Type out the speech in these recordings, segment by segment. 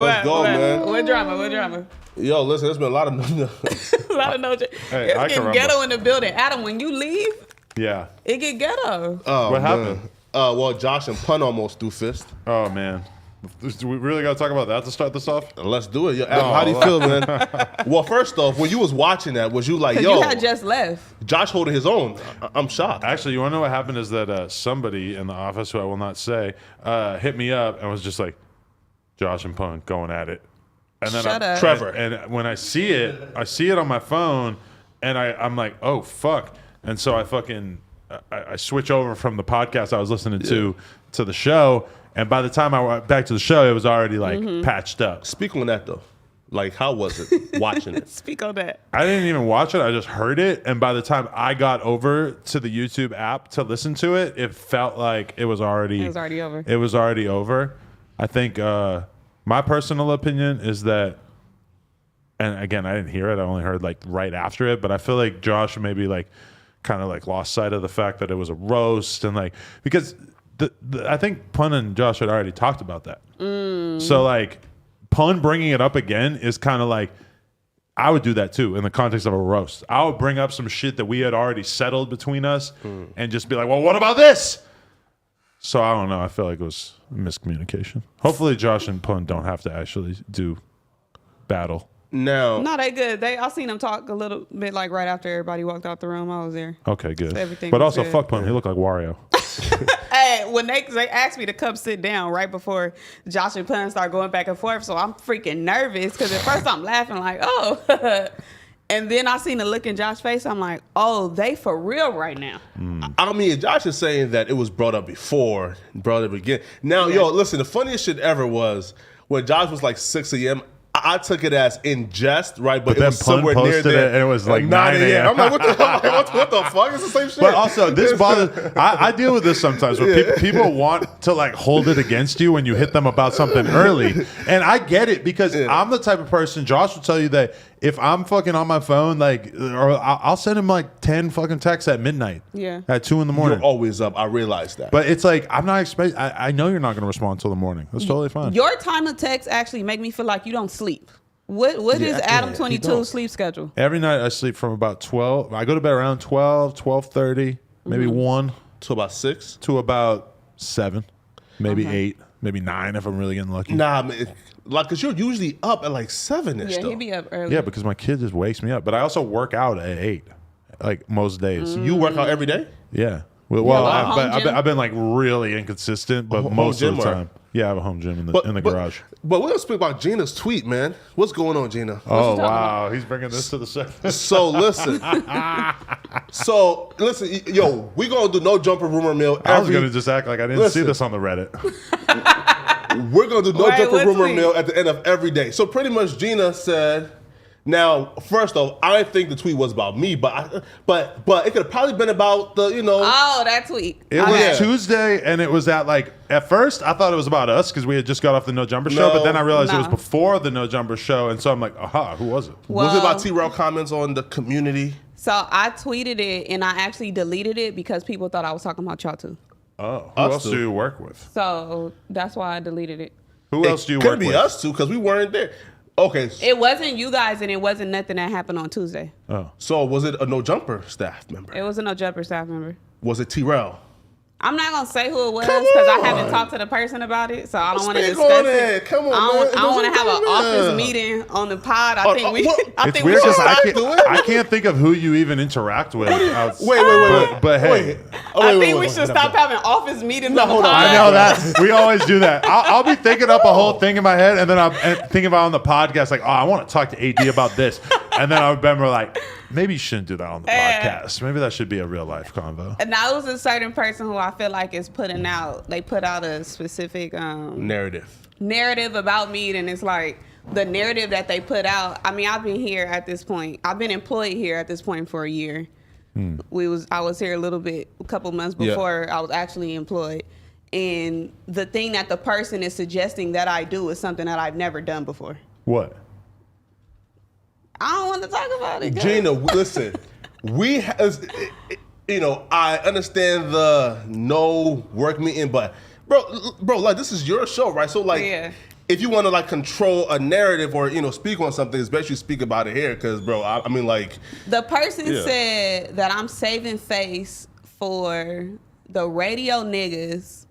Let's go, man. What drama? Yo, listen, there's been a lot of A lot of no. Hey, I It's can getting ghetto in the building. Adam, when you leave, Yeah. it get ghetto. Oh, What man. happened? Well, Josh and Pun almost threw fist. Oh, man. Do we really got to talk about that to start this off? Let's do it. Yo, Adam, how do you feel, man? Well, first off, when you was watching that, was you like, Because yo, you had just left. Josh holding his own? I'm shocked. Actually, you want to know what happened is that somebody in the office, who I will not say, hit me up and was just like, Josh and Pun going at it. And then Shut up. Trevor. And when I see it on my phone, and I'm like, oh, fuck. And so I switch over from the podcast I was listening to the show. And by the time I went back to the show, it was already like patched up. Speak on that, though. Like, how was it watching it? Speak on that. I didn't even watch it. I just heard it. And by the time I got over to the YouTube app to listen to it, it felt like it was already over. It was already over. I think my personal opinion is that, and again, I didn't hear it. I only heard like right after it. But I feel like Josh maybe like kind of like lost sight of the fact that it was a roast, and like because I think Pun and Josh had already talked about that. So like Pun bringing it up again is kind of like, I would do that too in the context of a roast. I would bring up some shit that we had already settled between us and just be like, well, what about this? So I don't know. I feel like it was miscommunication. Hopefully Josh and Pun don't have to actually do battle. Now, No, they good. I seen them talk a little bit like right after everybody walked out the room. I was there. Okay, good. Everything But was also, good. fuck Pun. He looked like Wario. Hey, when they asked me to come sit down right before Josh and Pun start going back and forth, so I'm freaking nervous because at first I'm laughing like, oh. And then I seen the look in Josh's face. I'm like, oh, they for real right now. I mean, Josh is saying that it was brought up before, brought up again. Now, yo, listen, the funniest shit ever was when Josh was like 6 a.m., I took it as in jest, right? But it then was Pun somewhere near posted there. it, and it was like 9 a.m. I'm like, what the hell? What the fuck? It's the same shit. But also, this bothers. I deal with this sometimes where people want to like hold it against you when you hit them about something early, and I get it because I'm the type of person. Josh will tell you that if I'm fucking on my phone, like, or I'll send him like 10 fucking texts at midnight. Yeah. At 2 in the morning. You're always up. I realize that. But it's like I'm not expecting. I know you're not going to respond until the morning. That's totally fine. Your time of text actually make me feel like you don't sleep. What is Adam22 sleep schedule? Every night I sleep from about 12. I go to bed around 12, 12:30, maybe 1 to about 6? to about 7, maybe 8, maybe 9 if I'm really getting lucky. Nah, man. Like, because you're usually up at like 7-ish, Yeah, though. he be up early. Yeah, because my kid just wakes me up. But I also work out at 8, like most days. You work out every day? Yeah. Well, a home gym? I've been like really inconsistent, but home most of gym the or- time. Yeah, I have a home gym in the garage. But we're going to speak about Gina's tweet, man. What's going on, Gina? Oh, wow. He's bringing this to the surface. So listen, yo, we gonna do no jumper rumor mill. I was going to just act like I didn't see this on the Reddit. We're gonna do no Wait, jumper what rumor tweet? mill at the end of every day. So pretty much, Gina said. Now, first off, I didn't think the tweet was about me, but it could have probably been about the, Oh, that tweet. It was Tuesday, and it was at first, I thought it was about us because we had just got off the No Jumper show, but then I realized it was No. before the No Jumper show, and so I'm like, aha, who was it? Was it about T-Rail comments on the community? So I tweeted it and I actually deleted it because people thought I was talking about y'all too. Oh, who Us else two. do you work with? So that's why I deleted it. Who else do you Could work be with? us too, because we weren't there. Okay, It wasn't you guys and it wasn't nothing that happened on Tuesday. Oh. so was it a No Jumper staff member? It wasn't no Jumper staff member. Was it T-Rail? I'm not gonna say who it was Come because I on. haven't talked to the person about it, so I don't want to Speak discuss on it. it. Come on, I don't man. want to have an Yeah. office meeting on the pod. I think we. what? I It's think weird we because should I can't think of who you even interact with. Wait. But hey, I think we should stop having office meetings on the hold on. pod. I know that. We always do that. I'll be thinking up a whole thing in my head, and then I'm thinking about it on the podcast, like, oh, I want to talk to AD about this. And then I remember, like, maybe you shouldn't do that on the podcast. Maybe that should be a real life convo. And now it was a certain person who I feel like is putting out. They put out a specific narrative about me, and it's like the narrative that they put out. I mean, I've been here at this point. I've been employed here at this point for a year. I was here a couple months before I was actually employed. And the thing that the person is suggesting that I do is something that I've never done before. What? I don't want to talk about it. Gina, listen, I understand the no work meeting, but bro, like this is your show, right? So like, Yeah. if you want to like control a narrative or speak on something, it's best you speak about it here. Because bro, I mean like the person said that I'm saving face for the radio niggas,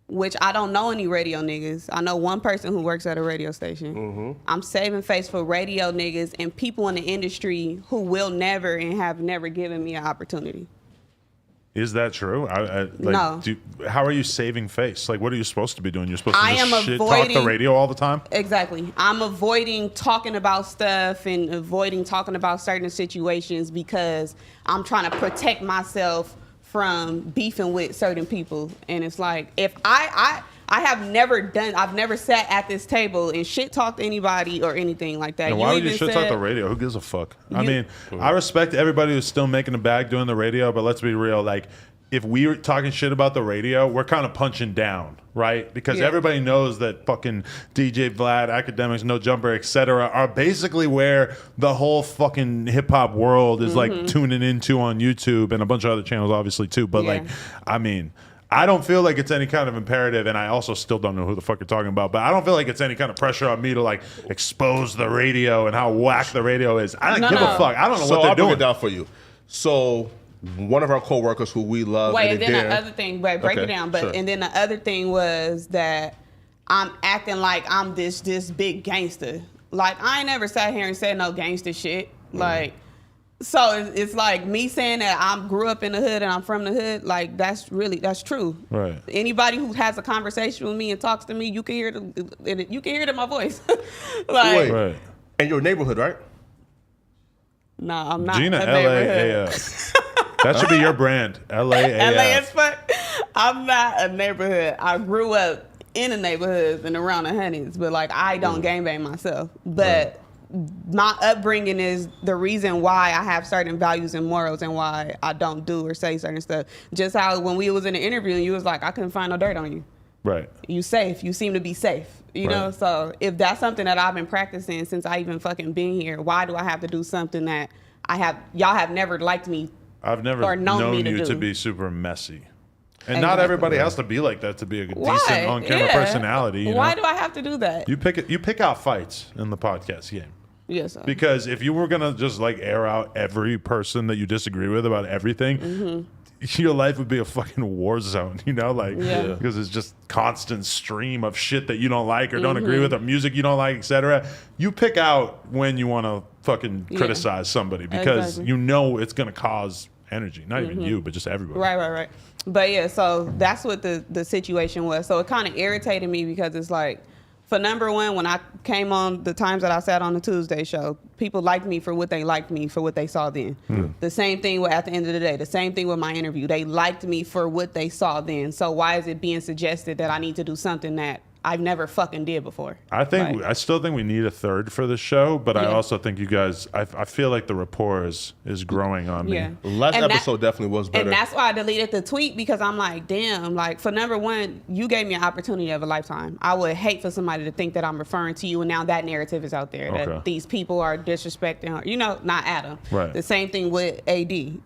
which I don't know any radio niggas. I know one person who works at a radio station. Mm-hmm. I'm saving face for radio niggas and people in the industry who will never and have never given me an opportunity. Is that true? No. How are you saving face? Like, what are you supposed to be doing? You're supposed to just shit talk the radio all the time? Exactly. I'm avoiding talking about stuff and avoiding talking about certain situations because I'm trying to protect myself from beefing with certain people. And it's like, if I've never sat at this table and shit talked to anybody or anything like that. And why would you shit talk the radio? Who gives a fuck? I mean, I respect everybody who's still making a bag doing the radio, but let's be real. Like, if we were talking shit about the radio, we're kind of punching down, right? Because everybody knows that fucking DJ Vlad, Academics, No Jumper, etc. are basically where the whole fucking hip hop world is like tuning into on YouTube and a bunch of other channels, obviously too. But like, I mean, I don't feel like it's any kind of imperative, and I also still don't know who the fuck you're talking about, but I don't feel like it's any kind of pressure on me to like expose the radio and how whack the radio is. I don't give a fuck. I don't know what they're doing. I'll break it down for you. So one of our coworkers who we love. And then the other thing, break it down. But and then the other thing was that I'm acting like I'm this big gangster. Like I ain't never sat here and said no gangster shit. Like. So it's like me saying that I grew up in the hood and I'm from the hood. Like that's true. Right. Anybody who has a conversation with me and talks to me, you can hear it in my voice. Like, wait, right. And your neighborhood, right? No, I'm not. Gina, LAAF. That should be your brand, LAAF. LA as fuck. I'm not a neighborhood. I grew up in the neighborhoods and around the honeys, but like I don't gangbang myself. But my upbringing is the reason why I have certain values and morals and why I don't do or say certain stuff. Just how when we was in the interview and you was like, I couldn't find no dirt on you. Right. You safe. You seem to be safe. You know? So if that's something that I've been practicing since I even fucking been here, why do I have to do something that y'all have never liked me? I've never known you to be super messy. And not everybody has to be like that to be a decent on-camera personality. You know? Why do I have to do that? You pick out fights in the podcast game. Yes, sir. Because if you were gonna just like air out every person that you disagree with about everything, your life would be a fucking war zone. You know, like because it's just constant stream of shit that you don't like or don't agree with, or music you don't like, etc. You pick out when you want to fucking criticize somebody because you know it's gonna cause energy. Not even you, but just everybody. Right. But yeah, so that's what the situation was. So it kind of irritated me because it's like, for number one, when I came on the times that I sat on the Tuesday show, people liked me for what they liked me for what they saw then. The same thing at the end of the day. The same thing with my interview. They liked me for what they saw then. So why is it being suggested that I need to do something that I've never fucking did before? I still think we need a third for the show, but I also think you guys, I feel like the rapport is growing on me. Last episode definitely was better. And that's why I deleted the tweet, because I'm like, damn, like for number one, you gave me an opportunity of a lifetime. I would hate for somebody to think that I'm referring to you, and now that narrative is out there, that these people are disrespecting her. You know, not Adam. Right. The same thing with AD.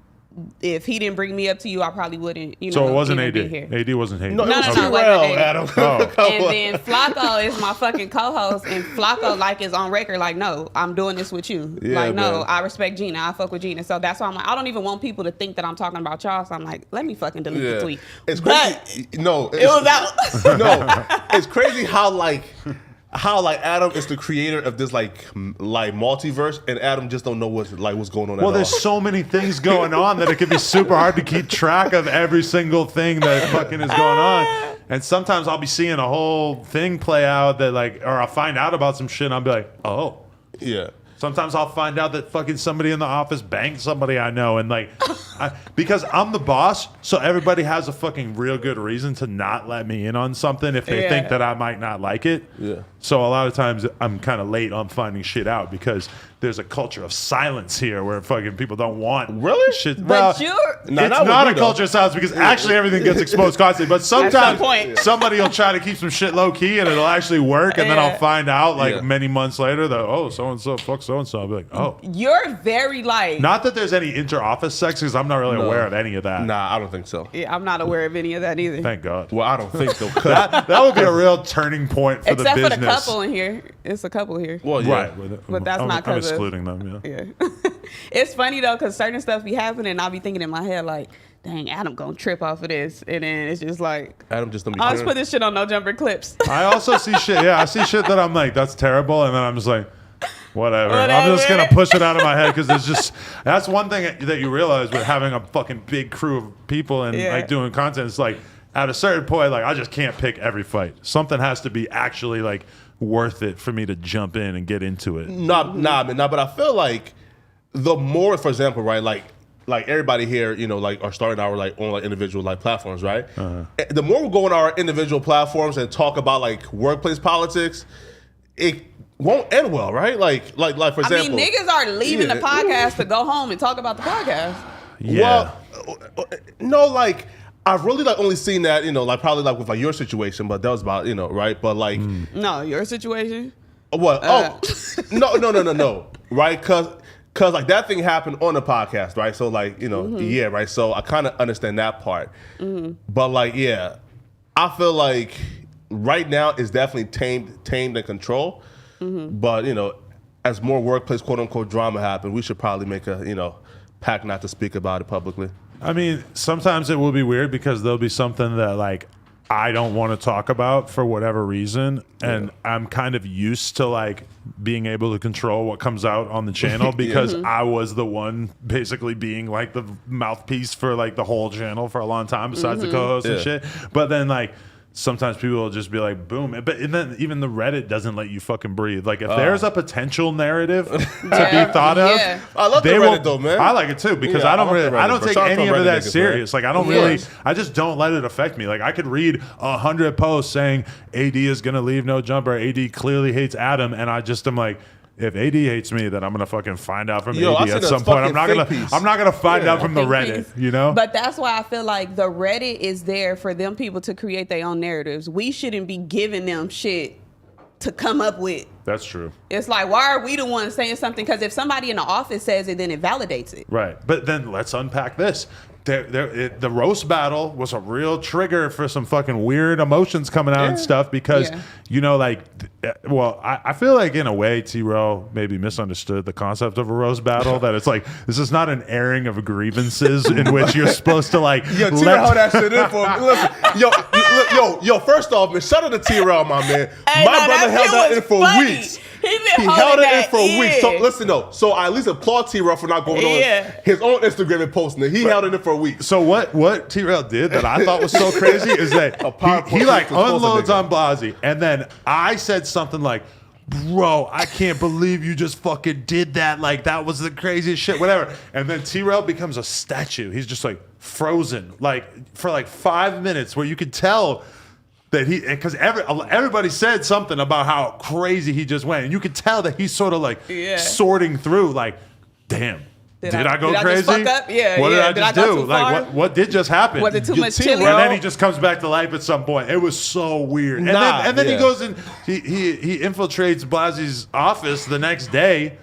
If he didn't bring me up to you, I probably wouldn't. So it wasn't AD. AD wasn't hating. No, it was Terrell, Adam. And then Flacco is my fucking co-host, and Flacco like is on record like, no, I'm doing this with you. No, I respect Gina. I fuck with Gina. So that's why I'm like, I don't even want people to think that I'm talking about y'all. So I'm like, let me fucking delete the tweet. It's crazy. It was out. It's crazy how Adam is the creator of this like multiverse, and Adam just don't know what's going on. Well, there's so many things going on that it can be super hard to keep track of every single thing that fucking is going on. And sometimes I'll be seeing a whole thing play out that or I'll find out about some shit and I'll be like, oh. Yeah. Sometimes I'll find out that fucking somebody in the office banged somebody I know, and because I'm the boss, so everybody has a fucking real good reason to not let me in on something if they think that I might not like it. Yeah. So a lot of times I'm kind of late on finding shit out because there's a culture of silence here where fucking people don't want shit. But it's not a culture of silence because actually everything gets exposed constantly. But sometimes somebody will try to keep some shit low key and it'll actually work. And then I'll find out like many months later that, so-and-so, fuck so-and-so. I'll be like, oh. You're very like. Not that there's any inter-office sex because I'm not really aware of any of that. Nah, I don't think so. Yeah, I'm not aware of any of that either. Thank God. Well, I don't think so. that would be a real turning point for the business. Except for the couple in here. It's a couple here. Well, right. But that's not I'm because excluding them, yeah. It's funny though, because certain stuff be happening and I'll be thinking in my head like, dang, Adam gonna trip off of this. And then it's just like, Adam just don't be I'll just put this shit on No Jumper Clips. I also see shit. Yeah, I see shit that I'm like, that's terrible. And then I'm just like, whatever. I'm just going to push it out of my head because it's just, that's one thing that you realize with having a fucking big crew of people and like doing content. It's like at a certain point, like I just can't pick every fight. Something has to be actually like worth it for me to jump in and get into it. But I feel like the more, for example, right, like everybody here, you know, like are starting our like on like individual like platforms, right? The more we go on our individual platforms and talk about like workplace politics, it won't end well, right? Like for example, I mean, niggas are leaving the podcast to go home and talk about the podcast. Yeah. Well, no, like I've really like only seen that, you know, like probably like with like your situation, but that was about, you know, right? But like no, your situation. What? No. Right? Cause like that thing happened on the podcast, right? So like, you know, right? So I kind of understand that part. But like, yeah, I feel like right now it's definitely tamed and controlled. But, you know, as more workplace quote unquote drama happen, we should probably make a, you know, pact not to speak about it publicly. I mean, sometimes it will be weird because there'll be something that like I don't want to talk about for whatever reason. And I'm kind of used to like being able to control what comes out on the channel because I was the one basically being like the mouthpiece for like the whole channel for a long time besides the co-host and shit. But then like sometimes people will just be like, boom. And then even the Reddit doesn't let you fucking breathe. Like if there's a potential narrative to be thought of, I love the Reddit though, man. I like it too because I don't take any of it that serious. Like I don't I just don't let it affect me. Like I could read 100 posts saying AD is going to leave No Jumper. AD clearly hates Adam. And I just am like, if AD hates me, then I'm gonna fucking find out from AD at some point. I'm not gonna find out from the Reddit, you know? But that's why I feel like the Reddit is there for them people to create their own narratives. We shouldn't be giving them shit to come up with. That's true. It's like, why are we the ones saying something? Because if somebody in the office says it, then it validates it. Right. But then let's unpack this. The roast battle was a real trigger for some fucking weird emotions coming out and stuff because, you know, like, well, I feel like in a way T-Row maybe misunderstood the concept of a roast battle, that it's like, this is not an airing of grievances in which you're supposed to like... Yo, T-Row held that shit in for me. Yo, first off, man, shout out to T-Row, my man. Hey, my brother held that in for weeks. He held it in for weeks. So listen though, so I at least applaud T-Rail for not going on his own Instagram and posting it. He held it in for a week. So what T-Rail did that I thought was so crazy is that he like unloads on Blasey, and then I said something like, bro, I can't believe you just fucking did that. Like that was the craziest shit, whatever. And then T-Rail becomes a statue. He's just like frozen, like for like 5 minutes, where you could tell that because everybody said something about how crazy he just went, and you could tell that he's sort of like sorting through, like, damn. Did I go crazy? Just fuck up? What did I just do? Like, what did just happen? Was it too much chili? And then he just comes back to life at some point. It was so weird. And then he goes in, he infiltrates Blasey's office the next day.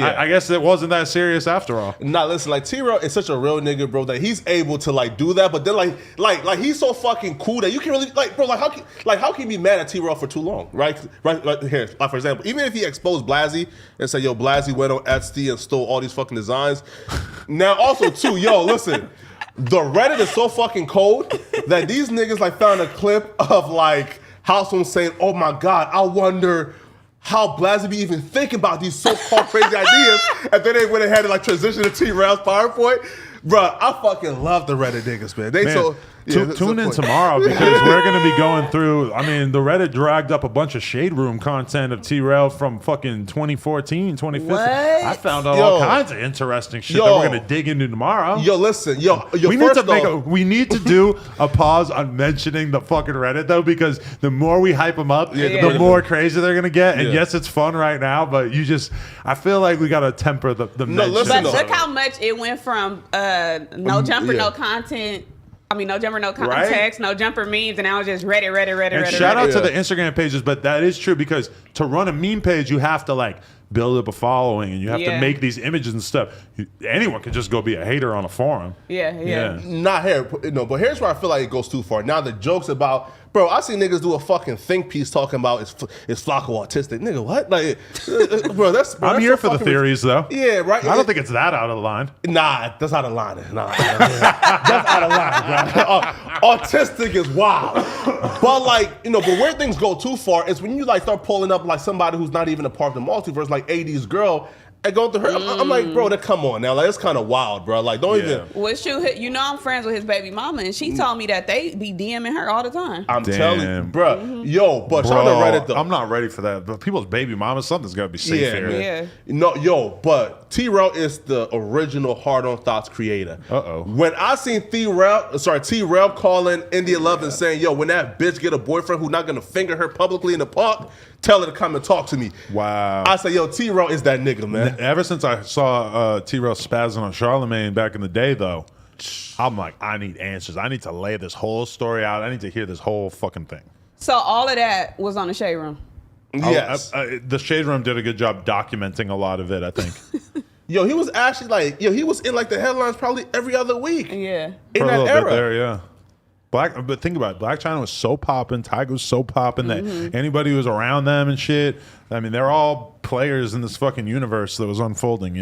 I guess it wasn't that serious after all. Nah, listen, like T-Rail is such a real nigga, bro, that he's able to like do that. But then like he's so fucking cool that you can really like, bro, how can you be mad at T-Rail for too long, right? Right here, like for example, even if he exposed Blasey and said, yo, Blasey went on Etsy and stole all these fucking designs. Now also too, yo, listen, the Reddit is so fucking cold that these niggas like found a clip of like how someone saying, oh my God, I wonder how Blasey be even thinking about these so-called crazy ideas, and then they went ahead and like transition to T-Rail's PowerPoint. Bruh, I fucking love the Reddit niggas, man. Tune in tomorrow because we're going to be going through. I mean, the Reddit dragged up a bunch of Shade Room content of T-Rail from fucking 2014, 2015. What? I found out all kinds of interesting shit that we're going to dig into tomorrow. Listen, we need to do a pause on mentioning the fucking Reddit though, because the more we hype them up, the more crazy they're going to get. And yes, it's fun right now, but I feel like we got to temper the mention. But look how much it went from no jumper, no content. I mean, no jumper, no context, no jumper memes, and now it's just Reddit. And shout out to the Instagram pages, but that is true because to run a meme page, you have to like build up a following and you have to make these images and stuff. Anyone can just go be a hater on a forum. Yeah. Not here, but here's where I feel like it goes too far. Now the jokes about, bro, I see niggas do a fucking think piece talking about is Flacco autistic. Nigga, what? Like, bro, I'm here for the theories though. Yeah, right. I don't think it's that out of line. Nah, that's out of line. Nah, that's out of line, bro. Autistic is wild. But like, but where things go too far is when you like start pulling up like somebody who's not even a part of the multiverse, like AD's girl, and go through her. I'm like, bro, come on now. Like, it's kind of wild, bro. Like, don't even. Well, shoot, I'm friends with his baby mama, and she told me that they be DMing her all the time. I'm telling you, bro. But shout out to Reddit, though. I'm not ready for that. But people's baby mama, something's got to be safe here. Yeah. No, but T-Rail is the original Hard On Thoughts creator. When I seen T-Rail calling India Love and saying, when that bitch get a boyfriend who's not going to finger her publicly in the park, tell her to come and talk to me. Wow. I say, T-Rail is that nigga, man. Ever since I saw T-Rail spazzing on Charlemagne back in the day, though, I'm like, I need answers. I need to lay this whole story out. I need to hear this whole fucking thing. So all of that was on the Shade Room? Yes. The Shade Room did a good job documenting a lot of it, I think. He was actually like, he was in like the headlines probably every other week. Yeah. In that era. Bit there, yeah. But think about it. Black China was so popping. Tiger was so popping that anybody who was around them and shit. I mean, they're all players in this fucking universe that was unfolding,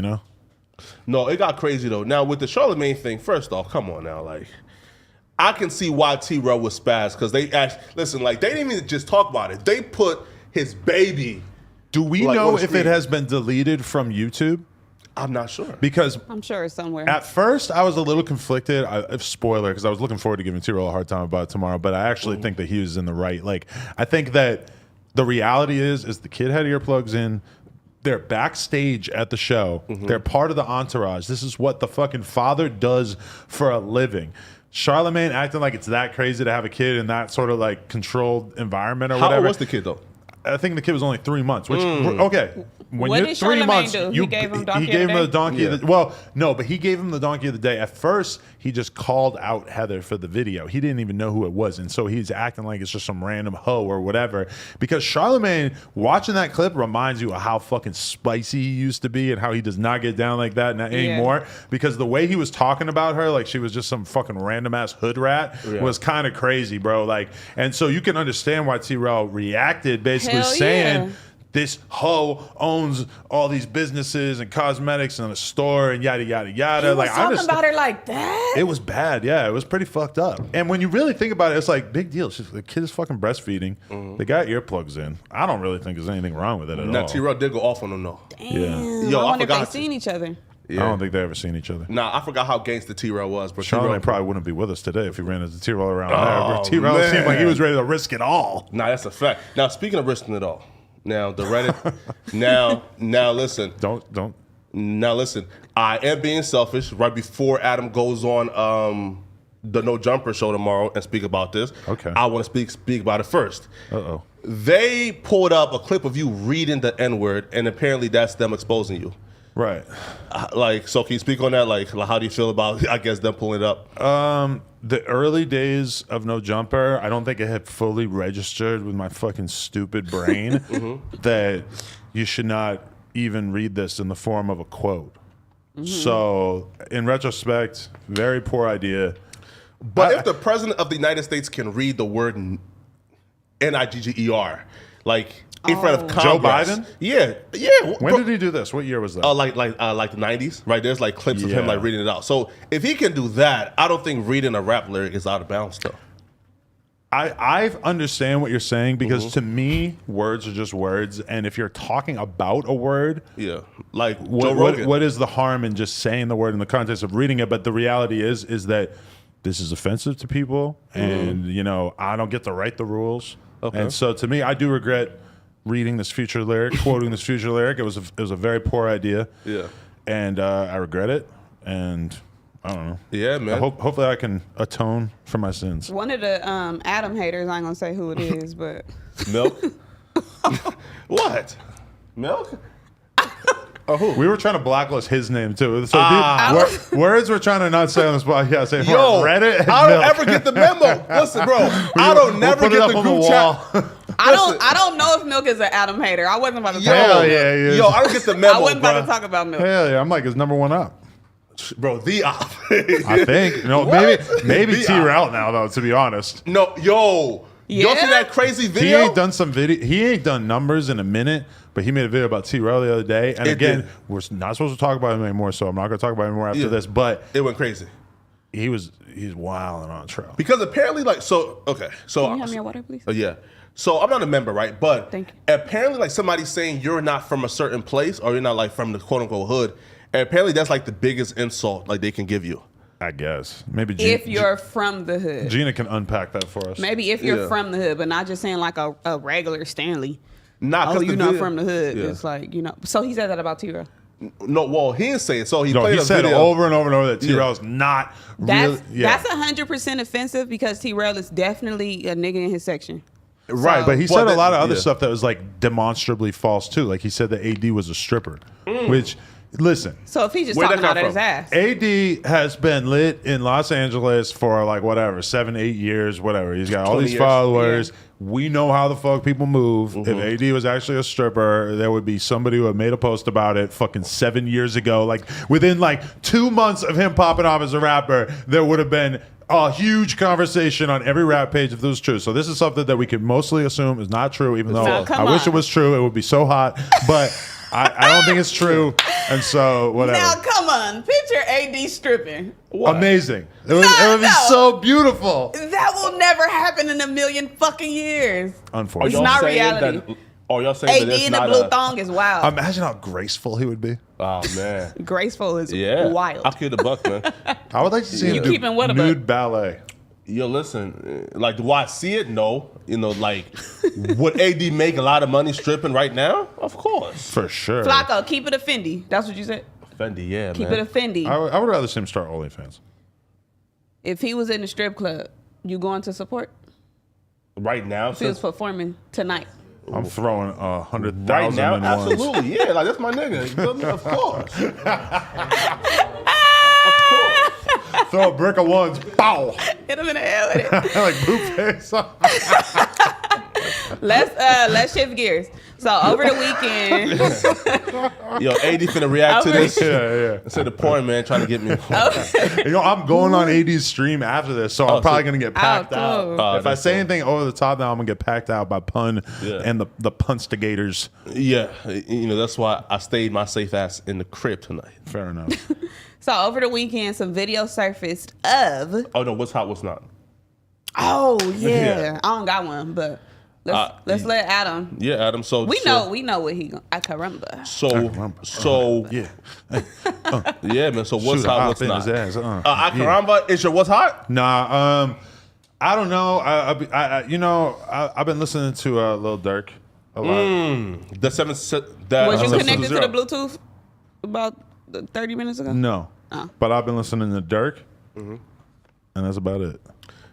No, it got crazy though. Now with the Charlemagne thing, first off, come on now, like I can see why T-Rail was spazzed because they actually listen. Like they didn't even just talk about it. They put his baby. Do we know if it has been deleted from YouTube? I'm not sure. Because I'm sure it's somewhere. At first, I was a little conflicted. Spoiler, because I was looking forward to giving T-Rail a hard time about it tomorrow, but I actually think that he was in the right. Like, I think that the reality is the kid had earplugs in. They're backstage at the show. They're part of the entourage. This is what the fucking father does for a living. Charlemagne acting like it's that crazy to have a kid in that sort of like controlled environment or whatever. How old was the kid though? I think the kid was only 3 months, which, okay. When what you're did 3 months, do? He gave him the donkey of the day? Well, no, but he gave him the donkey of the day. At first, he just called out Heather for the video. He didn't even know who it was. And so he's acting like it's just some random hoe or whatever. Because Charlemagne, watching that clip reminds you of how fucking spicy he used to be and how he does not get down like that anymore. Because the way he was talking about her, like she was just some fucking random ass hood rat, was kind of crazy, bro. Like, and so you can understand why T-Rail reacted, basically saying, this hoe owns all these businesses and cosmetics and a store and yada yada yada. He was talking about her like that. It was bad, yeah. It was pretty fucked up. And when you really think about it, it's like big deal. The kid is fucking breastfeeding. They got earplugs in. I don't really think there's anything wrong with it at all. Now T-Rail did go off on them though. Damn. I wonder if they seen each other. Yeah. I don't think they ever seen each other. Nah, I forgot how gangsta T-Rail was. But Charlemagne probably wouldn't be with us today if he ran into T-Rail around there. But T-Rail seemed like he was ready to risk it all. Nah, that's a fact. Now, speaking of risking it all, now the Reddit, now listen. Don't. Now listen, I am being selfish. Right before Adam goes on the No Jumper show tomorrow and speak about this, okay, I want to speak about it first. They pulled up a clip of you reading the N-word, and apparently that's them exposing you. Right. So can you speak on that? Like, how do you feel about, I guess, them pulling it up? The early days of No Jumper, I don't think it had fully registered with my fucking stupid brain that you should not even read this in the form of a quote. So, in retrospect, very poor idea. But if the president of the United States can read the word N-I-G-G-E-R, like... in front of Congress. Joe Biden? Yeah. When did he do this? What year was that? Like the 90s, right? There's like clips of him like reading it out. So if he can do that, I don't think reading a rap lyric is out of bounds though. I understand what you're saying because to me, words are just words, and if you're talking about a word, like Joe Rogan. What is the harm in just saying the word in the context of reading it? But the reality is that this is offensive to people, and you know, I don't get to write the rules. Okay. And so to me, I do regret reading this future lyric, quoting this future lyric. It was a very poor idea. Yeah. And I regret it. And I don't know. Yeah, man. Hopefully I can atone for my sins. One of the Adam haters, I ain't gonna say who it is, but Milk. What? Milk? Oh, who? We were trying to blacklist his name too. So words we're trying to not say on the spot. Yeah, say Reddit. And I don't Milk. ever get the memo. Listen, bro, I don't never put it get up the on the group wall. chat. I don't know if Milk is an Adam hater. I wasn't about to talk Hell about yeah, he is. Yo, I don't get the memo, I wasn't about to bro. talk about Milk. Hell yeah, I'm like his number one up. Bro, the op. I think. No, maybe The T out now though. To be honest, No, yo. Y'all see that crazy video? he ain't done some video. He ain't done numbers in a minute, but he made a video about T-Rail the other day. And again, we're not supposed to talk about him anymore, so I'm not going to talk about him anymore after this. But it went crazy. he's wilding on trail. Because apparently, like, so, okay. So, Can you have me a water, please? Oh, yeah. So I'm not a member, right? But Thank you. apparently, like, somebody saying you're not from a certain place or you're not, like, from the quote-unquote hood, and apparently that's, like, the biggest insult, like, they can give you. I guess maybe If you're from the hood. Gina can unpack that for us. Maybe if you're Yeah. from the hood, but not just saying like a regular Stanley. Nah, Oh, you're the not video- from the hood. Yeah. It's like, you know. So he said that about T-Rail. No, well, he didn't say it. So he No, played he a said video. over and over and over that T-Rail is not That's really. Yeah. that's 100% offensive because T-Rail is definitely a nigga in his section. Right, So- but he Well, said a lot of other yeah. stuff that was like demonstrably false too. Like he said that AD was a stripper, which, listen, So if he's just Where'd talking that out come of his ass. AD has been lit in Los Angeles for like whatever, 7-8 years, whatever. He's got all 20 these years. followers. We know how the fuck people move. If AD was actually a stripper, there would be somebody who had made a post about it fucking 7 years ago. Like within like 2 months of him popping off as a rapper, there would have been a huge conversation on every rap page if this was true. So this is something that we can mostly assume is not true, even though Now, come I wish on. it was true. It would be so hot, but I don't think it's true. And so whatever. Now come on, picture AD stripping. Amazing. It would be so beautiful. That will never happen in a million fucking years. Unfortunately. It's not reality. Y'all saying AD that it's in a not blue a... thong is wild. Imagine how graceful he would be. Oh, man. Graceful is Yeah. wild. I'll kill the buck, man. I would like to see You him do keeping what about- nude ballet. Yo, listen, like, do I see it? No. You know, like, would AD make a lot of money stripping right now? Of course. For sure. Flacco, keep it a Fendi. That's what you said. Fendi, yeah, Keep man. it a Fendi. I would rather see him start OnlyFans. If he was in the strip club, you going to support? Right now, If he was since performing tonight. I'm throwing 100,000 right now, in ones. absolutely, yeah, like that's my nigga. You feel me? Of course. Throw a brick of ones. Pow. Hit him in the head with it. Like Blueface. Let's shift gears. So over the weekend, Yo, AD finna react to Over- this. Yeah. Instead of porn man trying to get me. You know, I'm going on AD's stream after this, so I'm probably going to get packed cool. out. Oh, If I that's say cool. anything over the top now, I'm going to get packed out by Pun Yeah. and the Punstigators. Yeah, you know, that's why I stayed my safe ass in the crib tonight. Fair enough. so over the weekend, some video surfaced of. Oh, no, what's hot, what's not? Oh yeah, Yeah. I don't got one, but let's let Adam. Yeah, Adam, so... We know what he gonna. I caramba. So, Yeah. yeah, man, so what's Shoot a hot, hop what's in not? his ass. Caramba, is your what's hot? Nah, I don't know. I've been listening to Lil Durk a lot. The 7... Was you 700. connected to the Bluetooth about 30 minutes ago? No, Oh. but I've been listening to Durk, and that's about it.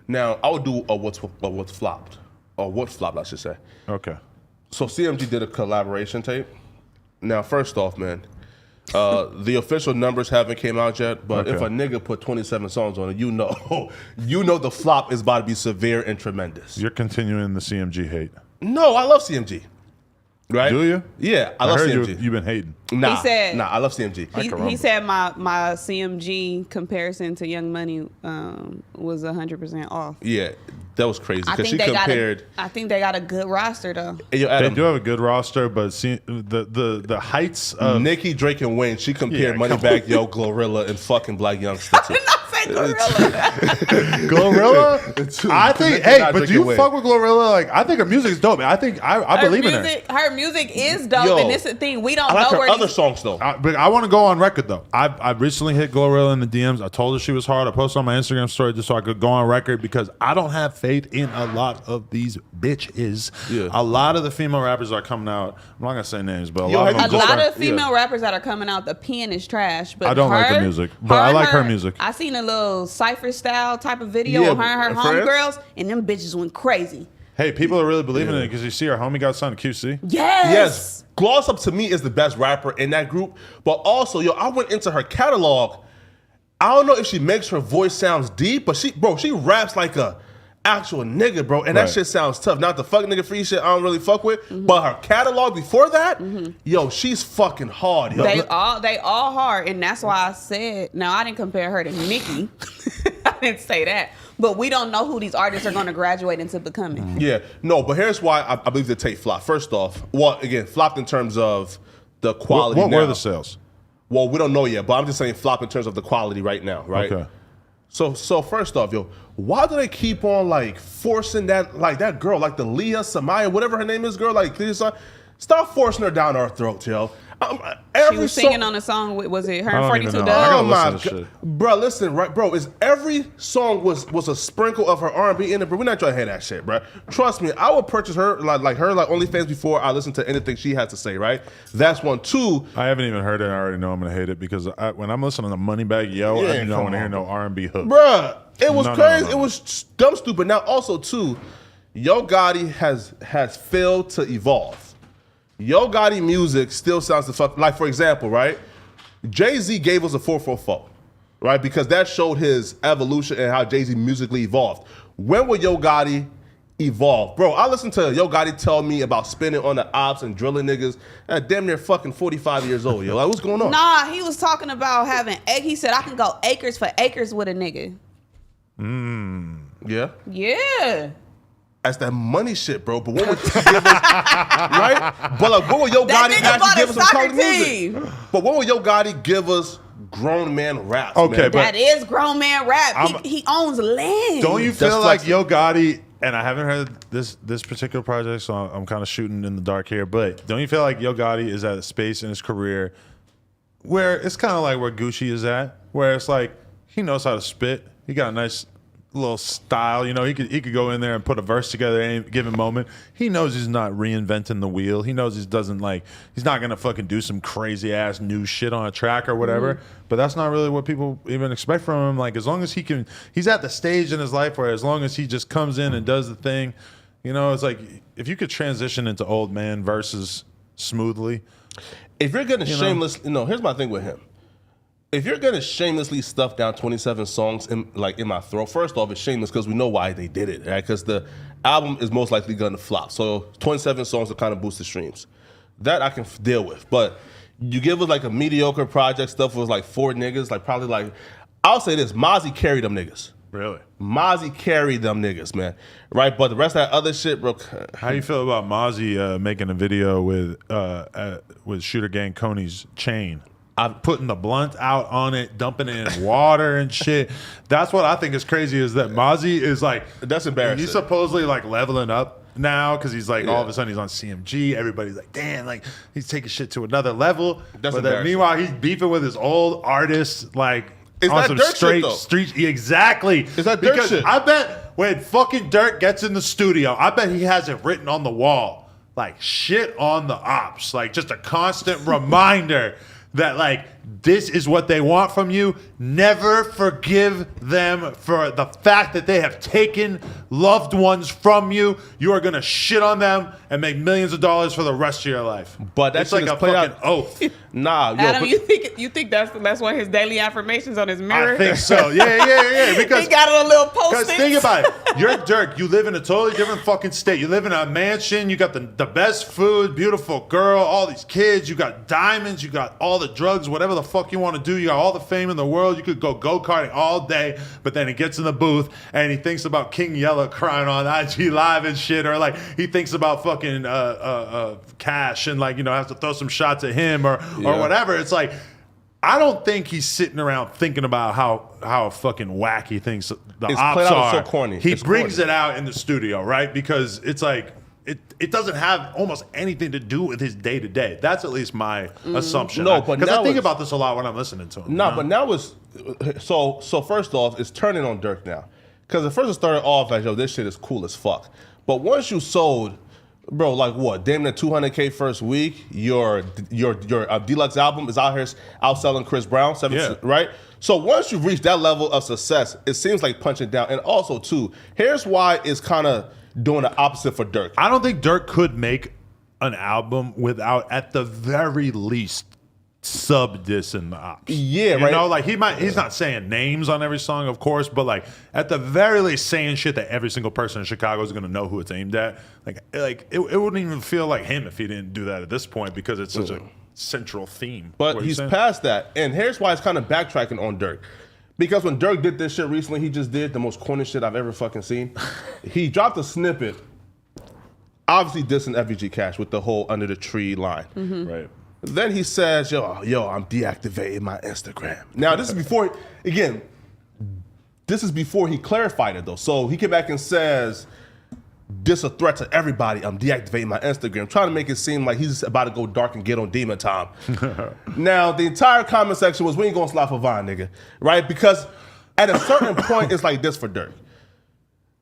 Now, I would do a what's flopped. Or what flopped, I should say. Okay. So CMG did a collaboration tape. Now, first off, man, the official numbers haven't came out yet, but if Okay. a nigga put 27 songs on it, you know the flop is about to be severe and tremendous. You're continuing the CMG hate. No, I love CMG. Right? Do you? Yeah, I love heard CMG. you've been hating. Nah, He said- I love CMG. He said my CMG comparison to Young Money was 100% off. Yeah, that was crazy I because think she they compared. I think they got a good roster though. Hey, yo, They Adam, do have a good roster, but see, the heights of Nicki, Drake, and Wayne. She compared Yeah, come Moneybagg Yo, Glorilla, and fucking Black Youngster. I did not say like Glorilla. Glorilla? I think, hey, but do you fuck with Glorilla? Like, I think her music is dope, man. I think I believe in her. Her music is dope, and it's the thing. We don't know where other songs, though. But I want to go on record, though. I recently hit Glorilla in the DMs. I told her she was hard. I posted on my Instagram story just so I could go on record because I don't have faith in a lot of these bitches. Yeah. A lot of the female rappers are coming out. I'm not going to say names, but a lot of female rappers that are coming out, the pen is trash. But I don't like the music, but I like her music. I seen a little cypher style type of video of her and her homegirls, and them bitches went crazy. Hey, people are really believing in it because you see her homie got signed to QC. Yes. Gloss Up to me is the best rapper in that group, but also, I went into her catalog. I don't know if she makes her voice sounds deep, but she raps like a actual nigga, bro, and that shit sounds tough. Not the fuck nigga free shit I don't really fuck with, but her catalog before that, she's fucking hard. Yo. They all hard, and that's why I said. Now I didn't compare her to Nicki. I didn't say that, but we don't know who these artists are going to graduate into becoming. Yeah, no, but here's why I believe the tape flopped. First off, again, flopped in terms of the quality. What were the sales? Well, we don't know yet, but I'm just saying flop in terms of the quality right now, right? Okay. So first off, why do they keep on like forcing that girl, like the Leah Samaya, whatever her name is, girl, like stop forcing her down our throats, yo. She was singing on a song. Was it her and 42 Dugg? Oh my God, bro! Listen, right, bro. Every song was a sprinkle of her R&B in it, but we're not trying to hear that shit, bro. Trust me, I would purchase her like OnlyFans before I listen to anything she had to say. Right? That's one. Two. I haven't even heard it. I already know I'm gonna hate it because when I'm listening to Moneybagg Yo, I don't want to hear no R&B hook, bro. It was crazy. It was dumb stupid. Now also too, Yo Gotti has failed to evolve. Yo Gotti music still sounds the fuck like, for example, right? Jay-Z gave us a 444, right? Because that showed his evolution and how Jay-Z musically evolved. When will Yo Gotti evolve? Bro, I listened to Yo Gotti tell me about spinning on the ops and drilling niggas at damn near fucking 45 years old, yo. Like, what's going on? Nah, he was talking about he said, I can go acres for acres with a nigga. Yeah? Yeah. That's that money shit, bro. But what would give us, right? But like, what will Yo Gotti actually give us some quality music? But what will Yo Gotti give us grown man rap? Okay, man? That is grown man rap. He owns land. Don't you feel like Yo Gotti, and I haven't heard this particular project, so I'm kind of shooting in the dark here, but don't you feel like Yo Gotti is at a space in his career where it's kind of like where Gucci is at, where it's like he knows how to spit, he got a nice little style, he could go in there and put a verse together at any given moment. He knows he's not reinventing the wheel. He knows he's not gonna fucking do some crazy ass new shit on a track or whatever. But that's not really what people even expect from him. Like, as long as he's at the stage in his life where as long as he just comes in and does the thing, it's like if you could transition into old man verses smoothly. If you're gonna here's my thing with him. If you're gonna shamelessly stuff down 27 songs in my throat, first off, it's shameless because we know why they did it, right? Because the album is most likely gonna flop. So 27 songs will kind of boost the streams. That I can deal with. But you give us like a mediocre project stuff with like 4 niggas, I'll say this: Mozzie carried them niggas. Really? Mozzie carried them niggas, man. Right? But the rest of that other shit, bro. How you feel about Mozzie making a video with Shooter Gang Coney's chain? I'm putting the blunt out on it, dumping it in water and shit. That's what I think is crazy is that Mozzie is like... That's embarrassing. He's supposedly like leveling up now because he's like all of a sudden he's on CMG. Everybody's like, damn, like he's taking shit to another level. That's but then meanwhile, he's beefing with his old artists like on some straight street. Exactly. Is that dirt shit? I bet when fucking Dirt gets in the studio, I bet he has it written on the wall. Like shit on the ops. Like just a constant reminder that like this is what they want from you. Never forgive them for the fact that they have taken loved ones from you. You are gonna shit on them and make millions of dollars for the rest of your life. But that's like a fucking oath. Nah, Adam, you think that's one of his daily affirmations on his mirror? I think so. Yeah. Because he got it on little post-its. Because think about it. You're Dirk. You live in a totally different fucking state. You live in a mansion. You got the best food, beautiful girl, all these kids. You got diamonds. You got all the drugs, whatever the fuck you want to do. You got all the fame in the world. You could go karting all day. But then he gets in the booth and he thinks about King Yella crying on IG Live and shit, or like he thinks about fucking Cash and like has to throw some shots at him or whatever. It's like I don't think he's sitting around thinking about how fucking wack he thinks the It's ops played out are. so corny. He It's brings corny. it out in the studio, right? Because it's like it doesn't have almost anything to do with his day to day. That's at least my assumption. No, but because I now think it's- about this a lot when I'm listening to him. No, you know? but now it's so first off, it's turning on Dirk now. Because at first it started off like, yo, this shit is cool as fuck. But once you sold, bro, like what, damn near 200K first week, your deluxe album is out here outselling Chris Brown, right? So once you've reached that level of success, it seems like punching down. And also too, here's why it's kind of doing the opposite for Dirk. I don't think Dirk could make an album without, at the very least, sub dissing the ops. Yeah, you right. know, like he's not saying names on every song, of course, but like at the very least saying shit that every single person in Chicago is gonna know who it's aimed at. Like it wouldn't even feel like him if he didn't do that at this point because it's such a central theme. But What he's saying? past that. And here's why it's kind of backtracking on Dirk. Because when Dirk did this shit recently, he just did the most corny shit I've ever fucking seen. He dropped a snippet, obviously dissing FVG Cash with the whole Under the Tree line. Right. Then he says, yo, I'm deactivating my Instagram. Now, this is before, again, this is before he clarified it, though. So he came back and says, this a threat to everybody. I'm deactivating my Instagram, trying to make it seem like he's about to go dark and get on demon time. Now, the entire comment section was, we ain't gonna slap a Vine, nigga, right? Because at a certain point, it's like this for Dirk.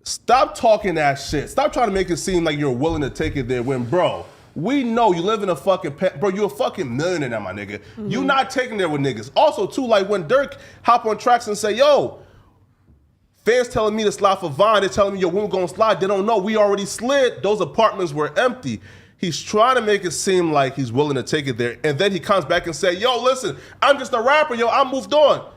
Stop talking that shit. Stop trying to make it seem like you're willing to take it there when, bro, we know you live in a fucking, bro, you're a fucking millionaire now, my nigga. You not taking there with niggas. Also, too, like when Dirk hop on tracks and say, yo, fans telling me to slide for Vine, they're telling me, yo, when we're gonna slide, they don't know. We already slid. Those apartments were empty. He's trying to make it seem like he's willing to take it there. And then he comes back and say, yo, listen, I'm just a rapper, yo, I moved on.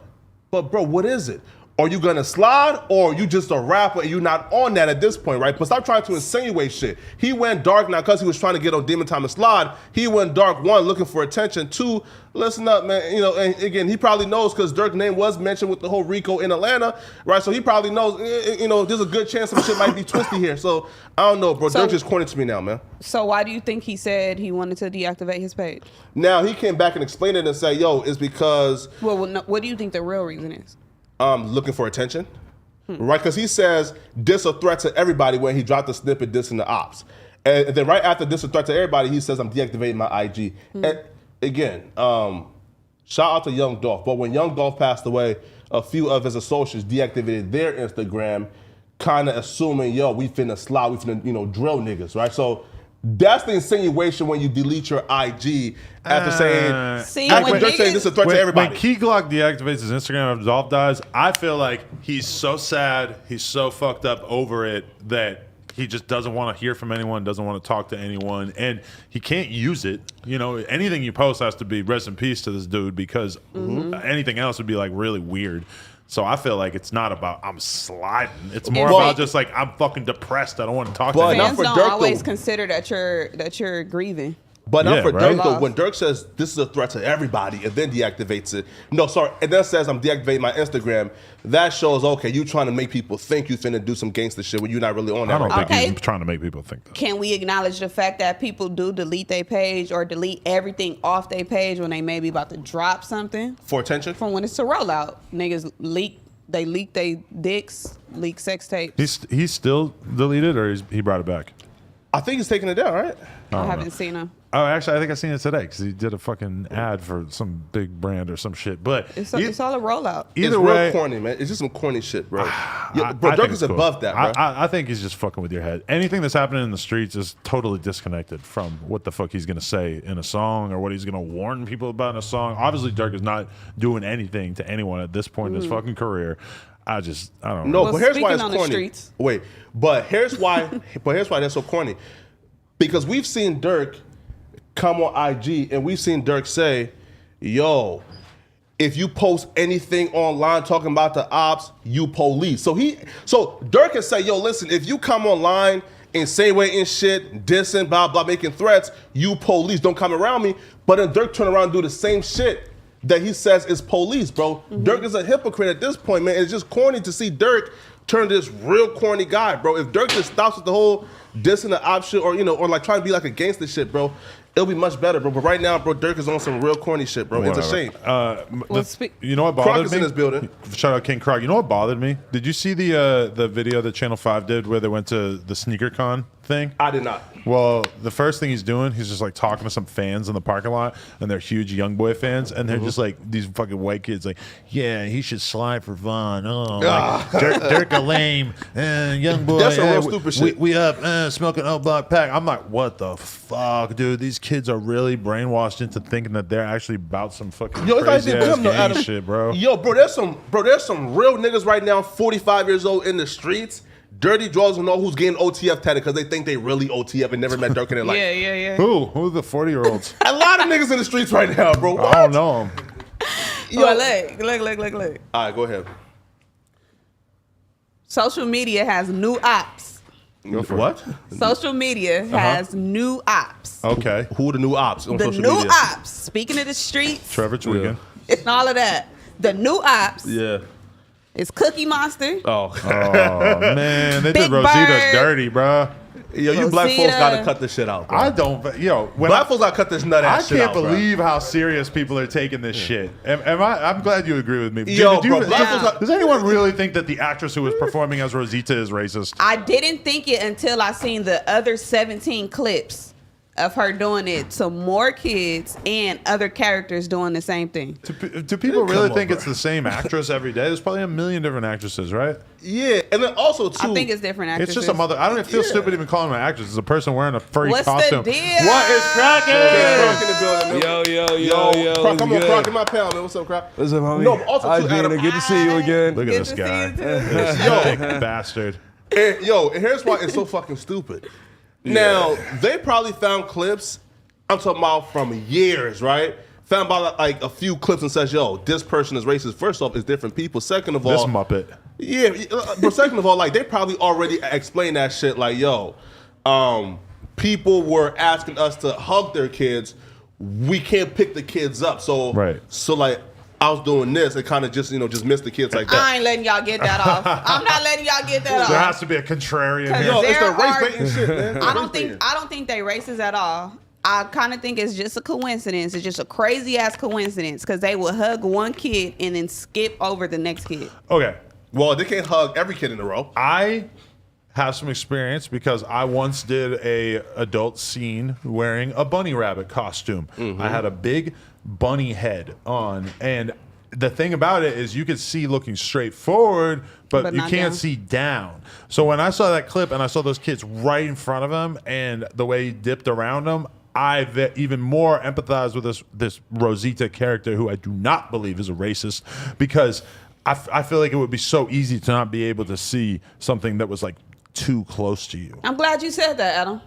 But bro, what is it? Are you gonna slide or are you just a rapper and you're not on that at this point, right? But stop trying to insinuate shit. He went dark now because he was trying to get on Demon Time and slide. He went dark, one, looking for attention. Two, listen up, man. You know, and again, he probably knows because Dirk's name was mentioned with the whole Rico in Atlanta, right? So he probably knows, you know, there's a good chance some shit might be twisty here. So I don't know, bro. So- Dirk just corny to me now, man. So why do you think he said he wanted to deactivate his page? Now he came back and explained it and said, yo, it's because Well, no, what do you think the real reason is? looking for attention. Right, because he says this a threat to everybody when he dropped the snippet dissing the ops. And then right after this a threat to everybody, he says, I'm deactivating my IG. And again, shout out to Young Dolph. But when Young Dolph passed away, a few of his associates deactivated their Instagram, kind of assuming, yo, we finna slide, we finna, you know, drill niggas, right? So that's the insinuation when you delete your IG after saying, See, after when Dirk saying this is a threat to everybody. When Key Glock deactivates his Instagram after Dolph dies, I feel like he's so sad, he's so fucked up over it that he just doesn't want to hear from anyone, doesn't want to talk to anyone, and he can't use it. You know, anything you post has to be rest in peace to this dude because anything else would be like really weird. So I feel like it's not about I'm sliding. It's more about just like I'm fucking depressed. I don't want to talk to But anyone. Fans for don't Dirk, always though. consider that you're grieving. But not Yeah, for right? Dirk though. When Dirk says this is a threat to everybody and then deactivates it, and then says I'm deactivating my Instagram, that shows okay, you trying to make people think you finna do some gangster shit when you're not really on that. I don't right think Okay. he's trying to make people think that. Can we acknowledge the fact that people do delete their page or delete everything off their page when they may be about to drop something for attention. from when it's a rollout? Niggas leak they dicks, leak sex tapes. He's still deleted or he brought it back? I think he's taking it down, right? I haven't seen them. Oh, actually, I think I seen it today because he did a fucking ad for some big brand or some shit. But It's all a rollout. It's either real way, corny, man. It's just some corny shit, bro. I Bro, think Dirk it's is cool. above that, bro. I think he's just fucking with your head. Anything that's happening in the streets is totally disconnected from what the fuck he's gonna say in a song or what he's gonna warn people about in a song. Obviously, Dirk is not doing anything to anyone at this point in his fucking career. I don't know. No, Well, but here's why speaking it's on the corny. streets. Wait, but here's why that's so corny. Because we've seen Dirk come on IG and we've seen Dirk say, yo, if you post anything online talking about the ops, you police. So Dirk can say, yo, listen, if you come online and say way in shit, dissing, blah, blah, making threats, you police, don't come around me. But then Dirk turn around and do the same shit that he says is police, bro. Dirk is a hypocrite at this point, man. It's just corny to see Dirk turn this real corny guy, bro. If Dirk just stops with the whole dissing the op shit or, you know, or like trying to be like a gangster shit, bro, It'll be much better, bro. But right now, bro, Dirk is on some real corny shit, bro. It's a shame. You know what bothered Croc is me? in this building. Shout out King Croc. You know what bothered me? Did you see the video that Channel 5 did where they went to the sneaker con thing? I did not. Well, the first thing he's doing, he's just like talking to some fans in the parking lot, and they're huge young boy fans, and they're just like these fucking white kids, like, yeah, he should slide for Vaughn. Oh, like, Dirk a lame, young boy. That's some real stupid shit. We up smoking old block pack. I'm like, what the fuck, dude? These kids are really brainwashed into thinking that they're actually about some fucking crazy ass gang shit, bro. Yo, there's some real niggas right now, 45 years old in the streets. Dirty draws will know who's getting OTF tatted because they think they really OTF and never met Dirk in their life. Yeah. Who are the 40-year-olds? A lot of niggas in the streets right now, bro. What? I don't know them. Yo, look. All right, go ahead. Social media has new ops. What? Social media has new ops. Okay. Who are the new ops on The social new media? ops. Speaking of the streets. Trevor Tweakin. And all of that. The new ops Yeah. is Cookie Monster. Oh. Oh, man. They Big did Rosita Bird. dirty, bro. Yo, you black Rosita. folks gotta cut this shit out, bro. I don't, when Black folks gotta cut this nut I ass shit can't out, bro. believe how serious people are taking this shit. I'm glad you agree with me. Yo, Do bro, you- black folks does anyone really think that the actress who was performing as Rosita is racist? I didn't think it until I seen the other 17 clips of her doing it to more kids and other characters doing the same thing. Do people really on, think bro. it's the same actress every day? There's probably a million different actresses, right? Yeah, and then also too. I think it's different actresses. It's just a mother. I don't even feel stupid even calling her an actress. It's a person wearing a furry What's costume. the deal? What is cracking? Croc in the building, man. Yo, Croc, come on, good? Croc in my pound, man. What's up, Croc? What's up, homie? No, but also Hi, too, Gina. Adam. Good to see you again. Look at Good this to guy. see you too. This thick bastard. And here's why it's so fucking stupid. Now, they probably found clips, I'm talking about from years, right? Found about like a few clips and says, yo, this person is racist. First off, it's different people. Second of all, This Muppet. yeah, but second of all, like they probably already explained that shit. Like, yo, people were asking us to hug their kids. We can't pick the kids up. So, Right. So like, I was doing this and kind of just just missed the kids like that. I ain't letting y'all get that off. I'm not letting y'all get that There off. has to be a contrarian Cause here. Yo, it's there the race are- baiting shit, man. I don't think they racist at all. I kind of think it's just a coincidence. It's just a crazy ass coincidence because they will hug one kid and then skip over the next kid. Okay. Well, they can't hug every kid in a row. I have some experience because I once did a adult scene wearing a bunny rabbit costume. I had a big bunny head on, and the thing about it is you could see looking straight forward, but you not can't down. see down. So when I saw that clip and I saw those kids right in front of him and the way he dipped around them, I even more empathized with this Rosita character, who I do not believe is a racist, because I feel like it would be so easy to not be able to see something that was like too close to you. I'm glad you said that, Adam.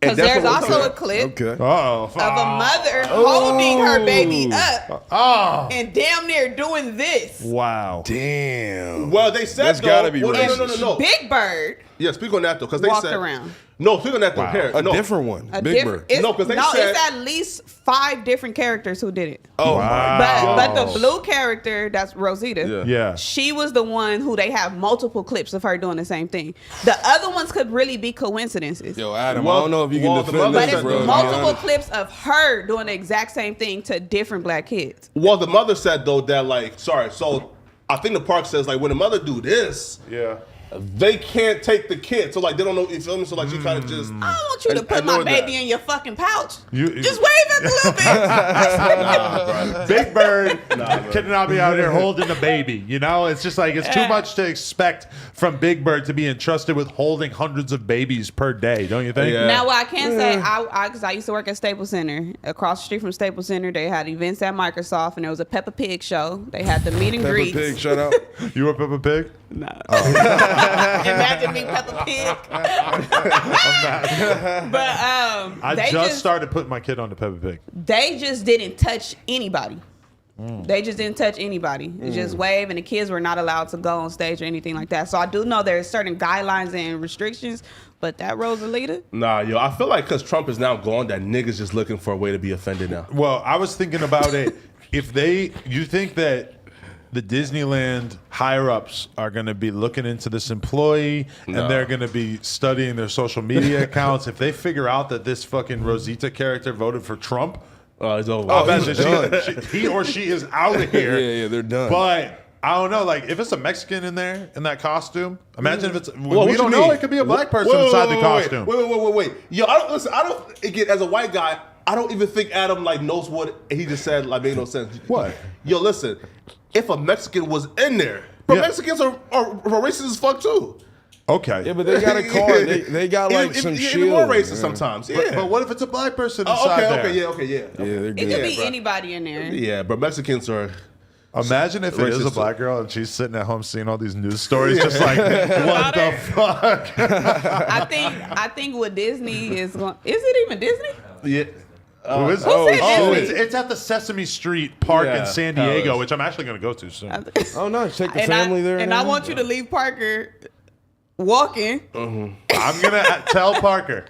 Because that's there's what we're also saying. a clip Okay. Oh, of a mother holding her baby up oh, and damn near doing this. wow. Damn. Well, they said That's though, gotta be no, racist. no. Big Bird Yeah, speak on that though, because they walked said around. No, speak on that though. Wow. Here, A no. different one. A Big different, Bird. it's, No, 'cause they no, said- it's at least 5 different characters who did it. Oh, Wow. But the blue character, that's Rosita. Yeah. She was the one who they have multiple clips of her doing the same thing. The other ones could really be coincidences. Yo, Adam, Well, I don't know if you well, can the defend mother But this, it's said- bro. to be multiple honest. clips of her doing the exact same thing to different black kids. Well, the mother said though that like, sorry, so I think the park says like when the mother do this, Yeah. they can't take the kid. So like they don't know, you feel me? So like she kind of just I don't want you to put my ignored baby that. in your fucking pouch. You- Just wave it a little bit. Big Bird cannot be out here holding a baby. You know, it's just like it's too Yeah. much to expect from Big Bird to be entrusted with holding hundreds of babies per day. Don't you think? Yeah. Now, what I can say, because I used to work at Staples Center. Across the street from Staples Center, they had events at Microsoft, and there was a Peppa Pig show. They had the meet and Peppa greets. Pig, shout out. You were Peppa Pig? No. Imagine me Peppa Pig. But I they just started putting my kid on the Peppa Pig. they just didn't touch anybody. They just didn't touch anybody. It's just wave, and the kids were not allowed to go on stage or anything like that. So I do know there's certain guidelines and restrictions, but that Rosalita, Nah, yo, I feel like because Trump is now gone, that niggas just looking for a way to be offended now. Well, I was thinking about it. You think that the Disneyland higher-ups are going to be looking into this employee, and they're going to be studying their social media accounts. If they figure out that this fucking Rosita character voted for Trump, it's over. he or she is out of here. Yeah, they're done. But I don't know, like if it's a Mexican in there in that costume, imagine if it's Well, we don't know, it could be a black person inside the costume. Wait. Yo, I don't again, as a white guy, I don't even think Adam like knows what he just said like made no sense. What? Yo, listen, if a Mexican was in there, but Mexicans are racist as fuck too. Okay. Yeah, but they got a card. They got like some shit. Even more racist sometimes. Yeah. But what if it's a black person inside there? Yeah, they're good. It could be anybody in there. Yeah, but Mexicans are. Imagine if it is a black girl and she's sitting at home seeing all these news stories, just like, what the fuck? I think what Disney is going. Is it even Disney? Yeah. It's at the Sesame Street Park in San Diego, which I'm actually going to go to soon. Oh, nice. Take the family there. And I want you to leave Parker walking. I'm going to tell Parker,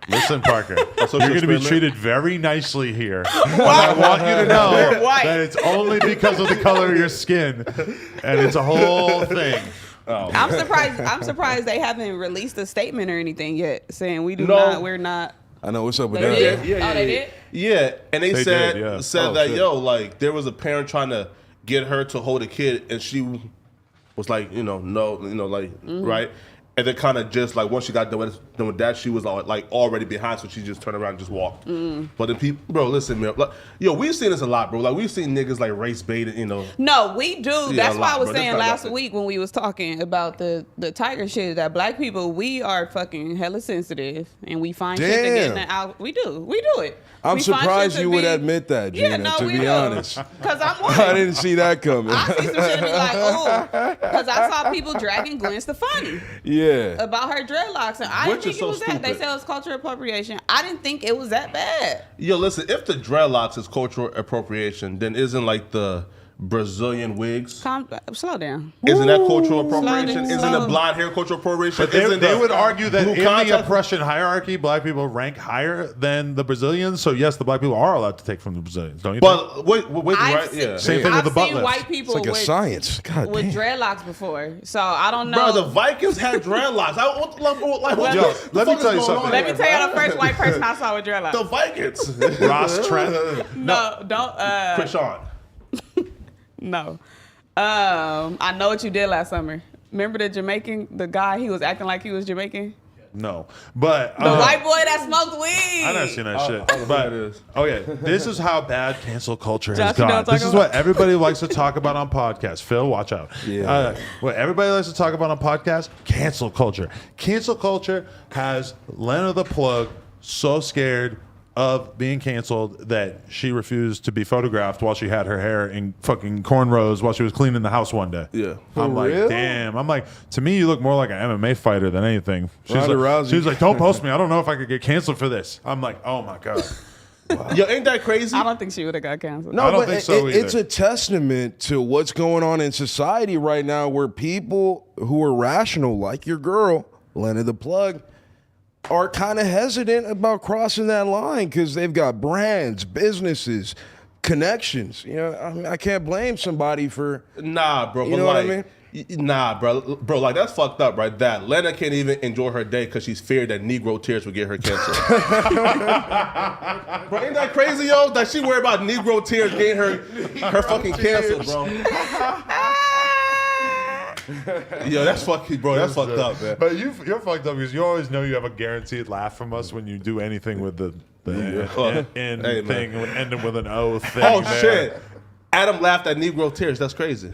listen, Parker, you're going to be treated very nicely here. I want you to know that it's only because of the color of your skin, and it's a whole thing. Oh. I'm surprised they haven't released a statement or anything yet saying we're not. I know what's up with They that. did? They did? Yeah, and they said that shit. like there was a parent trying to get her to hold a kid, and she was like, no, right. And then kind of just like once she got done with that, she was like already behind, so she just turned around and just walked. But then people, bro, listen, man, like, we've seen this a lot, bro. Like we've seen niggas like race baited, No, we do. Yeah, That's why I was bro. saying last week when we was talking about the tiger shit that black people, we are fucking hella sensitive and we find shit to get in the out. We do it. I'm We find surprised shit to you would be- admit that, Gina, Yeah, no, to we be do. honest. Because I'm one. I didn't see that coming. I see some shit and be like, oh, because I saw people dragging Gwen Stefani Yeah. about her dreadlocks, and I Which didn't think is so it was that. They stupid. said it was cultural appropriation. I didn't think it was that bad. Yo, listen, if the dreadlocks is cultural appropriation, then isn't like the Brazilian wigs? Slow down. Isn't that cultural appropriation? down. Isn't the blonde hair cultural appropriation? But they would argue that blue in contact- the oppression hierarchy, black people rank higher than the Brazilians. So yes, the black people are allowed to take from the Brazilians, don't you think? But wait, right? Yeah. Same thing with the butt I've seen lift. white people It's like a with, science. God with damn. dreadlocks before, so I don't know. Bro, the Vikings had dreadlocks. Yo, let me tell you something. Let me tell you the first white person I saw with dreadlocks. The Vikings. Ross Trent. No, don't. Krishan. No. I know what you did last summer. Remember the guy, he was acting like he was Jamaican? No, but The white boy that smoked weed. I never seen that shit. I don't know But who that is. okay, this is how bad cancel culture Josh, has you know gone. what I'm This is talking what everybody likes to talk about on podcasts. Phil, watch out. Yeah. What everybody likes to talk about on podcasts, cancel culture. Cancel culture has Lena the Plug so scared of being canceled that she refused to be photographed while she had her hair in fucking cornrows while she was cleaning the house one day. Yeah. I'm like, real? damn. I'm like, to me, you look more like an MMA fighter than anything. Ronda Rousey. She was like, don't post me. I don't know if I could get canceled for this. I'm like, oh my God. Yo, ain't that crazy? I don't think she would have got canceled. No, I don't but think so it's either. a testament to what's going on in society right now where people who are rational, like your girl, Lena the Plug, are kind of hesitant about crossing that line because they've got brands, businesses, connections. I mean, I can't blame somebody for. Nah, bro. You but know what I like, Nah, bro. Bro, like that's fucked up, right? That Lena can't even enjoy her day because she's feared that Negro tears would get her canceled. Bro, ain't that crazy, yo? That she worried about Negro tears getting her fucking canceled, bro. Yo, that's fucking, bro. That's fucked up, man. But you're fucked up because you always know you have a guaranteed laugh from us when you do anything with the Hey, man. thing ending with an O thing. Oh there. shit! Adam laughed at Negro tears. That's crazy.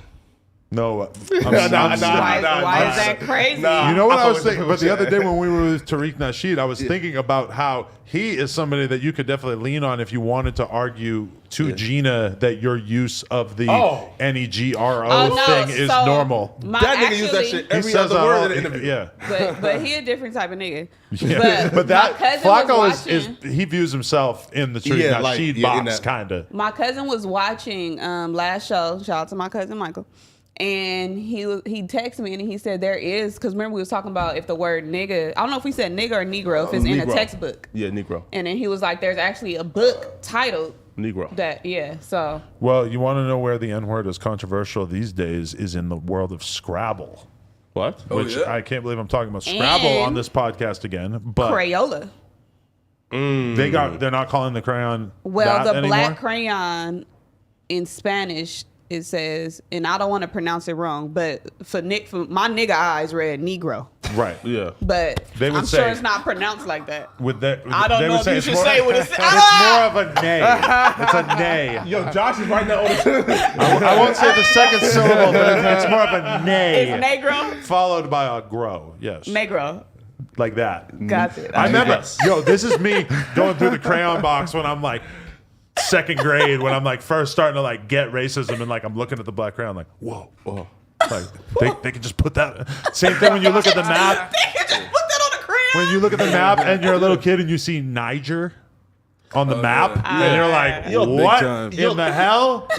No, Nah, Why is that crazy? Nah. you know what I I was thought- thinking? But the other day when we were with Tariq Nasheed, I was thinking about how he is somebody that you could definitely lean on if you wanted to argue to Gina that your use of the Oh. NEGRO thing is so normal. That nigga used that shit He every says other that word all- in the interview. Yeah. But he a different type of nigga. Yeah. But my that cousin Flacco was is watching- he views himself in the Tariq Yeah, Nasheed like, in box, that- kind of. My cousin was watching last show. Shout out to my cousin Michael. And he texted me and he said there is, because remember we was talking about if the word nigga, I don't know if we said nigga or negro, if it's in a Negro. textbook. Yeah, Negro. And then he was like, there's actually a book titled Negro. So. Well, you want to know where the N-word is controversial these days is in the world of Scrabble. What? Which I can't believe I'm talking about Scrabble on this podcast again. But Crayola. They're not calling the crayon Well, that the anymore? black crayon in Spanish, it says, and I don't want to pronounce it wrong, but for my nigga eyes read Negro. Right. Yeah. But They would I'm say- sure it's not pronounced like that. I don't know if you should say what it's. It's more of a nay. It's a nay. Yo, Josh is right now on the I won't say the second syllable, but it's more of a nay. It's Negro? Followed by a grow. Yes. Negro. Like that. Got it. I remember, Yes. yo, this is me going through the crayon box when I'm like second grade, when I'm like first starting to like get racism, and like I'm looking at the black crayon like, whoa. Like they can just put that. Same thing when you look at the map. They can just put that on the crayon. When you look at the map and you're a little kid and you see Niger on the map, and you're like, Yo, big what time. in the hell?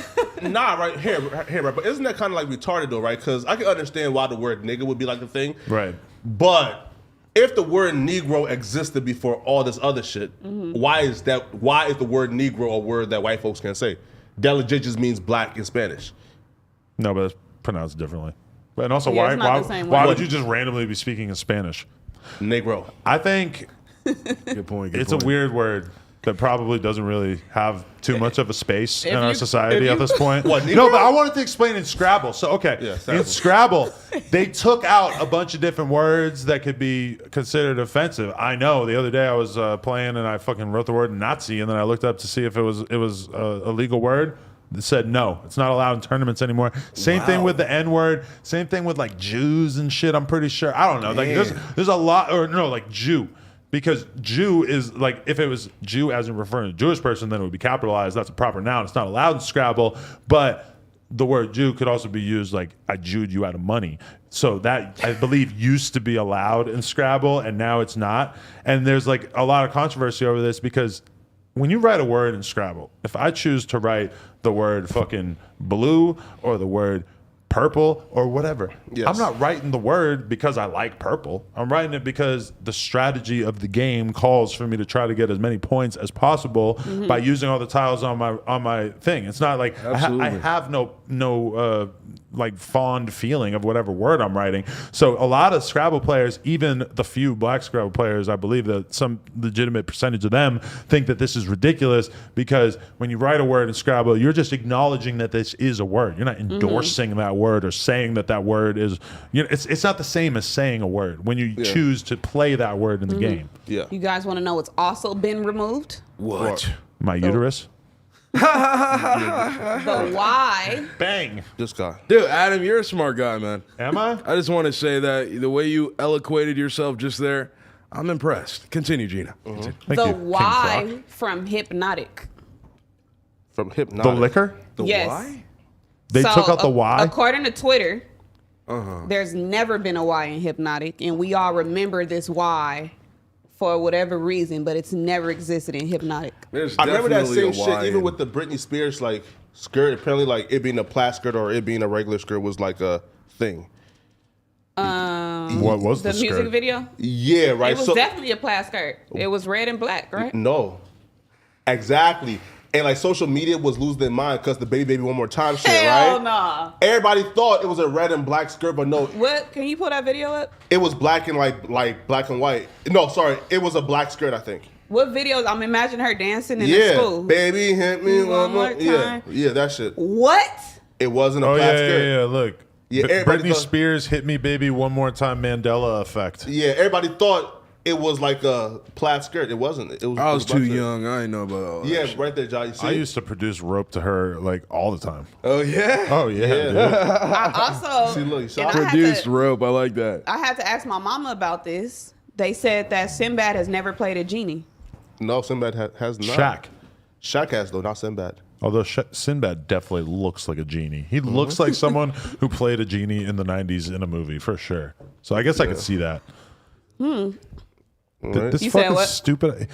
Nah, right here, right. But isn't that kind of like retarded though, right? Because I can understand why the word nigga would be like the thing. Right. But if the word Negro existed before all this other shit, why is the word Negro a word that white folks can't say? That legit just means black in Spanish. No, but it's pronounced differently. But and also, Yeah, it's not the why same why way. would you just randomly be speaking in Spanish? Negro. I think Good point. it's a weird word that probably doesn't really have too much of a space in If our you- society if at you- this point. What, No, Negro? but I wanted to explain in Scrabble. So, okay, Yeah, in Scrabble, they took out a bunch of different words that could be considered offensive. I know. The other day I was playing and I fucking wrote the word Nazi, and then I looked up to see if it was a legal word. It said no, it's not allowed in tournaments anymore. Same thing with the N word. Same thing with like Jews and shit. I'm pretty sure. I don't know. Like there's a lot, or no, like Jew. Because Jew is like, if it was Jew as in referring to a Jewish person, then it would be capitalized. That's a proper noun. It's not allowed in Scrabble. But the word Jew could also be used like, I Jewed you out of money. So that, I believe, used to be allowed in Scrabble, and now it's not. And there's like a lot of controversy over this because when you write a word in Scrabble, if I choose to write the word fucking blue or the word purple or whatever, Yes. I'm not writing the word because I like purple. I'm writing it because the strategy of the game calls for me to try to get as many points as possible by using all the tiles on my thing. It's not like I have no like fond feeling of whatever word I'm writing. So a lot of Scrabble players, even the few black Scrabble players, I believe that some legitimate percentage of them think that this is ridiculous because when you write a word in Scrabble, you're just acknowledging that this is a word. You're not endorsing that word or saying that word is, you know, it's not the same as saying a word when you choose to play that word in the game. Yeah. You guys want to know what's also been removed? What? My uterus. The Y. Bang. This guy. Dude, Adam, you're a smart guy, man. Am I? I just want to say that the way you eloquated yourself just there, I'm impressed. Continue, Gina. Continue. Thank The you, King Y Croc. from Hypnotic. From The Hypnotic. liquor? The Yes. why? They So, took out the Y? According to Twitter, there's never been a Y in Hypnotic, and we all remember this Y for whatever reason, but it's never existed in Hypnotic. There's I remember that definitely same a shit why even in- with the Britney Spears like skirt. Apparently, like it being a plaid skirt or it being a regular skirt was like a thing. What was The the music skirt? video? Yeah, right. It was definitely a plaid skirt. It was red and black, right? No, exactly. And like social media was losing their mind because the baby one more time shit, Hell right? nah. Everybody thought it was a red and black skirt, but no, What? Can you pull that video up? it was black and like black and white. No, sorry, it was a black skirt, I think. What videos? I'm imagining her dancing in the Yeah, school. baby, hit me one more. Yeah, time. yeah, that shit. What? It wasn't a Oh, plaid yeah, skirt. yeah, yeah. Look. Yeah, B- everybody Britney thought- Spears hit me, baby, one more time. Mandela effect. Yeah, everybody thought it was like a plaid skirt. It wasn't. It was. I it was a black too skirt. young. I didn't know about all that. Yeah, shit. right there, John. You see? I used to produce rope to her like all the time. Oh, yeah? Oh yeah, dude. I also See, look, you saw and it? I had Produced to- rope. I like that. I had to ask my mama about this. They said that Sinbad has never played a genie. No, Sinbad has not. Shaq. Shaq has though, not Sinbad. Although Sinbad definitely looks like a genie. He looks like someone who played a genie in the 90s in a movie, for sure. So I guess I could see that. This You said fucking what? stupid...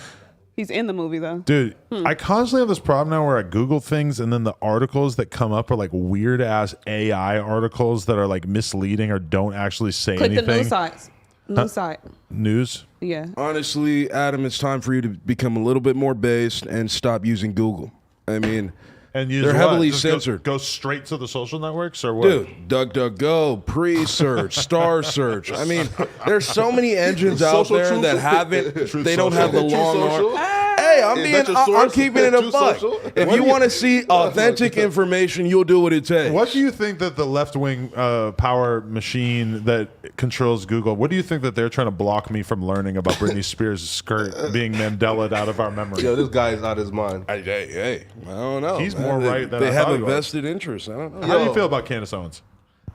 He's in the movie though. Dude, I constantly have this problem now where I Google things and then the articles that come up are like weird ass AI articles that are like misleading or don't actually say Click anything. the news sites. News site. News? Yeah. Honestly, Adam, it's time for you to become a little bit more based and stop using Google. I mean, And use they're what? heavily Just censored. Go straight to the social networks or what? Dude, DuckDuckGo, pre-search, star search. I mean, there's so many engines out Social there truth. that haven't. Truth They don't social. have the Truth long social. arm. Hey, I'm keeping it a Truth buck. social. If you want to see authentic information, you'll do what it takes. What do you think that the left-wing power machine that controls Google, what do you think that they're trying to block me from learning about Britney Spears' skirt being Mandela'd out of our memory? Yo, this guy is out of his mind. Hey, I don't know. He's man. more right than they I have thought a he was. vested interest. I don't know. How do you feel about Candace Owens?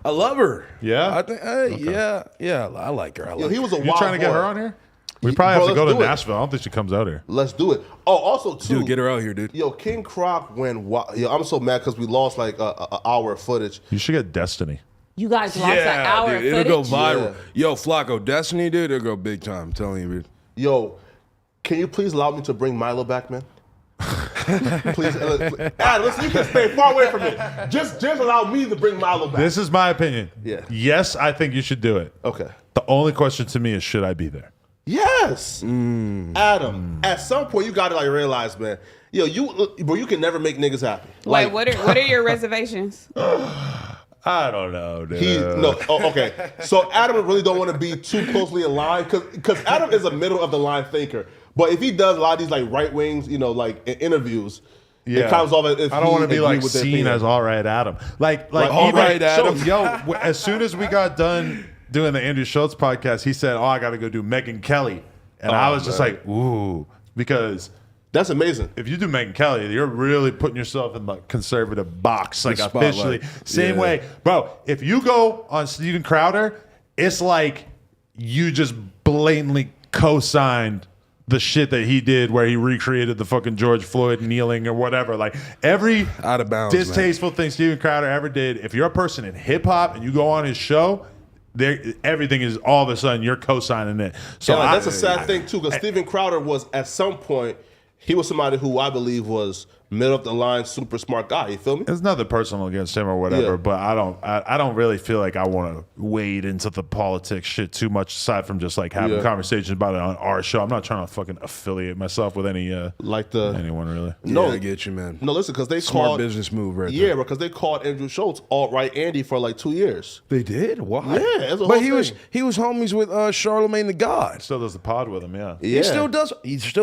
I love her. Yeah? I think. Hey, yeah, I like her. I Yo, like he was a You wild trying to get boy. her on here? We probably have to Bro, go to let's do it. Nashville. I don't think she comes out here. Let's do it. Oh, also too. Dude, get her out here, dude. Yo, King Croc went wild. Yo, I'm so mad because we lost like an hour of footage. You should get Destiny. You guys lost an hour dude, of it'll go footage? viral. Yo, Flacco, Destiny, dude, it'll go big time. I'm telling you, dude. Yo, can you please allow me to bring Milo back, man? Please, Adam, listen, you can stay far away from it. Just allow me to bring Milo back. This is my opinion. Yeah. Yes, I think you should do it. Okay. The only question to me is, should I be there? Yes, Adam. At some point, you gotta like realize, man. Yo, you can never make niggas happy. Like, what are your reservations? I don't know, dude. Okay. So Adam really don't want to be too closely aligned because Adam is a middle of the line thinker. But if he does a lot of these like right wings, like in interviews, it comes off as I don't want to be like seen as all right Adam. Like all right, Adam. As soon as we got done doing the Andrew Schultz podcast, he said, "Oh, I got to go do Megyn Kelly," and I was just like, "Ooh," because that's amazing. if you do Megyn Kelly, you're really putting yourself in the conservative box, like spotlight. officially. Same way, bro. If you go on Steven Crowder, it's like you just blatantly co-signed the shit that he did where he recreated the fucking George Floyd kneeling or whatever. Like every Out of bounds, distasteful thing Steven Crowder ever did, if you're a person in hip hop and you go on his show, everything is all of a sudden you're co-signing it. So that's a sad thing too, because Steven Crowder was at some point, he was somebody who I believe was middle of the line, super smart guy. You feel me? It's nothing personal against him or whatever, Yeah. but I don't really feel like I want to wade into the politics shit too much aside from just like having conversations about it on our show. I'm not trying to fucking affiliate myself with anyone really. No, Yeah, I get you, man. No, listen, because they Smart called business move right Yeah, there. because they called Andrew Schultz alt-right Andy for like 2 years. They did? Why? Yeah, that's the but whole he thing. was homies with Charlemagne the God. Still does the pod with him, yeah. Yeah. He still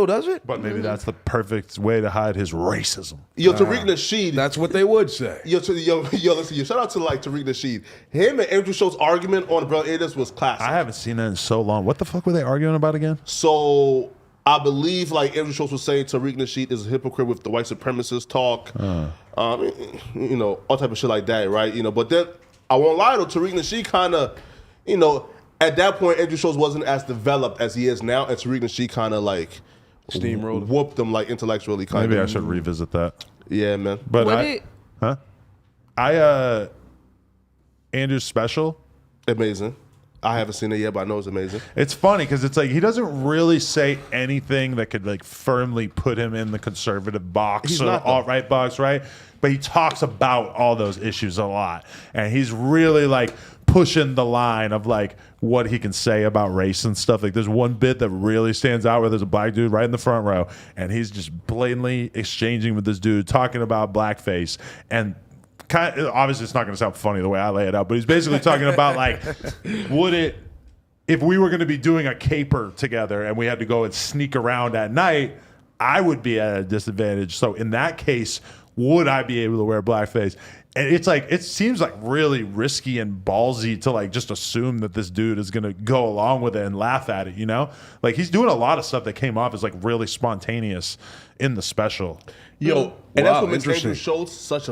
does it? But maybe that's the perfect way to hide his racism. Yo, Tariq Nasheed. That's what they would say. Listen, shout out to like Tariq Nasheed. Him and Andrew Schultz's argument on Bro Adidas was classic. I haven't seen that in so long. What the fuck were they arguing about again? So I believe like Andrew Schultz was saying Tariq Nasheed is a hypocrite with the white supremacist talk. All type of shit like that, right? But then I won't lie though, Tariq Nasheed kind of, at that point Andrew Schultz wasn't as developed as he is now, and Tariq Nasheed kind of like Steamrolled. whooped him like intellectually kind of. Maybe I should revisit that. Yeah, man. But What Andrew's special. Amazing. I haven't seen it yet, but I know it's amazing. It's funny because it's like he doesn't really say anything that could like firmly put him in the conservative box He's or not, though. alt-right box, right? But he talks about all those issues a lot, and he's really like pushing the line of like what he can say about race and stuff. Like there's one bit that really stands out where there's a black dude right in the front row, and he's just blatantly exchanging with this dude talking about blackface and. Obviously, it's not going to sound funny the way I lay it out, but he's basically talking about like, if we were going to be doing a caper together and we had to go and sneak around at night, I would be at a disadvantage. So in that case, would I be able to wear blackface? And it's like, it seems like really risky and ballsy to like just assume that this dude is going to go along with it and laugh at it, Like he's doing a lot of stuff that came off as like really spontaneous in the special. Yo, and that's Wow, what makes interesting. Andrew Schultz such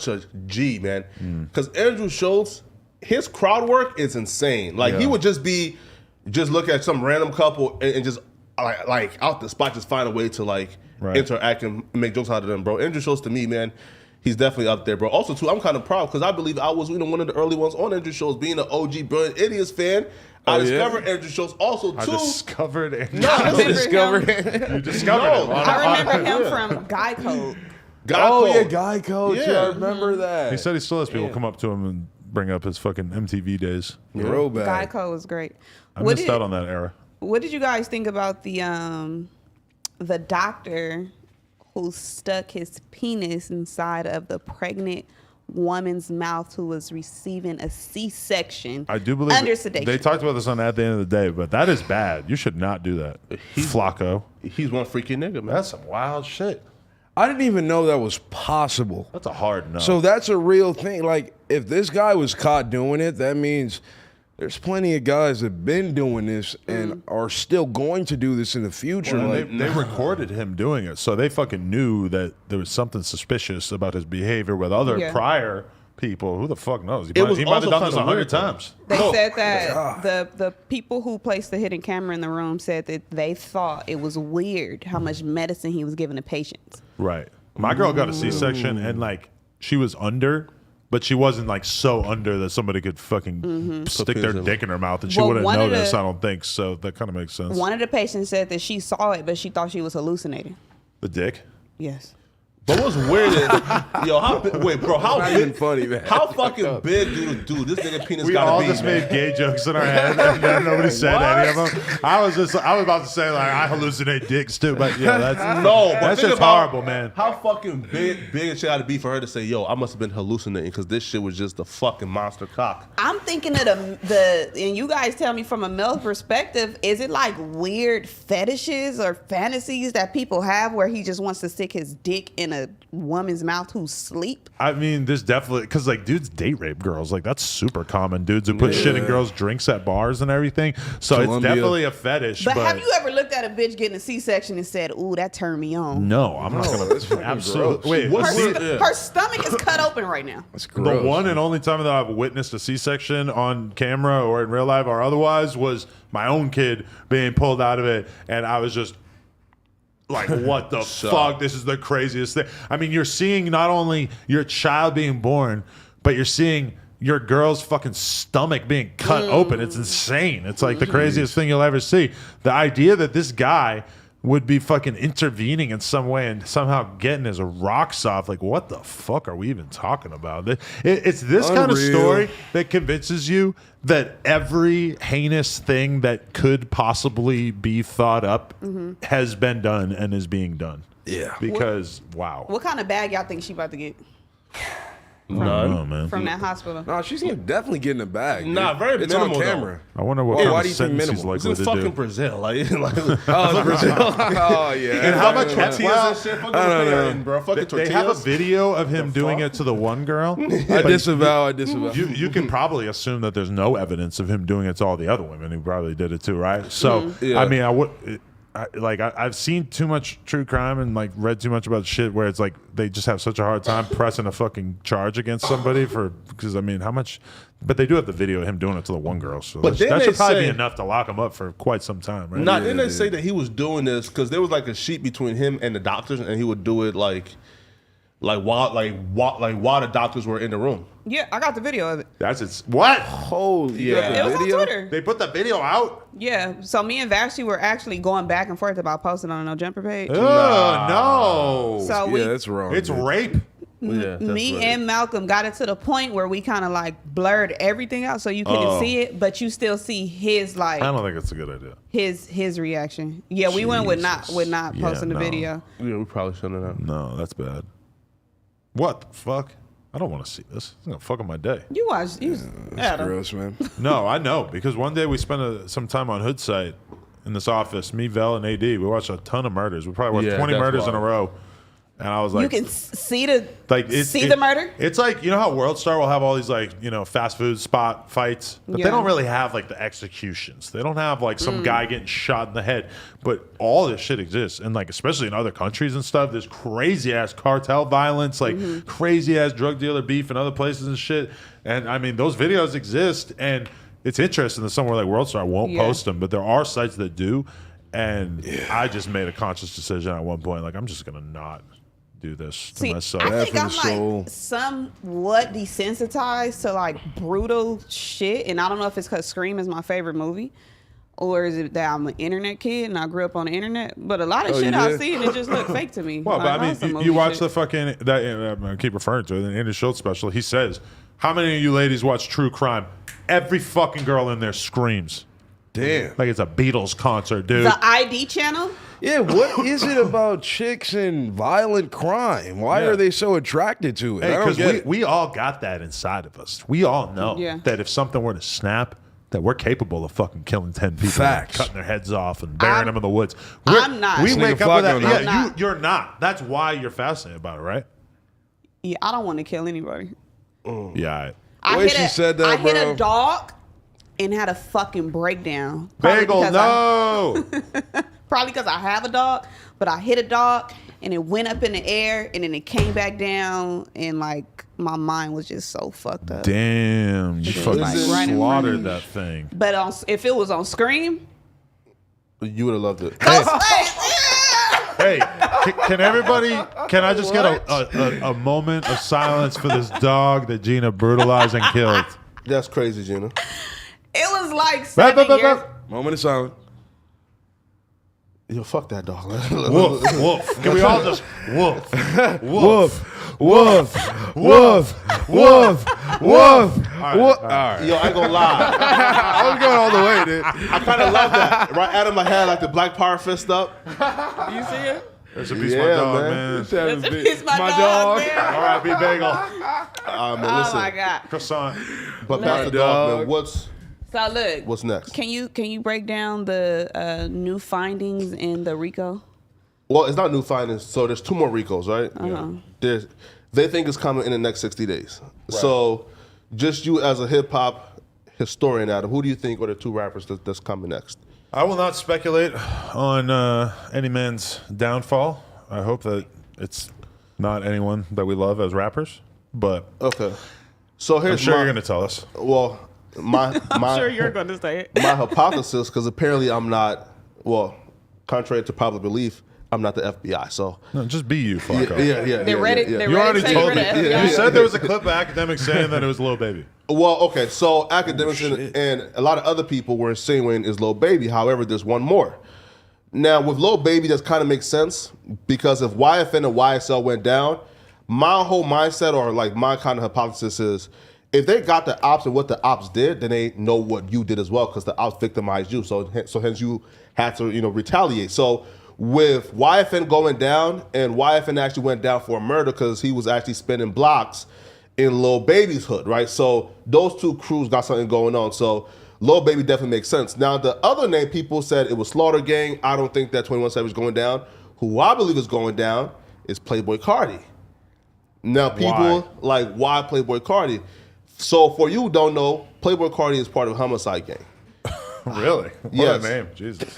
a G, man. Because Andrew Schultz, his crowd work is insane. Like he would just look at some random couple and just like out the spot, just find a way to like interact and make jokes out of them, bro. Andrew Schultz to me, man, he's definitely up there, bro. Also, too, I'm kind of proud because I believe I was one of the early ones on Andrew Schultz, being an OG Brilliant Idiots fan. I discovered Andrew Schultz also, too. I discovered Andrew. I Discovered You discovered him. I remember him from Guy Code. Guy Coach. Yeah. Yeah, I remember that. He said he still has people come up to him and bring up his fucking MTV days. Throwback. Guy Code was great. I missed out on that era. What did you guys think about the doctor who stuck his penis inside of the pregnant woman's mouth who was receiving a C-section. I do believe under sedation. They talked about this on At the End of the Day, but that is bad. You should not do that. Flacco. He's one freaky nigga, man. That's some wild shit. I didn't even know that was possible. That's a hard no. So that's a real thing. Like, if this guy was caught doing it, that means there's plenty of guys that have been doing this and are still going to do this in the future. Well, they recorded him doing it, so they fucking knew that there was something suspicious about his behavior with other prior people. Who the fuck knows? He might have done this 100 times. They said that the people who placed the hidden camera in the room said that they thought it was weird how much medicine he was giving to patients. Right. My girl got a C-section and like she was under, but she wasn't like so under that somebody could fucking stick their dick in her mouth and she wouldn't notice. I don't think so. That kind of makes sense. One of the patients said that she saw it, but she thought she was hallucinating. The dick? Yes. But what's weird is, yo, how big, funny, man. How fucking big do this nigga penis We gotta all be? just made gay jokes in our head, and then nobody said any of them. I was about to say like I hallucinate dicks too, but yeah, that's that's just horrible, man. How fucking big it shit gotta be for her to say, yo, I must have been hallucinating because this shit was just a fucking monster cock. I'm thinking of and you guys tell me from a male perspective, is it like weird fetishes or fantasies that people have where he just wants to stick his dick in a woman's mouth who's asleep? I mean, there's definitely, because like dudes date rape girls, like that's super common. Dudes who put shit in girls' drinks at bars and everything. So it's definitely a fetish. But have you ever looked at a bitch getting a C-section and said, "Ooh, that turned me on"? No, I'm not gonna. Absolutely. Wait, her stomach is cut open right now. That's gross. The one and only time that I've witnessed a C-section on camera or in real life or otherwise was my own kid being pulled out of it, and I was just like, what the fuck? This is the craziest thing. I mean, you're seeing not only your child being born, but you're seeing your girl's fucking stomach being cut open. It's insane. It's like the craziest thing you'll ever see. The idea that this guy would be fucking intervening in some way and somehow getting his rocks off. Like, what the fuck are we even talking about? It's this kind of story that convinces you that every heinous thing that could possibly be thought up has been done and is being done. Yeah. Because, wow. What kind of bag y'all think she about to get? None. Man. From that hospital. No, she's definitely getting a bag. Nah, very it's minimal, on camera. I wonder what kind why of do you think sentence he's minimal? It's likely in to fucking do. Brazil. Like Oh, it's Brazil. Oh, yeah. and how much tortillas and shit? Fucking pay, bro. Fucking tortillas. They have a video of him doing it to the one girl. I disavow. You can probably assume that there's no evidence of him doing it to all the other women who probably did it too, right? So, I mean, I've seen too much true crime and like read too much about shit where it's like they just have such a hard time pressing a fucking charge against somebody because I mean, how much? But they do have the video of him doing it to the one girl, so that should probably be enough to lock him up for quite some time, right? Didn't they say that he was doing this because there was like a sheet between him and the doctors, and he would do it while the doctors were in the room. Yeah, I got the video of it. What? Holy It was on Twitter. They put the video out? Yeah, so me and Vashti were actually going back and forth about posting on a No Jumper page. Oh, no. So that's wrong. It's rape. Yeah, me right. and Malcolm got it to the point where we kind of like blurred everything out so you couldn't see it, but you still see his like. I don't think it's a good idea. His reaction. Yeah, we went with not posting the video. Yeah, we probably shouldn't have. No, that's bad. What the fuck? I don't want to see this. It's gonna fuck up my day. You watched. That's gross, man. No, I know because one day we spent some time on Hood site in this office. Me, Vel, and AD. We watched a ton of murders. We probably watched 20 murders in a row. And I was like, you can see the the murder. It's like, you know how World Star will have all these like, you know, fast food spot fights, but they don't really have like the executions. They don't have like some guy getting shot in the head, but all this shit exists. And like, especially in other countries and stuff, there's crazy ass cartel violence, like crazy ass drug dealer beef in other places and shit. And I mean, those videos exist, and it's interesting that somewhere like World Star won't post them, but there are sites that do. And I just made a conscious decision at one point, like, I'm just gonna not do this to myself. I think I'm like somewhat desensitized to like brutal shit, and I don't know if it's because Scream is my favorite movie, or is it that I'm an internet kid and I grew up on the internet. But a lot of shit I see and it just look fake to me. Well, like, but I mean, you watch the fucking I keep referring to it, the Andy Schultz special. He says, "How many of you ladies watch true crime?" Every fucking girl in there screams. Damn. Like it's a Beatles concert, dude. The ID channel? Yeah, what is it about chicks and violent crime? Why are they so attracted to it? Hey, I don't get because it. we all got that inside of us. We all know that if something were to snap, that we're capable of fucking killing 10 people, Facts. cutting their heads off and burying them in the woods. I'm not. We This wake nigga up with Flacco that. not. Yeah, you're not. That's why you're fascinated about it, right? Yeah, I don't want to kill anybody. Yeah. I way hit she a- said that, I hit bro. a dog and had a fucking breakdown. Probably Bagel, because no. Probably because I have a dog, but I hit a dog and it went up in the air and then it came back down and like my mind was just so fucked up. Damn, you fucking like right in front slaughtered of me. that thing. But if it was on Scream, You would have loved it. Hey, can everybody? Can I just get a moment of silence for this dog that Gina brutalized and killed? That's crazy, Gina. it was like 7 years. Moment of silence. Yo, fuck that dog. Woof, woof. Can we all just woof, woof, Woof, woof, woof, woof. All right. Yo, I ain't gonna lie. I was going all the way, dude. I kind of love that. Right, Adam, I had like the black power fist up. You see it? There's a piece of Yeah, my dog, man. man. It's my dog, man. R.I.P. Bagel. Man, Oh listen. my god. Croissant. But past the dog, man, So look, what's next? can you break down the new findings in the RICO? Well, it's not new findings. So there's 2 more RICOs, right? They think it's coming in the next 60 days. So just you as a hip hop historian, Adam, who do you think are the 2 rappers that's coming next? I will not speculate on any man's downfall. I hope that it's not anyone that we love as rappers, but Okay. So here's I'm sure my, you're going to tell us. Well, my I'm sure you're going to say it. my hypothesis, because apparently I'm not, well, contrary to popular belief, I'm not the FBI. So No, just be you, Flacco. They're ready. They're You ready already to say told you're me. the FBI. You said there was a clip of academics saying that it was Lil Baby. Well, okay, so academics and a lot of other people were insinuating is Lil Baby. However, there's one more. Now, with Lil Baby, that kind of makes sense because if YFN and YSL went down, my whole mindset or like my kind of hypothesis is if they got the ops and what the ops did, then they know what you did as well because the ops victimized you. So hence you had to retaliate. So with YFN going down, and YFN actually went down for a murder because he was actually spinning blocks in Lil Baby's hood, right? So those 2 crews got something going on. So Lil Baby definitely makes sense. Now the other name, people said it was Slaughter Gang. I don't think that 21 Savage is going down. Who I believe is going down is Playboi Carti. Now people why Playboi Carti? So for you who don't know, Playboi Carti is part of Homicide Gang. Really? What Yes. a name. Jesus.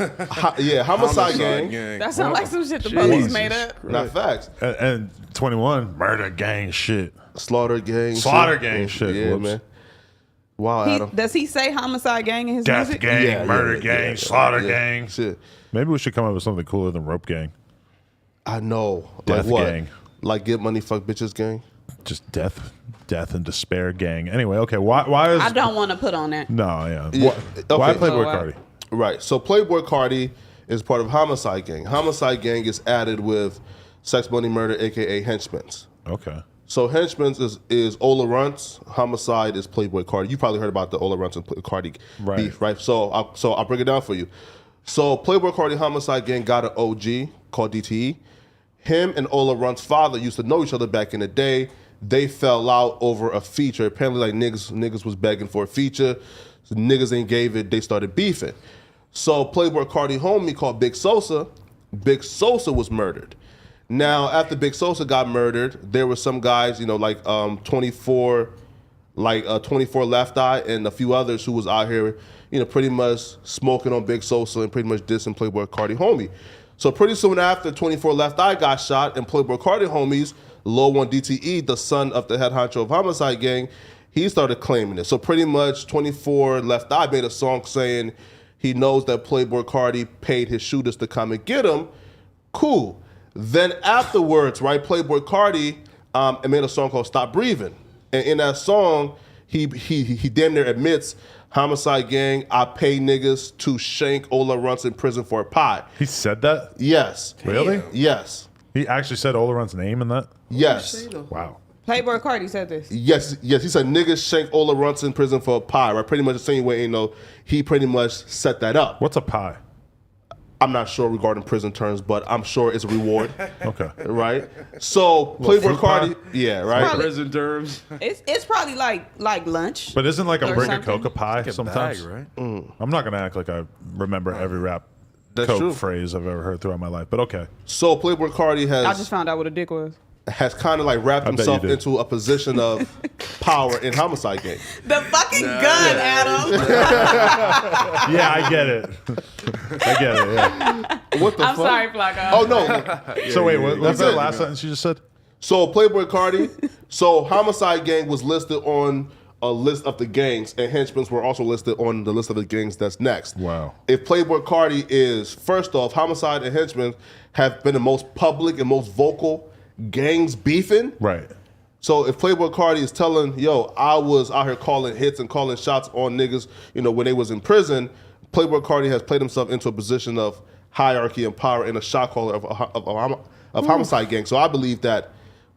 Homicide Gang. That sounds like some shit the police made up. Not facts. And 21, murder gang shit. Slaughter Gang. Slaughter Gang shit. Yeah, Whoops. man. Wow, Adam. Does he say Homicide Gang in his Death music? gang, murder gang, slaughter gang. Shit. Maybe we should come up with something cooler than rope gang. I know. Death like what? Gang. Like get money, fuck bitches gang? Just death and despair gang. Anyway, okay. Why is I don't want to put on that. No, yeah. Yeah, Why okay. Playboi Oh, wow. Carti? Right. So Playboi Carti is part of Homicide Gang. Homicide Gang is added with Sex Money Murder, aka Henchmen's. Okay. So Henchmen's is Ola Runts. Homicide is Playboi Carti. You probably heard about the Ola Runts and Carti beef, right? So I'll break it down for you. So Playboi Carti Homicide Gang got an OG called DTE. Him and Ola Runts' father used to know each other back in the day. They fell out over a feature. Apparently, like niggas was begging for a feature. So niggas ain't gave it. They started beefing. So Playboi Carti homie called Big Sosa. Big Sosa was murdered. Now, after Big Sosa got murdered, there were some guys, 24 Left Eye and a few others who was out here, pretty much smoking on Big Sosa and pretty much dissing Playboi Carti homie. So pretty soon after 24 Left Eye got shot and Playboi Carti homies, Lil 1 DTE, the son of the head honcho of Homicide Gang, he started claiming it. So pretty much 24 Left Eye made a song saying he knows that Playboi Carti paid his shooters to come and get him. Cool. Then afterwards, right, Playboi Carti made a song called Stop Breathing. And in that song, he damn near admits, Homicide Gang, I pay niggas to shank Ola Runts in prison for a pie. He said that? Yes. Really? Yes. He actually said Ola Run's name in that? Yes. Wow. Playboi Carti said this. Yes. He said niggas shank Ola Runts in prison for a pie, right? Pretty much the same way, he pretty much set that up. What's a pie? I'm not sure regarding prison terms, but I'm sure it's a reward. Okay. Right? So Playboy Cardi, yeah, right? Prison terms. It's probably like lunch. But isn't like a Or bring a something. Coca pie Like a sometimes? bag, right? I'm not gonna act like I remember every rap That's Coke true. phrase I've ever heard throughout my life, but okay. So Playboy Cardi I just found out what a dick was. has kind of like wrapped I bet himself you did. into a position of power in homicide game. The fucking gun, Adam. Yeah, I get it. I get it. Yeah. What the I'm fuck? sorry, Flacco. Oh no. So wait, what was That's that it. last sentence you just said? So Playboy Cardi, so homicide gang was listed on a list of the gangs, and henchmen were also listed on the list of the gangs that's next. Wow. If Playboy Cardi is, first off, homicide and henchmen have been the most public and most vocal gangs beefing. Right. So if Playboy Cardi is telling, yo, I was out here calling hits and calling shots on niggas, when they was in prison, Playboy Cardi has played himself into a position of hierarchy and power and a shot caller of homicide gang. So I believe that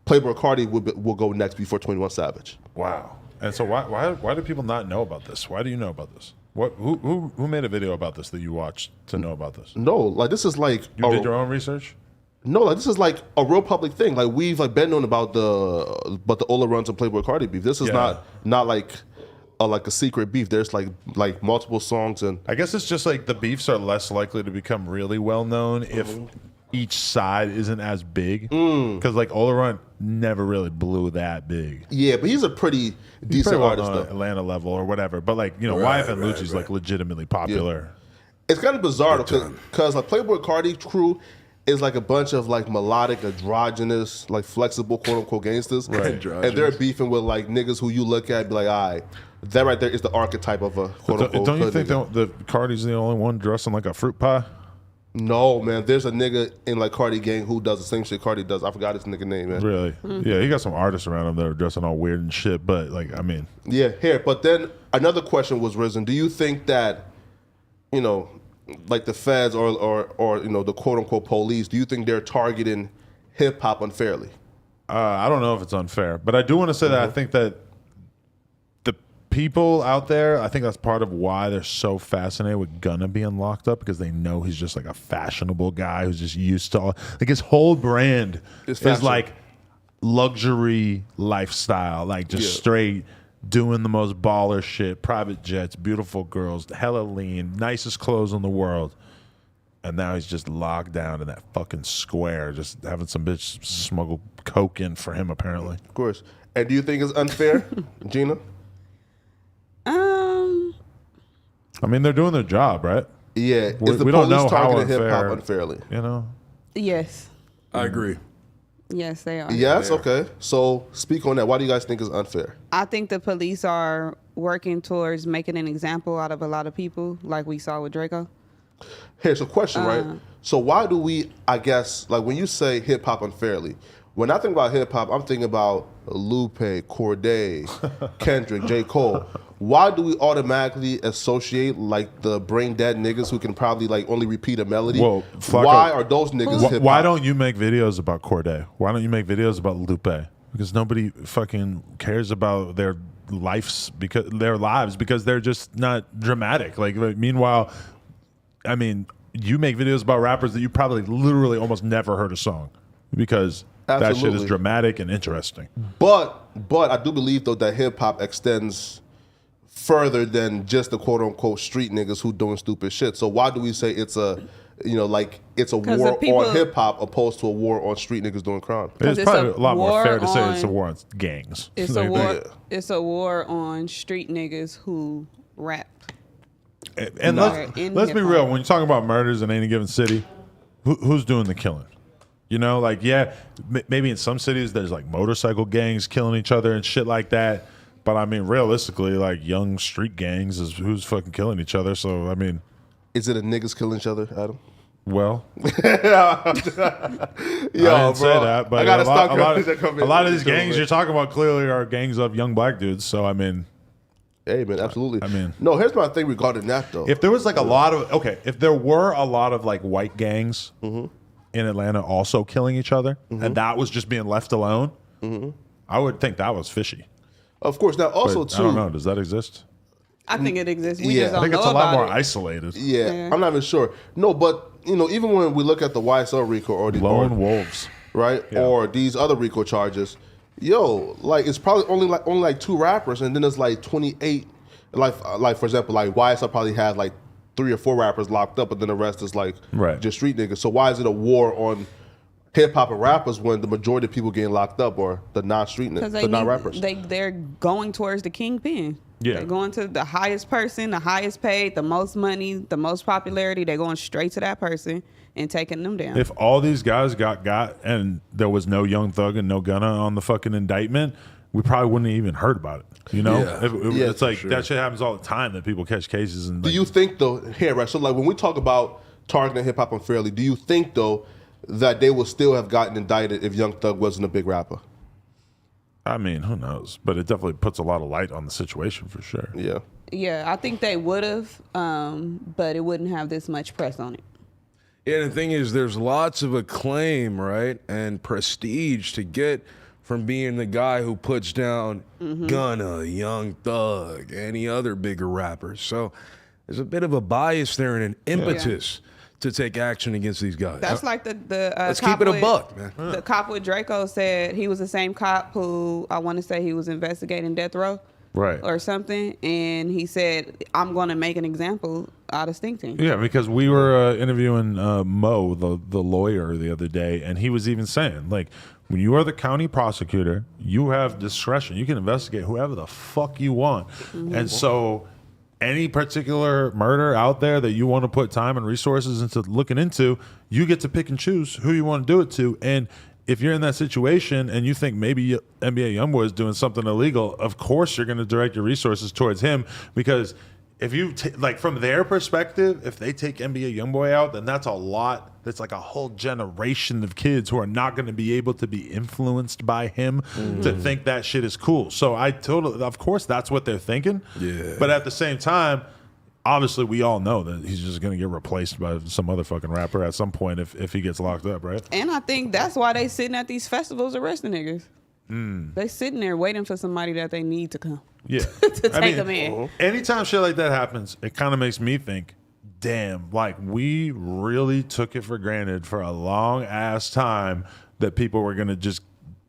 Playboy Cardi will go next before 21 Savage. Wow. And so why do people not know about this? Why do you know about this? Who made a video about this that you watched to know about this? No, like this is like You did your own research? no, like this is like a real public thing. Like we've like been known about the Ola Runs and Playboy Cardi beef. This is Yeah. not like a secret beef. There's like multiple songs and I guess it's just like the beefs are less likely to become really well known if each side isn't as big. Because like Olarunt never really blew that big. yeah, but he's a pretty decent Pretty well artist known though. at Atlanta level or whatever. But like, YF and Lucci's like legitimately popular. It's kind of bizarre because like Playboy Cardi crew is like a bunch of like melodic, androgynous, like flexible, quote unquote gangsters, Right. and they're beefing with like niggas who you look at and be like, all right, that right there is the archetype of a quote unquote. Don't you hood think nigga. the Cardi's the only one dressing like a fruit pie? No, man. There's a nigga in like Cardi gang who does the same shit Cardi does. I forgot his nigga name, man. Really? Yeah, he got some artists around him that are dressing all weird and shit. But like, I mean, Yeah, here. But then another question was risen. Do you think that, like the feds or the quote unquote police, do you think they're targeting hip hop unfairly? I don't know if it's unfair, but I do want to say that I think that the people out there, I think that's part of why they're so fascinated with Gunna being locked up, because they know he's just like a fashionable guy who's just used to like his whole brand It's is fashion. like luxury lifestyle, like just straight doing the most baller shit, private jets, beautiful girls, hella lean, nicest clothes in the world. And now he's just locked down in that fucking square, just having some bitch smuggle coke in for him, apparently. Of course. And do you think it's unfair, Gina? I mean, they're doing their job, right? Yeah. We- Is the we don't police know how targeting hip hop unfair- unfairly? You know? Yes. I agree. Yes, they are. Yes. Okay. So speak on that. Why do you guys think it's unfair? I think the police are working towards making an example out of a lot of people, like we saw with Draco. Here's a question, right? So why do we, I guess, like when you say hip hop unfairly, when I think about hip hop, I'm thinking about Lupe, Cordae, Kendrick, J. Cole. Why do we automatically associate like the brain dead niggas who can probably like only repeat a melody? Whoa, Flacco. Why are those niggas hip hop? Why don't you make videos about Cordae? Why don't you make videos about Lupe? Because nobody fucking cares about their lives because they're just not dramatic. Like meanwhile, I mean, you make videos about rappers that you probably literally almost never heard a song because that shit is Absolutely. dramatic and interesting. But I do believe though that hip hop extends further than just the quote unquote street niggas who doing stupid shit. So why do we say it's a it's a 'Cause war the people- on hip hop opposed to a war on street niggas doing crime? It's it's probably a a lot more war fair to say it's a on- war on gangs. It's Like, a war. It's a war on street niggas who rap. And Or in let's be hip-hop. real. When you're talking about murders in any given city, who's doing the killing? You know, like, yeah, maybe in some cities there's like motorcycle gangs killing each other and shit like that. But I mean, realistically, like young street gangs is who's fucking killing each other. So, I mean, Is it a niggas killing each other, Adam? well, Yo, I didn't say that. But I gotta stop a lot of these gangs you're talking about clearly are gangs of young black dudes. So, I mean, Hey man, absolutely. I mean- no. Here's my thing regarding that though. if there was like if there were a lot of like white gangs in Atlanta also killing each other, and that was just being left alone, I would think that was fishy. Of course. Now also But too. I don't know. Does that exist? I think it exists. We Yeah. just don't I think know it's a lot about more it. isolated. Yeah, I'm not even sure. No, but even when we look at the YSL RICO or the Lone wolves. right, Yeah. or these other RICO charges, like it's probably only like 2 rappers, and then there's like 28. Like for example, like YSL probably has like 3 or 4 rappers locked up, but then the rest is like just street niggas. So why is it a war on hip hop and rappers when the majority of people getting locked up or the non-street niggas, the non-rappers? They're going towards the kingpin. Yeah. They're going to the highest person, the highest paid, the most money, the most popularity. They're going straight to that person and taking them down. If all these guys got and there was no Young Thug and no Gunna on the fucking indictment, we probably wouldn't have even heard about it. Yeah. It's like sure. that shit happens all the time that people catch cases. And Do you think though, right? So like when we talk about targeting hip hop unfairly, do you think though that they would still have gotten indicted if Young Thug wasn't a big rapper? I mean, who knows? But it definitely puts a lot of light on the situation for sure. Yeah. Yeah, I think they would have, but it wouldn't have this much press on it. Yeah, the thing is, there's lots of acclaim, right, and prestige to get from being the guy who puts down Gunna, Young Thug, any other bigger rappers. So there's a bit of a bias there and an impetus to take action against these guys. That's like the Let's cop keep it a with- buck, man. The cop with Draco said he was the same cop who I want to say he was investigating death row. Right. Or something, and he said, "I'm going to make an example out of Stink Team." Yeah, because we were interviewing Mo, the lawyer, the other day, and he was even saying, like, when you are the county prosecutor, you have discretion. You can investigate whoever the fuck you want. And so any particular murder out there that you want to put time and resources into looking into, you get to pick and choose who you want to do it to. And if you're in that situation and you think maybe NBA Youngboy is doing something illegal, of course you're going to direct your resources towards him, because if you like from their perspective, if they take NBA Youngboy out, then that's a lot. That's like a whole generation of kids who are not going to be able to be influenced by him to think that shit is cool. So of course, that's what they're thinking. Yeah. But at the same time, obviously, we all know that he's just going to get replaced by some other fucking rapper at some point if he gets locked up, right? And I think that's why they sitting at these festivals arresting niggas. They sitting there waiting for somebody that they need to come. Yeah. To take them in. Anytime shit like that happens, it kind of makes me think, damn, like we really took it for granted for a long ass time that people were going to just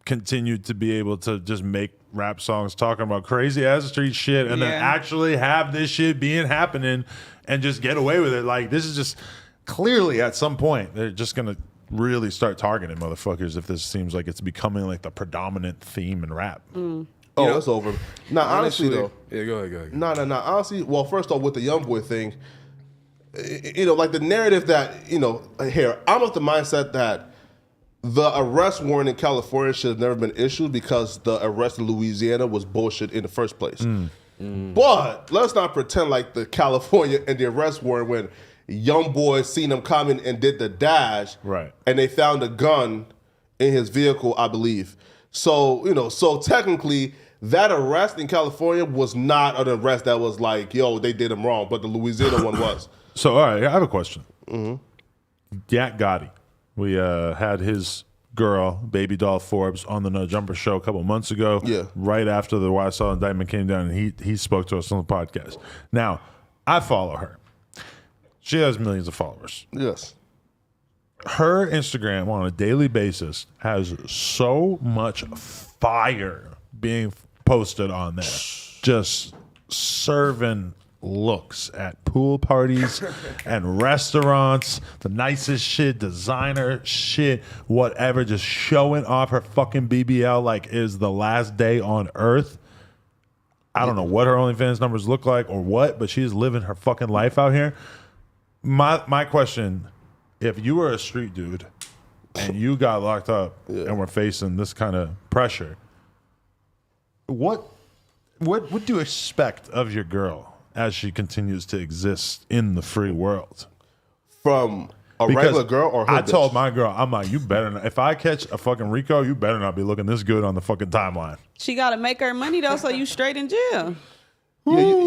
continue to be able to just make rap songs talking about crazy ass street shit and then actually have this shit happening and just get away with it. Like, this is just clearly at some point they're just going to really start targeting motherfuckers if this seems like it's becoming like the predominant theme in rap. Oh, it's over. Nah, honestly though. Yeah, go ahead. No. Honestly, well, first off, with the YoungBoy thing, like the narrative that, here, I'm of the mindset that the arrest warrant in California should have never been issued because the arrest in Louisiana was bullshit in the first place. But let's not pretend like the California and the arrest warrant when YoungBoy seen him coming and did the dash, Right. and they found a gun in his vehicle, I believe. So, so technically, that arrest in California was not an arrest that was like, yo, they did him wrong, but the Louisiana one was. So, all right, I have a question. Yak Gotti. We had his girl, Baby Doll Forbes, on the No Jumper show a couple months ago. Yeah. Right after the YSL indictment came down, and he spoke to us on the podcast. Now, I follow her. She has millions of followers. Yes. Her Instagram on a daily basis has so much fire being posted on there. Just serving looks at pool parties and restaurants, the nicest shit, designer shit, whatever, just showing off her fucking BBL like is the last day on earth. I don't know what her OnlyFans numbers look like or what, but she's living her fucking life out here. My question, if you were a street dude and you got locked up and were facing this kind of pressure, what would you expect of your girl as she continues to exist in the free world? From a regular girl or her I bitch? told my girl, I'm like, you better not, if I catch a fucking Rico, you better not be looking this good on the fucking timeline. She got to make her money though, so you straight in jail.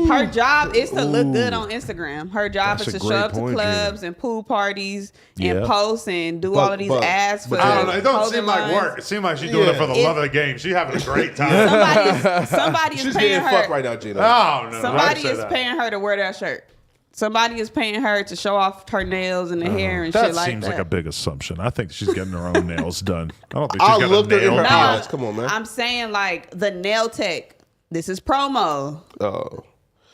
Her job is to look good on Instagram. Her job That's is a to show great up to point, clubs and pool parties Yeah. and post and do all of these ads for I don't know. It don't clothing seem like lines. work. It seems like she's doing it for the love of the game. She's having a great time. Somebody is She's paying getting her. fucked right now, Gina. Oh no! Somebody don't say is that. paying her to wear that shirt. Somebody is paying her to show off her nails and the hair and That shit like seems that. like a big assumption. I think she's getting her own nails done. I don't think I she's got looked a her in nail her No, eyes. Come on, man. I'm saying like the nail tech. This is promo. Oh.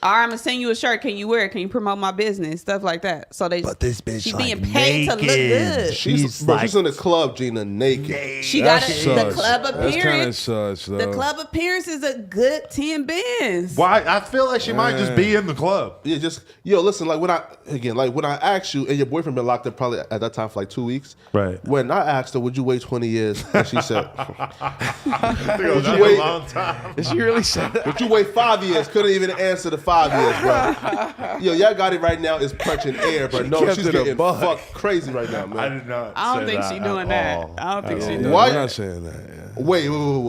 All right, I'm gonna send you a shirt. Can you wear it? Can you promote my business? Stuff like that. So they. But this bitch she's like being paid to look naked. good. She's in the club, Gina, naked. She got That the sus. club That's kind of appearance. sus, though. The club appearance is a good 10 bands. Why? I feel like she might just be in the club. Yeah, just listen. Like when I asked you, and your boyfriend been locked up probably at that time for like 2 weeks. Right. When I asked her, would you wait 20 years? And she said, That's you wait- a long time. Did she really say that? would you wait 5 years? Couldn't even answer the 5 years, bro. Yo, y'all got it right now. Is punching air, but no, kept she's it a getting buck. fucked crazy right now, I man. did not. I don't say think that she at doing that. all. I don't think At she all. doing What? We're not saying that. Yeah.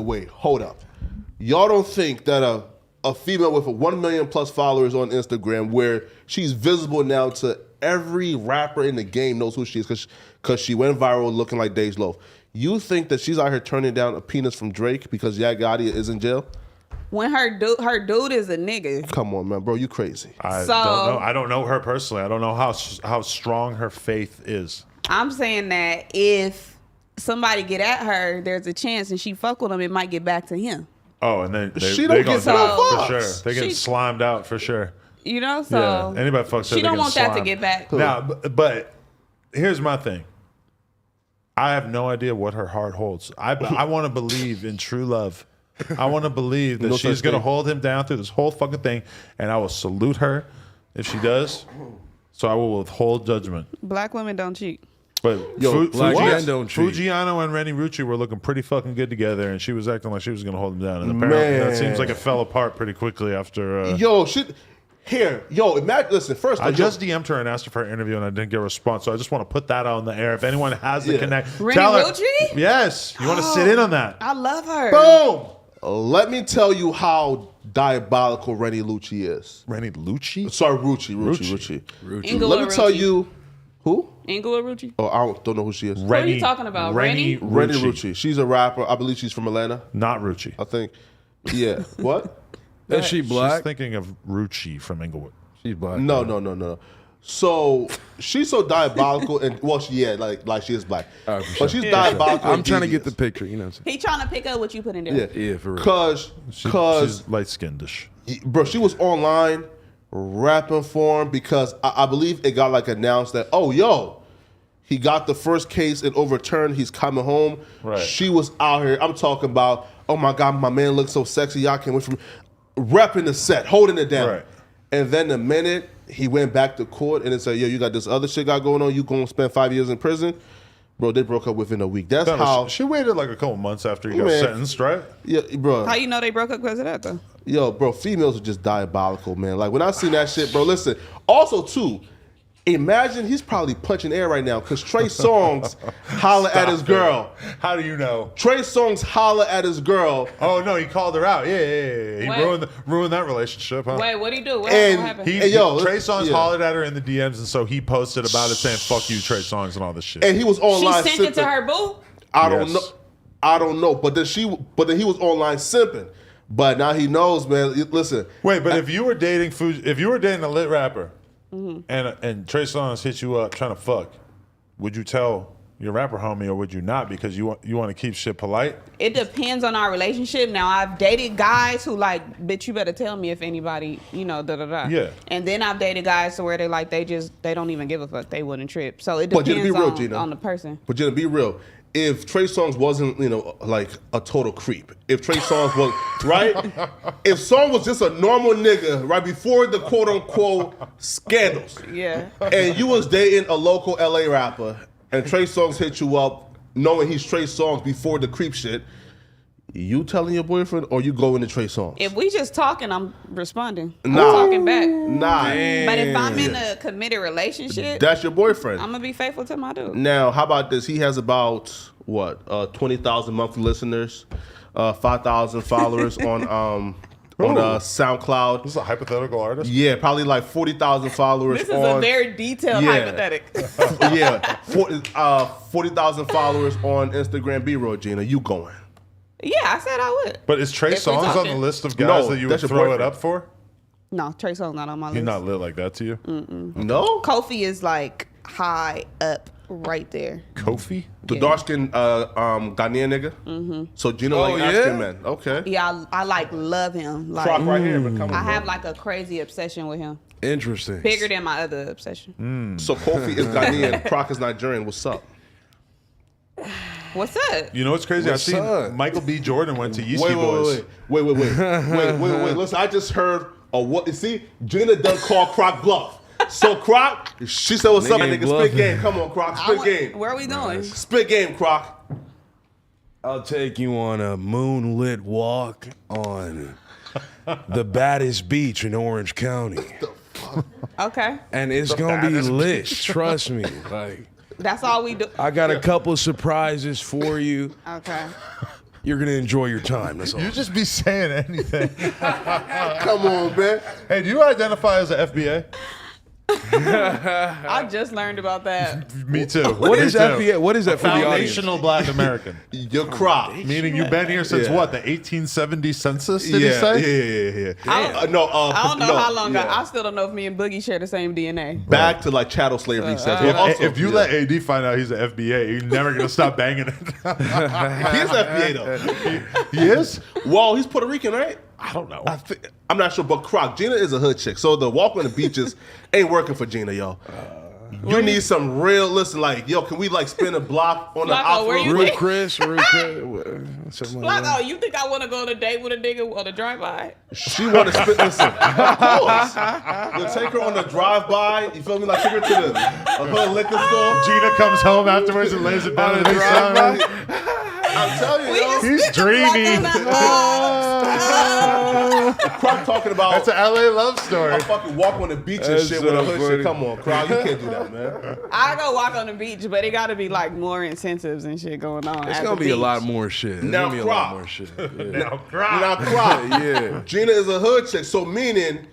Wait. Hold up. Y'all don't think that a female with a 1 million plus followers on Instagram, where she's visible now to every rapper in the game, knows who she is because she went viral looking like Dej Loaf. You think that she's out here turning down a penis from Drake because Gotti is in jail? When her dude is a nigga. Come on, man, bro, you crazy. I So- don't know. I don't know her personally. I don't know how strong her faith is. I'm saying that if somebody get at her, there's a chance and she fuck with him, it might get back to him. Oh, and then She they don't gonna get die no for fucks. sure. They get She- slimed out for sure. You know, so Yeah, anybody fucks her, she they don't get want that to slimed. get back. Now, but here's my thing. I have no idea what her heart holds. I want to believe in true love. I want to believe that No she's such going to thing. hold him down through this whole fucking thing, and I will salute her if she does. So I will withhold judgment. Black women don't cheat. But black men don't cheat. Fujiano and Rennie Rucci were looking pretty fucking good together, and she was acting like she was going to hold him down. And apparently, that Man. seems like it fell apart pretty quickly after. Yo, shit. Here, imagine. Listen, first, I just DM'd her and asked her for an interview, and I didn't get a response. So I just want to put that on the air. If anyone has the Yeah. connect, Rennie tell her. Rucci? Yes, you want to sit in on that? I love her. Boom. let me tell you how diabolical Rennie Lucci is. Rennie Lucci? Sorry, Rucci. Inglewood Let me tell Rucci. you, who? Inglewood Rucci. Oh, I don't know who she is. Who are you talking about? Rennie? Rennie Rucci. She's a rapper. I believe she's from Atlanta. Not Rucci. I think. Yeah. What? Is she She's black? thinking of Rucci from Inglewood. She's black. No. So she's so diabolical, and well, like she is black, for sure. but she's diabolical. I'm and trying to get the devious. picture. You know what I'm saying? He trying to pick up what you put in there. Yeah, Yeah, for real. Cause She's light-skinned-ish. bro, she was online rapping for him because I believe it got like announced that he got the first case and overturned. He's coming home. Right. She was out here. I'm talking about. Oh my God, my man looks so sexy. Y'all can't wait from repping the set, holding it down. Right. And then the minute he went back to court and it said, "Yo, you got this other shit got going on. You gonna spend 5 years in prison." Bro, they broke up within a week. That's how. She waited like a couple months after he got Man. sentenced, right? Yeah, bro. How you know they broke up because of that though? Yo, bro, females are just diabolical, man. Like when I seen that shit, bro. Listen. Also, too, imagine he's probably punching air right now because Trey Songz holla at his girl. How do you know? Trey Songz holla at his girl. Oh no, he called her out. Yeah. He Wait. ruined that relationship, huh? Wait, what'd he do? What And happened? He, yo, Trey Songz yeah. hollered at her in the DMs, and so he posted about it saying "fuck you, Trey Songz" and all this shit. And he was She online sent it to simping. her boo? I don't Yes. know. I don't know. But then he was online simping. But now he knows, man. Listen. Wait, but if you were dating a lit rapper, and Trey Songz hit you up trying to fuck, would you tell your rapper homie or would you not because you want to keep shit polite? It depends on our relationship. Now I've dated guys who like, bitch, you better tell me if anybody, da da da. Yeah. And then I've dated guys to where they like they don't even give a fuck. They wouldn't trip. So it But Gina, depends be real, Gina. on the person. But Jenna, be real. If Trey Songz wasn't, like a total creep, if Trey Songz was, right? If Songz was just a normal nigga, right, before the quote unquote scandals, Yeah. and you was dating a local LA rapper, and Trey Songz hit you up knowing he's Trey Songz before the creep shit, you telling your boyfriend or you going to Trey Songz? If we just talking, I'm responding. I'm Nah. talking back. Nah. But if I'm in a committed relationship, That's your boyfriend. I'm gonna be faithful to my dude. Now, how about this? He has about 20,000 monthly listeners, 5,000 followers on on SoundCloud. This is a hypothetical artist? Yeah, probably like 40,000 followers. This is a very detailed hypothetical. Yeah, 40,000 followers on Instagram. B-roll, Gina, you going? Yeah, I said I would. But is Trey If we Songz on talking- the list of guys that you would that's your throw it boyfriend. up for? No, Trey Songz not on my He's list. not lit like that to you? No? Kofi is like high up right there. Kofi? The dark-skinned Ghanaian nigga? Mm-hmm. So Gina like African men. Okay. Yeah, I like love him. Like Croc right here, but come on, I bro. have like a crazy obsession with him. Interesting. Bigger than my other obsession. So Kofi is Ghanaian, Croc is Nigerian. What's up? What's up? You know what's crazy? What's I've seen up? Michael B. Jordan went to Yeasty Boys. Wait. Listen, I just heard a what? You see, Gina done call Croc bluff. So Croc, she said, "What's up, Nigga nigga? bluffing. Spit game. Come on, Croc. Spit game. Where are we going? Spit game, Croc." I'll take you on a moonlit walk on the baddest beach in Orange County. Okay, And it's going to be lit. Trust me. Like, that's all we do. I got a couple surprises for you. Okay. You're going to enjoy your time. That's all. You just be saying anything. Come on, man. Hey, do you identify as an FBA? I just learned about that. Me too. What is FBA? What is that for the audience? Foundational Black American. You're Croc. Meaning you've been here since Yeah. what, the 1870 census, did he say? Yeah. I don't know no, how long. yeah. I still don't know if me and Boogie share the same DNA. Back to like chattel slavery. If you let AD find out he's an FBA, you're never going to stop banging it. he's FBA though. He is? Well, he's Puerto Rican, right? I don't know. I'm not sure, but Croc, Gina is a hood chick. So the walk on the beaches ain't working for Gina, yo. You need some real, listen, like, yo, can we like spin a block on the Flacco, where you off-road? think- Something like Like, that. oh, you think I want to go on a date with a nigga on a drive-by? She want to spin, listen, of course. You'll take her on the drive-by, you feel me, like take her to the hood liquor store. Gina comes home afterwards and lays it down in the Drive-by. drive. I'm telling you, yo. He's dreamy. Croc talking about That's an LA love story. I fucking walk on the beach and That's shit with a so hood funny. shit. Come on, Croc, you can't do that, man. I go walk on the beach, but it got to be like more incentives and shit going on. It's at going the to be a beach. lot more shit. It's Now, gonna be a lot Croc. more shit. Yeah. Now, Croc. Now, Croc, Yeah. Gina is a hood chick, so meaning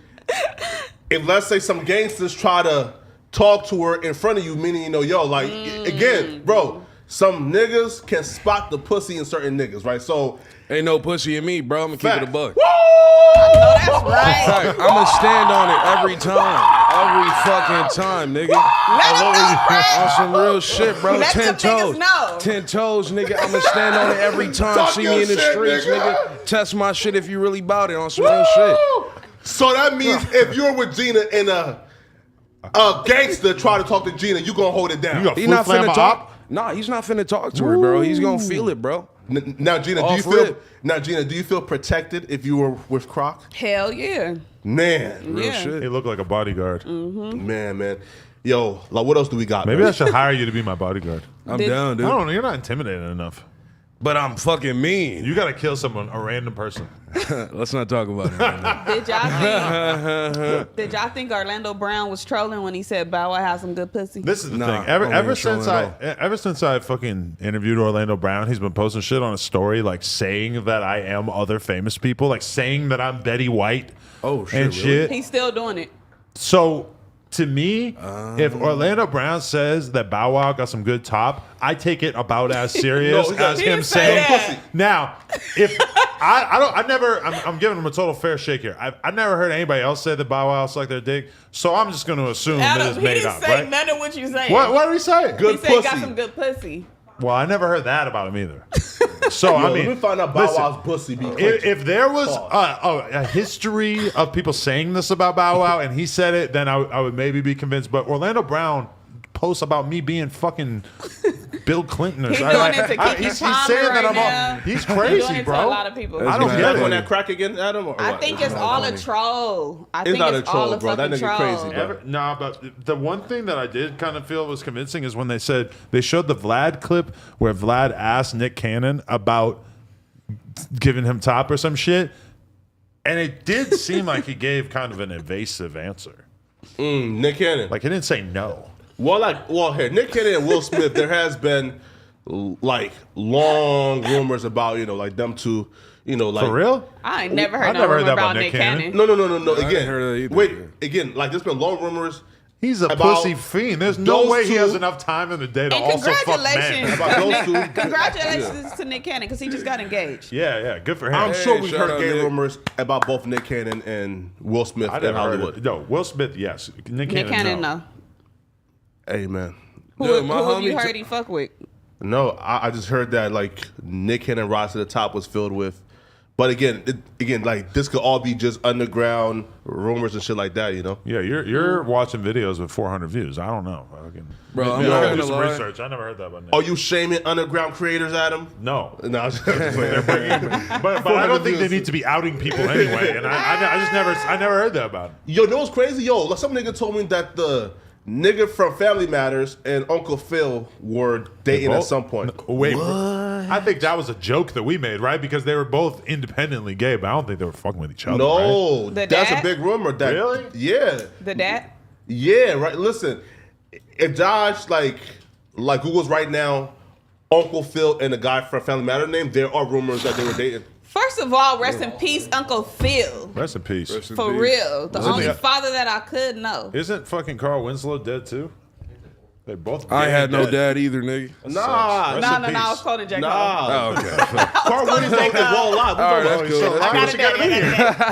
if let's say some gangsters try to talk to her in front of you, meaning, you know, yo, like, again, bro, some niggas can spot the pussy in certain niggas, right? So, Ain't no pussy in me, bro. I'm going to keep it a buck. Woo! That's right. I'm going to stand on it every time. Every fucking time, nigga. On some real shit, bro. Let 10 some toes. niggas know. 10 toes, nigga. I'm going to stand on it every time. Talk See your me in the shit, streets, nigga. nigga. Test my shit if you really bout it on some real shit. Woo! So that means if you're with Gina and a gangster try to talk to Gina, you gonna hold it down. You gonna He not Flip finna Flamma talk. up? Nah, he's not finna talk to her, bro. He's gonna feel it, bro. Now, Gina, do you Off feel? rip. Now, Gina, do you feel protected if you were with Croc? Hell yeah. Man, Real Yeah. shit. He looked like a bodyguard. man. Yo, like, what else do we got? Maybe man? I should hire you to be my bodyguard. I'm Did- down, I dude. don't know. You're not intimidating enough. But I'm fucking mean. You got to kill someone, a random person. Let's not talk about it right now. Did y'all think Orlando Brown was trolling when he said Bow Wow has some good pussy? This is the Nah, thing. I don't Ever think since so at ever since I fucking interviewed Orlando Brown, he's been posting shit on a story, like saying that I am other famous people, like saying that I'm Betty White. Oh, shit, and really? shit. He's still doing it. So to me, if Orlando Brown says that Bow Wow got some good top, I take it about as serious No, as he him didn't say saying. that. Now, if I'm giving him a total fair shake here. I never heard anybody else say that Bow Wow sucked their dick, so I'm just going to assume that Adam, it's he made didn't up, say right? none of what you saying. What did he say? Good He said he got pussy. some good pussy. Well, I never heard that about him either. So Yo, I mean, let me find out Bow listen, Wow's pussy be if there was Pause. a history of people saying this about Bow Wow and he said it, then I would maybe be convinced. But Orlando Brown posts about me being fucking Bill Clinton or He's something. doing it to Keke he's Palmer saying that right I'm now. all, he's He's doing crazy, it bro. to a lot of people. I don't That's get You it. on that crack again, Adam? Or I what? think it's all a troll. I It's think not it's a troll, all a bro. That fucking nigga troll. crazy, bro. Nah, but the one thing that I did kind of feel was convincing is when they said they showed the Vlad clip where Vlad asked Nick Cannon about giving him top or some shit, and it did seem like he gave kind of an evasive answer. Nick Cannon. Like he didn't say no. Well, here, Nick Cannon and Will Smith, there has been like long rumors about, like them two, You know, like for real. I ain't never heard no rumor about Nick Cannon. No. I Again, ain't heard that either. wait. Again, like there's been long rumors. He's a about pussy fiend. There's no those way he two- has enough time in the day to And also fuck congratulations, men. About those two. congratulations to Nick Cannon because he just got engaged. Yeah, good for him. I'm sure we've shout heard out, gay Nick. rumors about both Nick Cannon and Will Smith I in never heard Hollywood. it. No, Will Smith, yes. Nick Nick Cannon, no. no. Hey man, Who, Dude, my who have you homie heard he fuck with? no, I just heard that like Nick Cannon Rise to the Top was filled with. But again, like this could all be just underground rumors and shit like that, you know? Yeah, you're watching videos with 400 views. I don't know. Bro, I'm Maybe not I gotta gonna do some lie. research. I never heard that about Nick. Are you shaming underground creators, Adam? No. No, I was just But I don't think they need to be outing people anyway. And I never heard that about him. Yo, know what's crazy? Yo, like some nigga told me that the nigga from Family Matters and Uncle Phil were dating at some point. Wait, I think that was a joke that we made, right? Because they were both independently gay, but I don't think they were fucking with each other. No, The that's dad? a big rumor. That, Really? Yeah. The dad? Yeah, right. Listen, if Josh like Google's right now, Uncle Phil and the guy from Family Matter name, there are rumors that they were dating. First of all, rest in peace, Uncle Phil. Rest in peace. For real. The only he- father that I could know. Isn't fucking Carl Winslow dead too? They both. I gay had and no dead. dad either, nigga. Nah, Rest No, in I peace. was quoting J. Cole. nah. Oh, okay. Carl Winslow is well alive. All right, Let's that's cool. I got What it you got back. in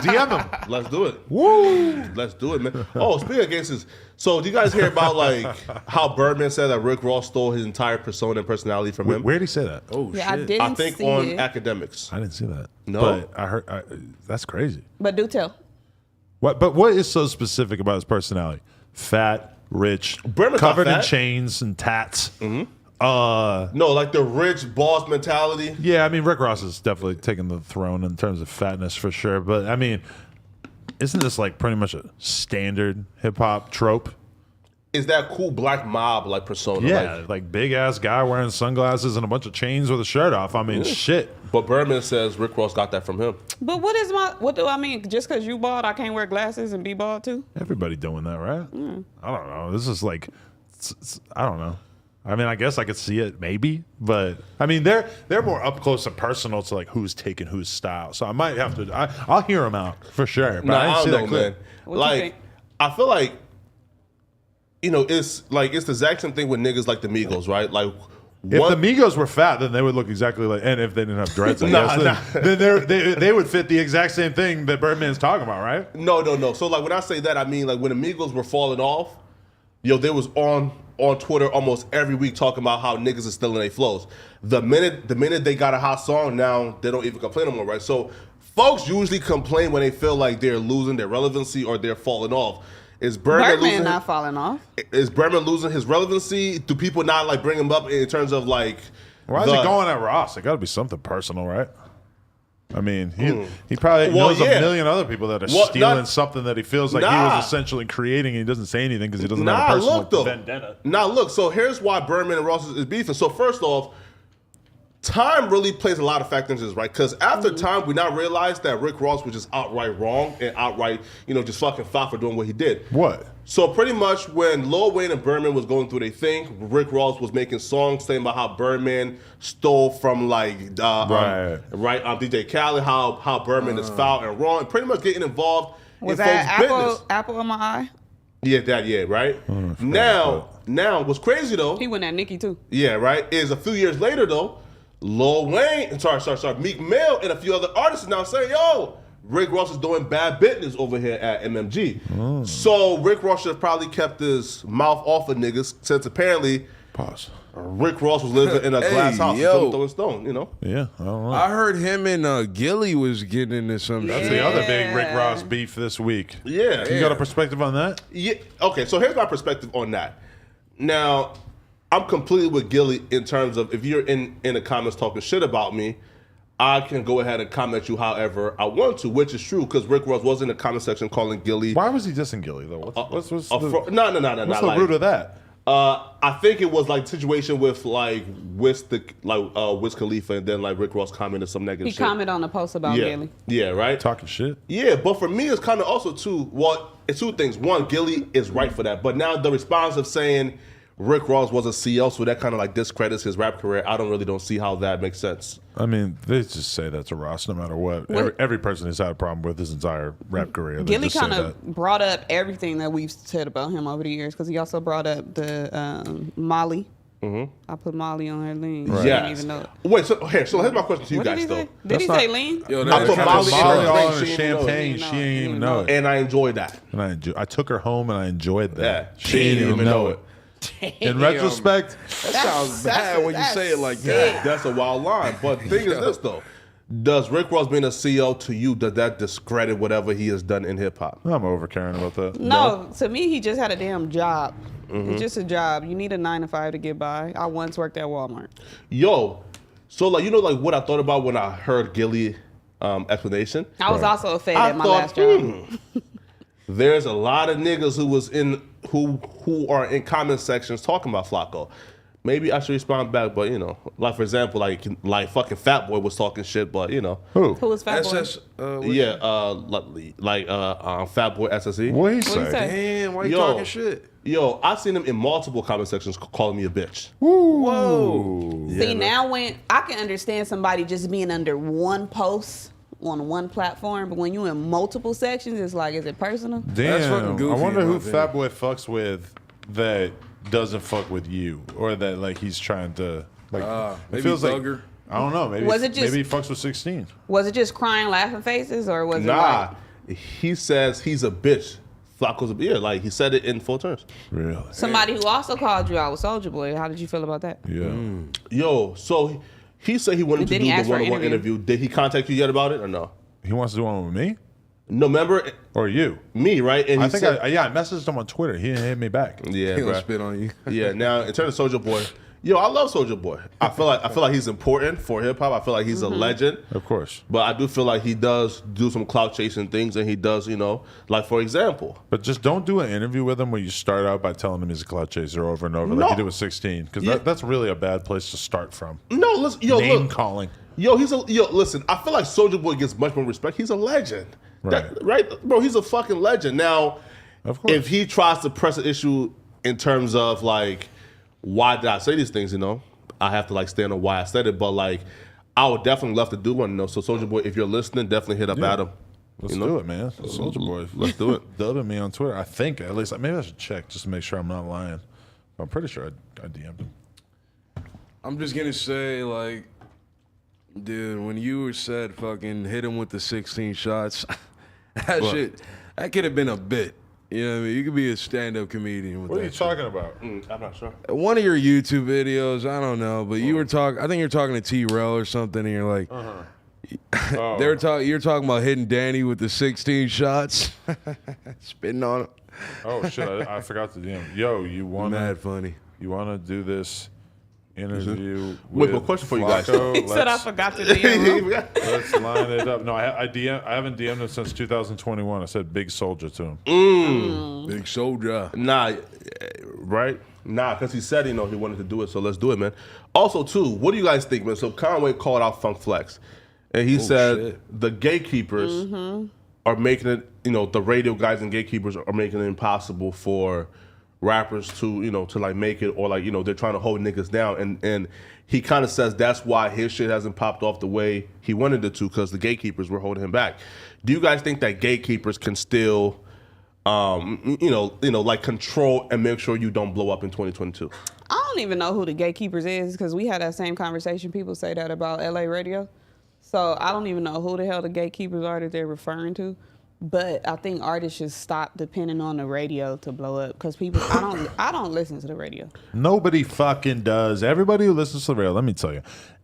here? DM him. Let's do it. Woo! Let's do it, man. Oh, speaking of gangsters, so do you guys hear about like how Birdman said that Rick Ross stole his entire persona and personality from him? Where did he say that? Oh, Yeah, I shit. didn't I think see on it. Academics. I didn't see that. No? But I heard that's crazy. But do tell. What is so specific about his personality? Fat, rich, Birdman's not covered in fat. chains and tats. No, like the rich boss mentality. Yeah, I mean Rick Ross is definitely taking the throne in terms of fatness for sure. But I mean, isn't this like pretty much a standard hip hop trope? Is that cool black mob like persona? Yeah, like big ass guy wearing sunglasses and a bunch of chains with a shirt off. I mean, shit. But Birdman says Rick Ross got that from him. But what do I mean? Just because you bald, I can't wear glasses and be bald too? Everybody doing that, right? I don't know. This is like, I don't know. I mean, I guess I could see it maybe, but I mean, they're more up close and personal to like who's taking whose style. So I might have to. I'll hear them out for sure. But I didn't see that clip. What you Like, think? I feel like, you know, it's the exact same thing with niggas like the Migos, right? Like, If the Migos were fat, then they would look exactly like. And if they didn't have dreads, I Nah, guess, then they would fit the exact same thing that Birdman's talking about, right? No. So like when I say that, I mean like when the Migos were falling off, yo, they was on Twitter almost every week talking about how niggas are stealing their flows. The minute they got a hot song, now they don't even complain no more, right? So folks usually complain when they feel like they're losing their relevancy or they're falling off. Is Birdman not falling off. Is Birdman losing his relevancy? Do people not like bring him up in terms of like? Why is it going at Ross? It got to be something personal, right? I mean, he probably knows a million other people that are stealing something that he feels like he was essentially creating, and he doesn't say anything because he doesn't have a personal vendetta. Look. So here's why Birdman and Ross is beefing. So first off, time really plays a lot of factors in this, right? Because after time, we now realize that Rick Ross was just outright wrong and outright, just fucking foul for doing what he did. What? So pretty much when Lil Wayne and Birdman was going through their thing, Rick Ross was making songs saying about how Birdman stole from DJ Khaled, how Birdman is foul and wrong, and pretty much getting involved Was in that folks' business. Apple in my eye? Yeah, right? Now, what's crazy though? He went at Nicki too. Yeah, right. Is a few years later though, Lil Wayne, Meek Mill, and a few other artists are now saying, "Yo, Rick Ross is doing bad business over here at MMG." So Rick Ross should have probably kept his mouth off of niggas, since apparently, Rick Ross was living in a glass house, throwing stone. Yeah, I don't know. I heard him and Gilly was getting into some That's shit. the other big Rick Ross beef this week. Yeah, You got a perspective on that? Yeah. Okay, so here's my perspective on that. Now, I'm completely with Gilly in terms of if you're in the comments talking shit about me, I can go ahead and comment you however I want to, which is true because Rick Ross was in the comment section calling Gilly. Why was he dissing Gilly though? What's the No. root of that? I think it was like situation with like Wiz Khalifa and then like Rick Ross commented some negative shit. He commented on the post about Gilly. Yeah, right? Talking shit? Yeah, but for me, it's kind of also it's two things. One, Gilly is right for that. But now the response of saying Rick Ross was a CL, so that kind of like discredits his rap career. I don't see how that makes sense. I mean, they just say that to Ross no matter what. Every person has had a problem with his entire rap career. Gilly kind of brought up everything that we've said about him over the years because he also brought up the Molly. I put Molly on her lean. Right. She didn't even know it. Wait, so here's my question to you guys, though. Did he say lean? Yo, I put Molly all in in champagne. She didn't even know it. And I enjoyed that. And I took her home and I enjoyed that. Yeah, she didn't even know it. In retrospect, that sounds bad when you say it like that. That's a wild line. But the thing is this, though. Does Rick Ross being a CEO to you, does that discredit whatever he has done in hip hop? I'm over caring about that. No, to me, he just had a damn job. It's just a job. You need a 9 to 5 to get by. I once worked at Walmart. Yo, so like what I thought about when I heard Gilly explanation. I was also a fed at my last job. There's a lot of niggas who are in comment sections talking about Flacco. Maybe I should respond back, but like for example, like fucking Fat Boy was talking shit, but Who was Fat Boy? Fat Boy SSE. What he What'd he say? say? Damn, why you talking shit? Yo, I've seen him in multiple comment sections calling me a bitch. Whoa. See, now when I can understand somebody just being under one post on one platform, but when you in multiple sections, it's like, is it personal? That's fucking Damn, goofy, I wonder in my who opinion. Fat Boy fucks with that doesn't fuck with you, or that like he's trying to like. It maybe feels Thugger. like I don't know. Maybe Was it just- maybe he fucks with 16. Was it just crying, laughing faces, or was it Nah, like he says he's a bitch. Flacco's a bitch. Like he said it in full terms. Really? somebody who also called you out with Soulja Boy? How did you feel about that? Yeah. Yo, so he said he wanted to Did do he the ask for an one-on-one interview. Did he contact you yet about it or no? He wants to do one with me No, remember or you? me, right? And he I think said, I messaged him on Twitter. He didn't hit me back. yeah, He gonna bro. spit on you. Yeah. Now in terms of Soulja Boy, yo, I love Soulja Boy. I feel like he's important for hip hop. I feel like he's a legend. Of course. But I do feel like he does do some clout chasing things, and he does, like for example. But just don't do an interview with him where you start out by telling him he's a clout chaser over and over, No. like you did with 16, because Yeah. that's really a bad place to start from. No, listen, yo, Name look, calling. listen. I feel like Soulja Boy gets much more respect. He's a legend, right, bro? He's a fucking legend. Now, Of course. if he tries to press an issue in terms of like, why did I say these things? I have to like stand on why I said it. But like, I would definitely love to do one. So Soulja Boy, if you're listening, definitely hit up Adam. Let's do it, man. Soulja Boy. Let's do it. Dubbing me on Twitter. I think, at least, maybe I should check just to make sure I'm not lying. I'm pretty sure I DM'd him. I'm just gonna say, like, dude, when you said fucking hit him with the 16 shots, that could have been a bit. You know what I mean? You could be a stand-up comedian with What are that you shit. talking about? I'm not sure. One of your YouTube videos, I don't know, but you were talking. I think you were talking to T-Rell or something, and you're like, you're talking about hitting Danny with the 16 shots, spitting on him. Oh, shit. I forgot to DM. Yo, you want Mad funny. to do this interview Wait, with but question for you guys. Flacco? He said I forgot to DM him. Let's line it up. No, I haven't DM'd him since 2021. I said big soldier to him. Big soldier. Nah, right? Nah, because he said, he wanted to do it, so let's do it, man. Also, too, what do you guys think, man? So Conway called out Funk Flex, and he said shit. the gatekeepers are making it, the radio guys and gatekeepers are making it impossible for rappers to, to like make it, or like, they're trying to hold niggas down. And he kind of says that's why his shit hasn't popped off the way he wanted it to, because the gatekeepers were holding him back. Do you guys think that gatekeepers can still like control and make sure you don't blow up in 2022? I don't even know who the gatekeepers is because we had that same conversation. People say that about LA radio. So I don't even know who the hell the gatekeepers are that they're referring to. But I think artists should stop depending on the radio to blow up because people, I don't listen to the radio. Nobody fucking does. Everybody who listens to the radio, let me tell you,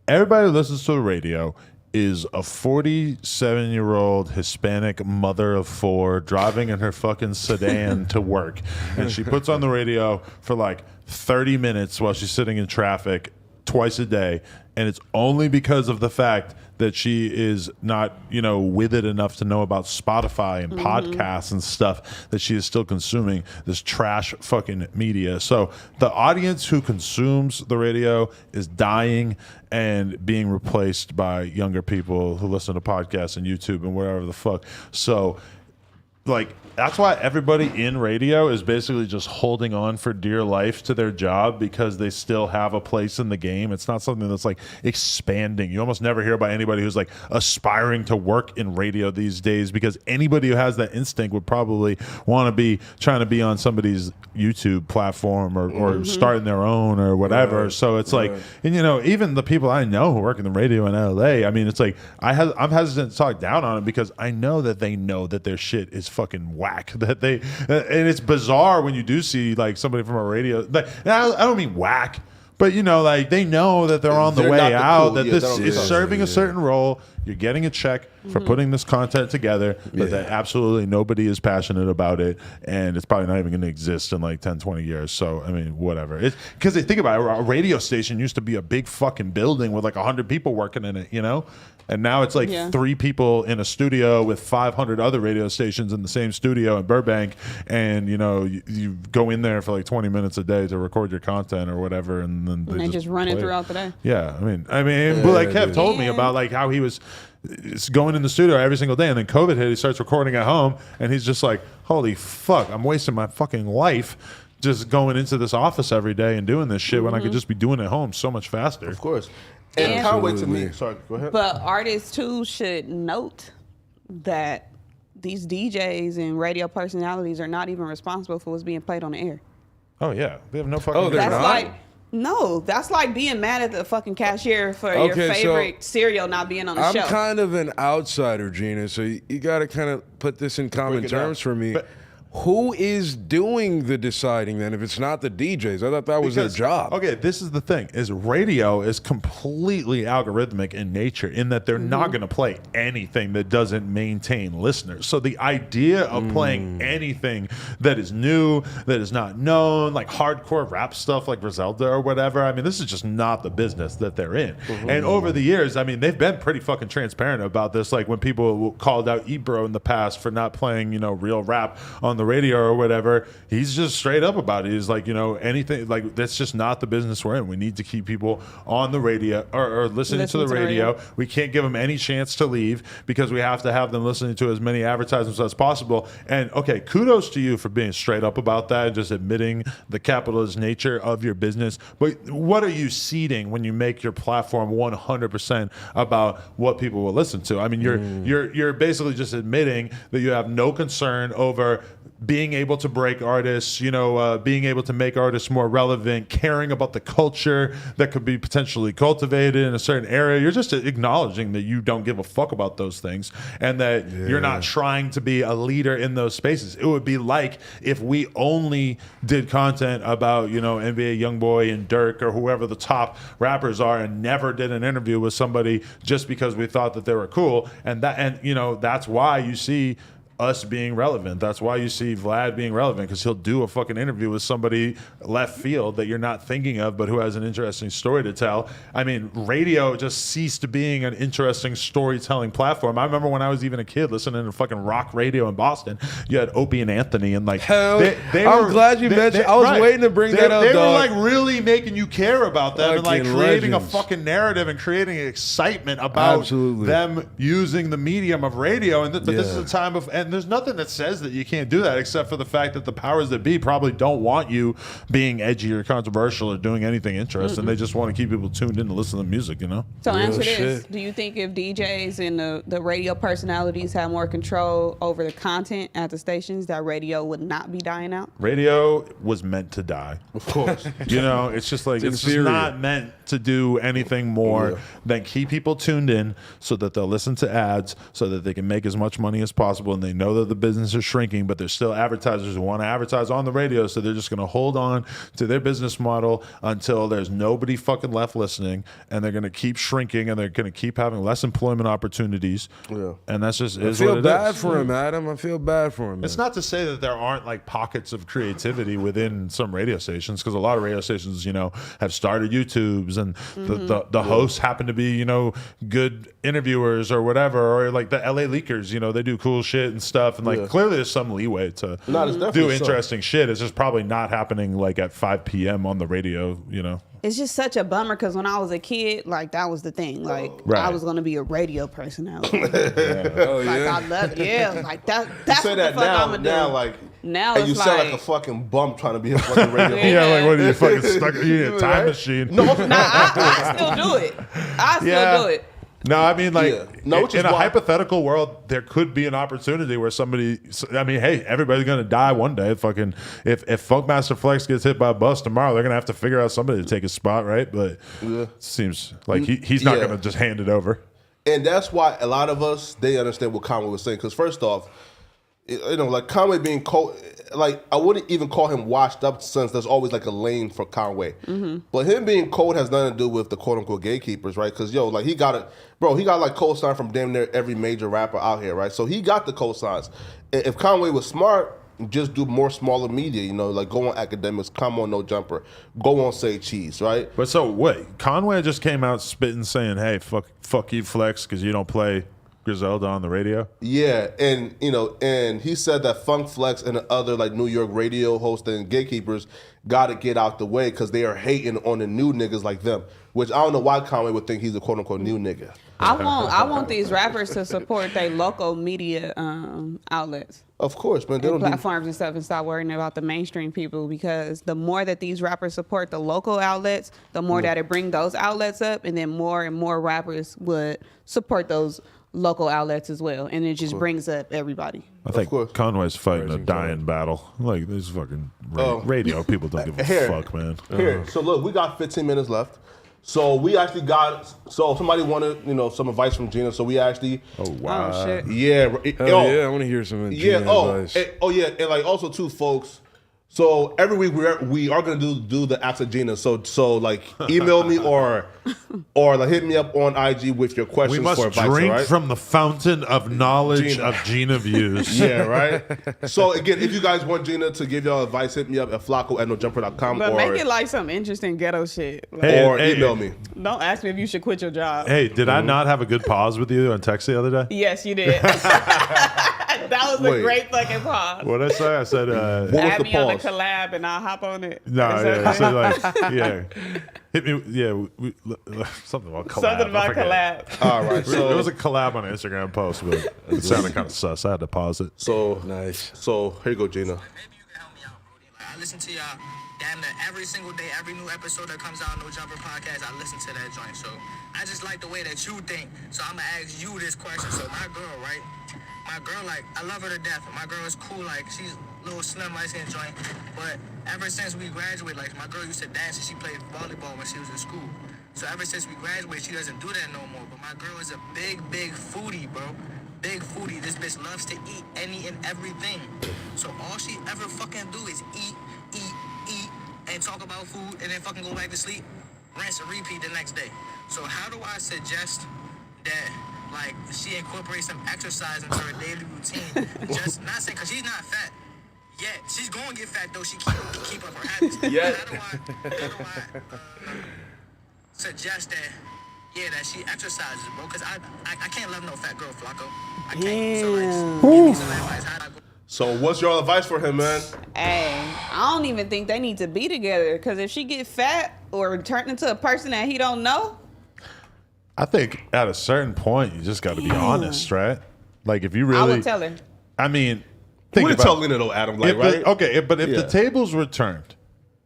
everybody who listens to the radio is a 47-year-old Hispanic mother of 4 driving in her fucking sedan to work. And she puts on the radio for like 30 minutes while she's sitting in traffic twice a day. And it's only because of the fact that she is not, with it enough to know about Spotify and podcasts and stuff that she is still consuming this trash fucking media. So the audience who consumes the radio is dying and being replaced by younger people who listen to podcasts and YouTube and whatever the fuck. So like that's why everybody in radio is basically just holding on for dear life to their job because they still have a place in the game. It's not something that's like expanding. You almost never hear about anybody who's like aspiring to work in radio these days, because anybody who has that instinct would probably want to be trying to be on somebody's YouTube platform or starting their own or whatever. Right. So it's like, and you know, even the people I know who work in the radio in LA, I mean, it's like I'm hesitant to talk down on it because I know that they know that their shit is fucking whack. That they and it's bizarre when you do see like somebody from a radio. Like, I don't mean whack, but you know, like they know that they're on the way out. Cool. That this is serving a certain role. You're getting a check for putting this content together, but that absolutely nobody is passionate about it, and it's probably not even going to exist in like 10, 20 years. So, I mean, whatever. Because think about it, a radio station used to be a big fucking building with like 100 people working in it, you know? And now it's like 3 people in a studio with 500 other radio stations in the same studio in Burbank, and you know, you go in there for like 20 minutes a day to record your content or whatever, and then they just run it play throughout the day. Yeah, I mean, but like Kev told me about like how he was going in the studio every single day, and then COVID hit. He starts recording at home, and he's just like, "Holy fuck, I'm wasting my fucking life just going into this office every day and doing this shit when I could just be doing it at home so much faster." Of course. And Conway to me. Sorry, go ahead. But artists too should note that these DJs and radio personalities are not even responsible for what's being played on the air. Oh yeah, they have no fucking. That's like being mad at the fucking cashier for your favorite cereal not being on the show. I'm kind of an outsider, Gina, so you got to kind of put this in common terms for me. But who is doing the deciding then if it's not the DJs? I thought that was their job. Okay, this is the thing, is radio is completely algorithmic in nature in that they're not going to play anything that doesn't maintain listeners. So the idea of playing anything that is new, that is not known, like hardcore rap stuff like Griselda or whatever, I mean, this is just not the business that they're in. And over the years, I mean, they've been pretty fucking transparent about this. Like when people called out Ebro in the past for not playing, you know, real rap on the radio or whatever, he's just straight up about it. He's like, you know, anything like that's just not the business we're in. We need to keep people on the radio or listening to the radio. We can't give them any chance to leave because we have to have them listening to as many advertisements as possible. And okay, kudos to you for being straight up about that and just admitting the capitalist nature of your business. But what are you seeding when you make your platform 100% about what people will listen to? I mean, you're basically just admitting that you have no concern over being able to break artists, you know, being able to make artists more relevant, caring about the culture that could be potentially cultivated in a certain area. You're just acknowledging that you don't give a fuck about those things and that you're not trying to be a leader in those spaces. It would be like if we only did content about, you know, NBA YoungBoy and Dirk or whoever the top rappers are and never did an interview with somebody just because we thought that they were cool. And you know, that's why you see us being relevant. That's why you see Vlad being relevant, because he'll do a fucking interview with somebody left field that you're not thinking of, but who has an interesting story to tell. I mean, radio just ceased being an interesting storytelling platform. I remember when I was even a kid listening to fucking rock radio in Boston. You had Opie and Anthony, and like, I'm glad you mentioned. I was waiting to bring that up. They were like really making you care about them and like creating a fucking narrative and creating excitement about them using the medium of radio. And but this is a time of, and there's nothing that says that you can't do that except for the fact that the powers that be probably don't want you being edgy or controversial or doing anything interesting. They just want to keep people tuned in to listen to music, you know? So answer this. Do you think if DJs and the radio personalities had more control over the content at the stations, that radio would not be dying out? Radio was meant to die. Of course. You know, it's just like, it's just not meant to do anything more than keep people tuned in so that they'll listen to ads so that they can make as much money as possible, and they know that the business is shrinking, but there's still advertisers who want to advertise on the radio, so they're just going to hold on to their business model until there's nobody fucking left listening, and they're going to keep shrinking, and they're going to keep having less employment opportunities. And that's just I feel bad for him, Adam. I feel bad for him. It's not to say that there aren't like pockets of creativity within some radio stations, because a lot of radio stations, you know, have started YouTubes and the hosts happen to be, you know, good interviewers or whatever, or like the LA Leakers, you know, they do cool shit and stuff, and like clearly there's some leeway to do interesting shit. It's just probably not happening like at 5 p.m. on the radio, you know. It's just such a bummer because when I was a kid, like that was the thing. Like I was gonna be a radio personality. I love like that's what the fuck I'm gonna do. Now and you sound like a fucking bum trying to be a fucking radio. Like what are you fucking stuck? You in a time machine? No, I still do it. I still do it. No, I mean, like, in a hypothetical world, there could be an opportunity where somebody, I mean, hey, everybody's going to die one day. Fucking, if Funkmaster Flex gets hit by a bus tomorrow, they're going to have to figure out somebody to take his spot, right? But it seems like he's not going to just hand it over. And that's why a lot of us, they understand what Conway was saying. Because first off, you know, like Conway being cold, like I wouldn't even call him washed up since there's always like a lane for Conway. But him being cold has nothing to do with the quote unquote gatekeepers, right? Because like he got like cosign from damn near every major rapper out here, right? So he got the cosigns. If Conway was smart, just do more smaller media, you know, like go on academics, come on No Jumper, go on Say Cheese, right? But so wait, Conway just came out spitting saying, hey, fuck you, Flex, because you don't play Griselda on the radio? Yeah, and you know, and he said that Funk Flex and the other like New York radio hosts and gatekeepers got to get out the way because they are hating on the new niggas like them. Which I don't know why Conway would think he's a quote unquote new nigga. I want these rappers to support their local media outlets. Of course, man. They and don't platforms and stuff, and stop worrying about the mainstream people, because the more that these rappers support the local outlets, the more that it brings those outlets up, and then more and more rappers would support those local outlets as well, and it just brings up everybody. I think Conway's fighting a dying battle. Like this fucking radio people don't give a fuck, man. So look, we got 15 minutes left. So we actually got, somebody wanted, you know, some advice from Gina. So we actually. Oh wow. Oh shit. Yeah. I want to hear some Gina advice. And like also too, folks. So every week we are gonna do the Ask Gina. So like email me or like hit me up on IG with your questions. We must for advice, drink right? from the fountain of knowledge of Gina views. Yeah, right. So again, if you guys want Gina to give y'all advice, hit me up at flacco@nojumper.com. But make it like some interesting ghetto shit. Like, or email me. Don't ask me if you should quit your job. Hey, did I not have a good pause with you on text the other day? Yes, you did. That was a great fucking pause. What did I say? I said, add me on the collab and I'll hop on it. No, I said like, yeah. Hit me, yeah, something about collab. Something about collab. All right, so it was a collab on an Instagram post, but it sounded kind of sus. I had to pause it. So nice. So here you go, Gina. Maybe you can help me out, bro. Like, I listen to y'all damn near every single day, every new episode that comes out on No Jumper Podcast. I listen to that joint. So I just like the way that you think. So I'm gonna ask you this question. So my girl, right? My girl, like, I love her to death. My girl is cool, like, she's a little slim, light-skinned joint. But ever since we graduated, like, my girl used to dance and she played volleyball when she was in school. So ever since we graduated, she doesn't do that no more. But my girl is a big foodie, bro. Big foodie. This bitch loves to eat any and everything. So all she ever fucking do is eat, and talk about food, and then fucking go back to sleep, rinse and repeat the next day. So how do I suggest that, like, she incorporates some exercise into her daily routine? Just not saying, because she's not fat yet. She's going to get fat, though. She keep up her habits. Yeah. How do I suggest that, that she exercises, bro? Because I can't love no fat girl, Flacco. I can't. So, like, give me some advice. How do I go? So what's your advice for him, man? Hey, I don't even think they need to be together, because if she get fat or turn into a person that he don't know. I think at a certain point, you just got to be honest, right? Like, if you really. I would tell her. I mean, think We're about telling it though, Adam, like, right? But if the tables were turned,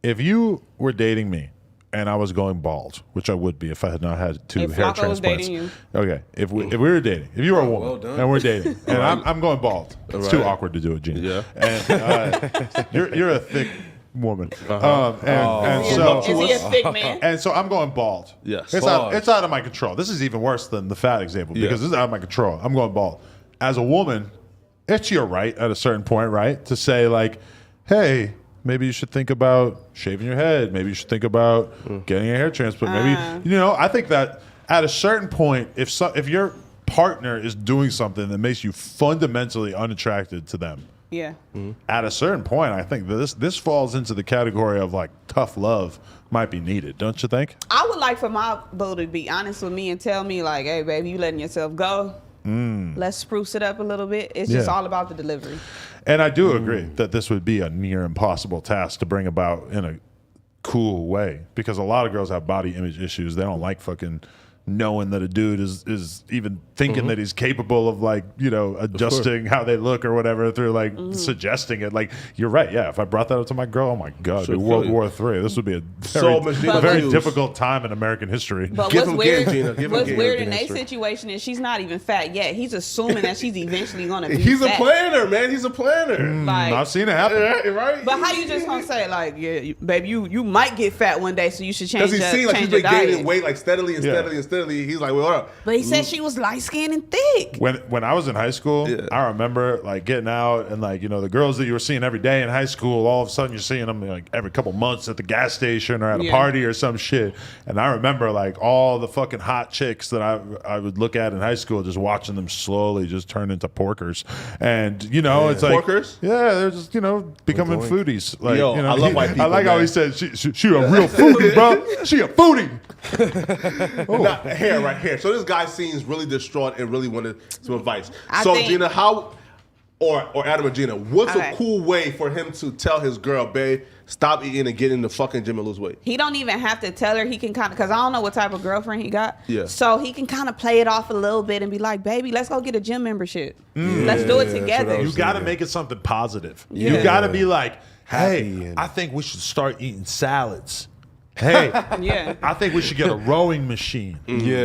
if you were dating me and I was going bald, which I would be if I had not had two If hair Flacco was transplants. dating you. Okay, if we were dating, if you were a woman and we're dating, and I'm going bald, it's too awkward to do it, Gene. Yeah. And you're a thick woman, and Is so he a thick man? and so I'm going bald. Yes. It's out of my control. This is even worse than the fat example because this is out of my control. I'm going bald. As a woman, it's your right at a certain point, right, to say like, hey, maybe you should think about shaving your head. Maybe you should think about getting a hair transplant. Maybe I think that at a certain point, if your partner is doing something that makes you fundamentally unattracted to them, Yeah. At a certain point, I think this falls into the category of like tough love might be needed, don't you think? I would like for my boo to be honest with me and tell me like, hey, baby, you letting yourself go? Let's spruce it up a little bit. It's just all about the delivery. And I do agree that this would be a near impossible task to bring about in a cool way, because a lot of girls have body image issues. They don't like fucking knowing that a dude is even thinking that he's capable of, like, you know, adjusting how they look or whatever through like suggesting it. Like, you're right. Yeah. If I brought that up to my girl, oh my God, it'd be World War III. This would be a very difficult time in American history. But what's weird in their situation is she's not even fat yet. He's assuming that she's eventually going to be He's fat. a planner, man. He's a planner. Like, I've seen it happen. Right? But how you just going to say, like, yeah, baby, you might get fat one day, so you should change your Because he's seen like she's been diet. gaining weight like steadily and steadily and steadily. He's like, well, what up? But he said she was light skinned and thick. When I was in high school, I remember like getting out and, like, you know, the girls that you were seeing every day in high school, all of a sudden you're seeing them like every couple months at the gas station or at a party or some shit. And I remember like all the fucking hot chicks that I would look at in high school, just watching them slowly just turn into porkers. And, you know, it's like porkers? Yeah, they're just, you know, becoming foodies. Like, Yo, you know, I love white people, I like how man. he said she a real foodie, bro. She a foodie. Now, here, right here. So this guy seems really distraught and really wanted some advice. I So think- Gina, how, or Adam and Gina, what's Okay. a cool way for him to tell his girl, babe, stop eating and get in the fucking gym and lose weight? He don't even have to tell her. He can kind of, because I don't know what type of girlfriend he got. Yeah. So he can kind of play it off a little bit and be like, baby, let's go get a gym membership. Let's do it together. You got to make it something positive. Yeah. You got to be like, hey, Happy and- I think we should start eating salads. Hey, Yeah. I think we should get a rowing machine. Or you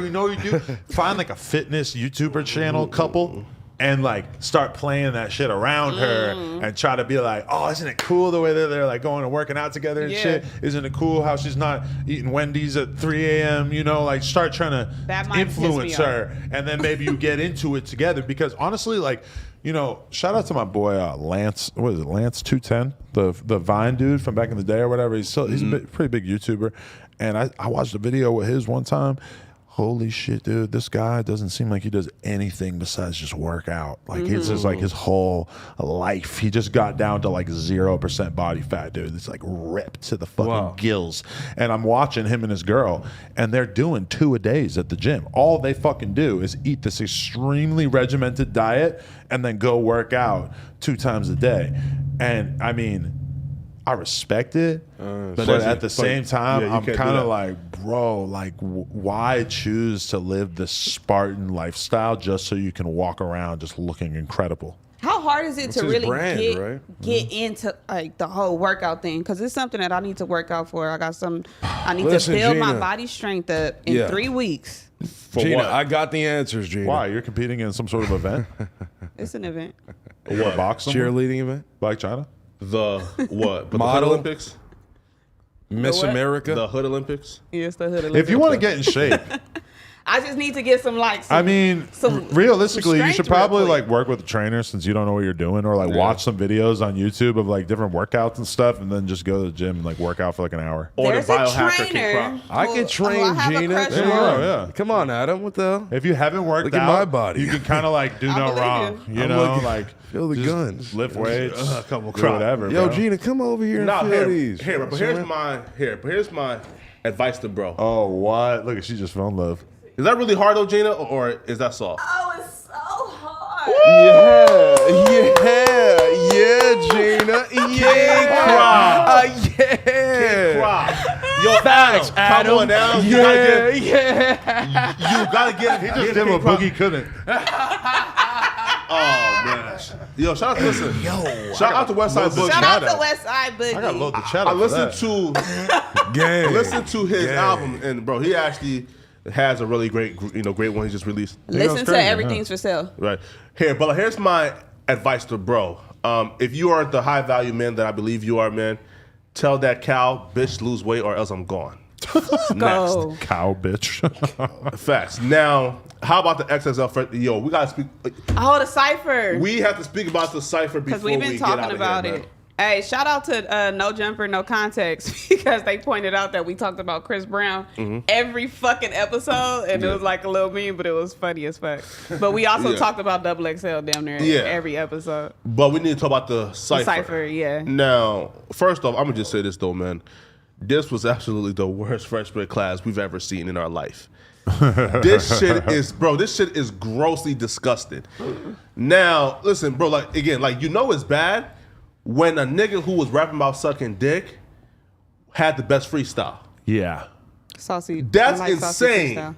know what you do? Find like a fitness YouTuber channel couple and like start playing that shit around her and try to be like, oh, isn't it cool the way that they're like going and working out together and shit? Isn't it cool how she's not eating Wendy's at 3 a.m.? You know, like start trying to That might piss me influence her, and then maybe you get into it together. Because honestly, like, you know, shout out to my boy Lance. What is it, Lance 210, the Vine dude from back in the day or whatever. He's a pretty big YouTuber, and I watched a video with his one time. Holy shit, dude! This guy doesn't seem like he does anything besides just work out. Like it's just like his whole life. He just got down to like 0% body fat, dude. It's like ripped to the fucking gills. And I'm watching him and his girl, and they're doing 2-a-days at the gym. All they fucking do is eat this extremely regimented diet and then go work out 2 times a day. And I mean, I respect it, but at the same time, you I'm can't do kind that. of like, bro, like, why choose to live this Spartan lifestyle just so you can walk around just looking incredible? How hard is it to his really brand, get right? get into like the whole workout thing? Because it's something that I need to work out for. I need Listen, to build my Gina. body strength up in 3 weeks. Gina, what? I got the answers, Gina. Why? You're competing in some sort of event? It's an event. What? Boxing? Cheerleading event? Like China? The what? But Model? the Hood Olympics? Miss what? America? The Hood Olympics? Yes, the hood. If you want to get in shape, I just need to get some like. I mean, realistically, you strength should real probably quick. like work with a trainer since you don't know what you're doing, or like watch some videos on YouTube of like different workouts and stuff, and then just go to the gym and like work out for like an hour. Or There's the a biohacker King trainer. Croc? I who- can who train I have a Gina. crush There on. you go, yeah. Come on, Adam. What the hell? If you haven't worked Look at out, my body. you can kind of like do I no believe wrong. you. You I'm know, looking- like feel the just guns. lift weights, couple do Croc. whatever. Yo, bro. Gina, come over here Now and feel here, these. here, but here's my advice to bro. Oh, what? Look, she just fell in love. Is that really hard though, Gina, or is that soft? Oh, it's so hard. Yeah, Gina. Yeah. Croc. Yo, Adam, come on now. You gotta get. He just did what Boogie couldn't. Oh man. Yo, shout out to Westside Boogie. Shout out to Westside Boogie. I got to load the chat I up for that. listened to his album, and bro, he actually has a really great one he just released. Listen to Everything's for Sale. Right here, but here's my advice to bro. If you aren't the high value man that I believe you are, man, tell that cow bitch lose weight or else I'm gone. Go. Cow bitch. Facts. Now, how about the XXL? Yo, we gotta speak. Oh, the cipher. We have to speak about the cipher before Because we've been we get out talking of about here, it. man. Hey, shout out to No Jumper, No Context because they pointed out that we talked about Chris Brown every fucking episode, and it was like a little meme, but it was funny as fuck. But we also talked about Double XL damn near every episode. But we need to talk about the Cypher. Cypher, yeah. Now, first off, I'm gonna just say this though, man. This was absolutely the worst freshman class we've ever seen in our life. This shit is grossly disgusting. Now, listen, bro, like again, like it's bad when a nigga who was rapping about sucking dick had the best freestyle. Yeah. Saucy. That's like insane. Saucy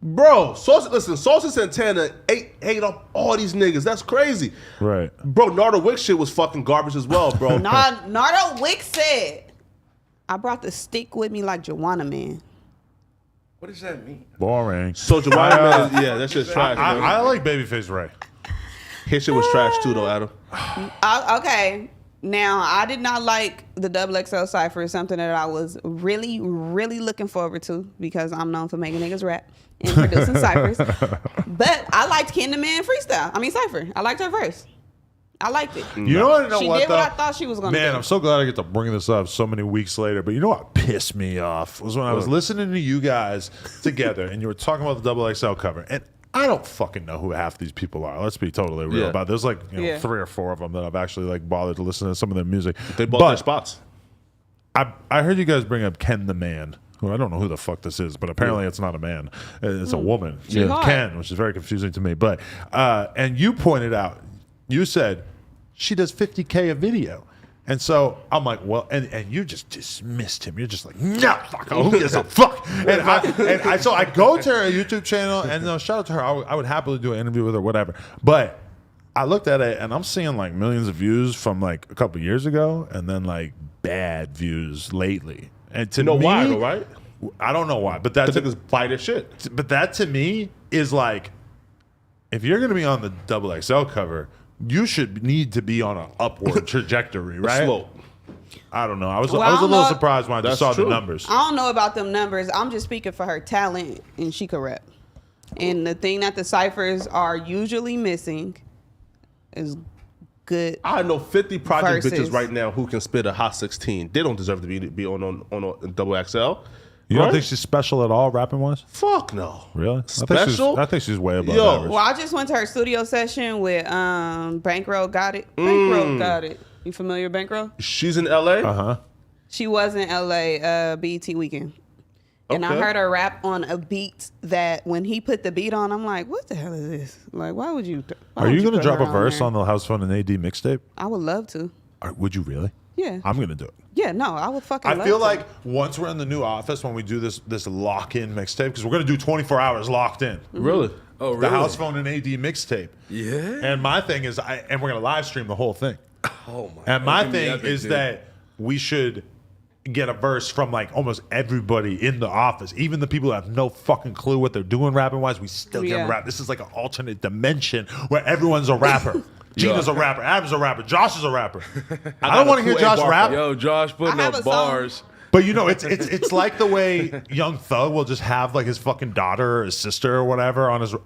bro, Saucy Santana ate up all these niggas. That's crazy. Right. Bro, Nardo Wick shit was fucking garbage as well, bro. Nardo Wick said, I brought the stick with me like Joanna Man. What does that mean? Boring. So Joanna Man, that shit's trash. I like Babyface Ray. His shit was trash too, though, Adam. Okay. Now, I did not like the Double XL Cypher. It's something that I was really, really looking forward to because I'm known for making niggas rap and producing ciphers. But I liked Ken the Man freestyle. I mean, Cypher. I liked her verse. I liked it. You know what? She did what I thought she was going to do. Man, I'm so glad I get to bring this up so many weeks later. But you know what pissed me off was when I was listening to you guys together and you were talking about the Double XL cover. And I don't fucking know who half these people are. Let's be totally real about it. There's like 3 or 4 of them that I've actually like bothered to listen to some of their music. They bought their spots. I heard you guys bring up Ken the Man. Who I don't know who the fuck this is, but apparently it's not a man. It's a woman. Ken, which is very confusing to me. But and you pointed out, you said she does 50K a video. And so I'm like, well, and you just dismissed him. You're just like, no, fuck, who gives a fuck? And so I go to her YouTube channel, and shout out to her. I would happily do an interview with her, whatever. But I looked at it, and I'm seeing like millions of views from like a couple years ago, and then like bad views lately. And to me, why, though, right? I don't know why, but that's niggas buy their shit. But that to me is like, if you're gonna be on the Double XL cover, you should need to be on an upward trajectory, right? Slope. I don't know. I was a little surprised when I just saw true. the numbers. I don't know about them numbers. I'm just speaking for her talent, and she could rap. And the thing that the ciphers are usually missing is good. I know 50 project verses. bitches right now who can spit a hot 16. They don't deserve to be on a Double XL. You don't think she's special at all, rapping wise? Fuck no. Really? Special? I think she's way above average. Well, I just went to her studio session with Bankroll Got It. Bankroll Got It. You familiar with Bankroll? She's in LA? Uh-huh. She was in LA BET weekend. And I heard her rap on a beat that when he put the beat on, I'm like, what the hell is this? Like, why would you? Are you going to drop a verse on the House Phone and AD mixtape? I would love to. Would you really? Yeah. I'm going to do it. Yeah, no, I would fucking love I feel to. like once we're in the new office, when we do this lock-in mixtape, because we're going to do 24 hours locked in. Really? Oh, really? The House Phone and AD mixtape. Yeah. And my thing is, and we're going to live stream the whole thing. Oh, my. And my thing is that we should get a verse from like almost everybody in the office, even the people who have no fucking clue what they're doing rapping wise. We still get rap. This is like an alternate dimension where everyone's a rapper. Gina's a rapper. Adam's a rapper. Josh is a rapper. I don't want to hear Josh rap. Yo, Josh putting up bars. But you know, it's like the way Young Thug will just have like his fucking daughter or his sister or whatever on his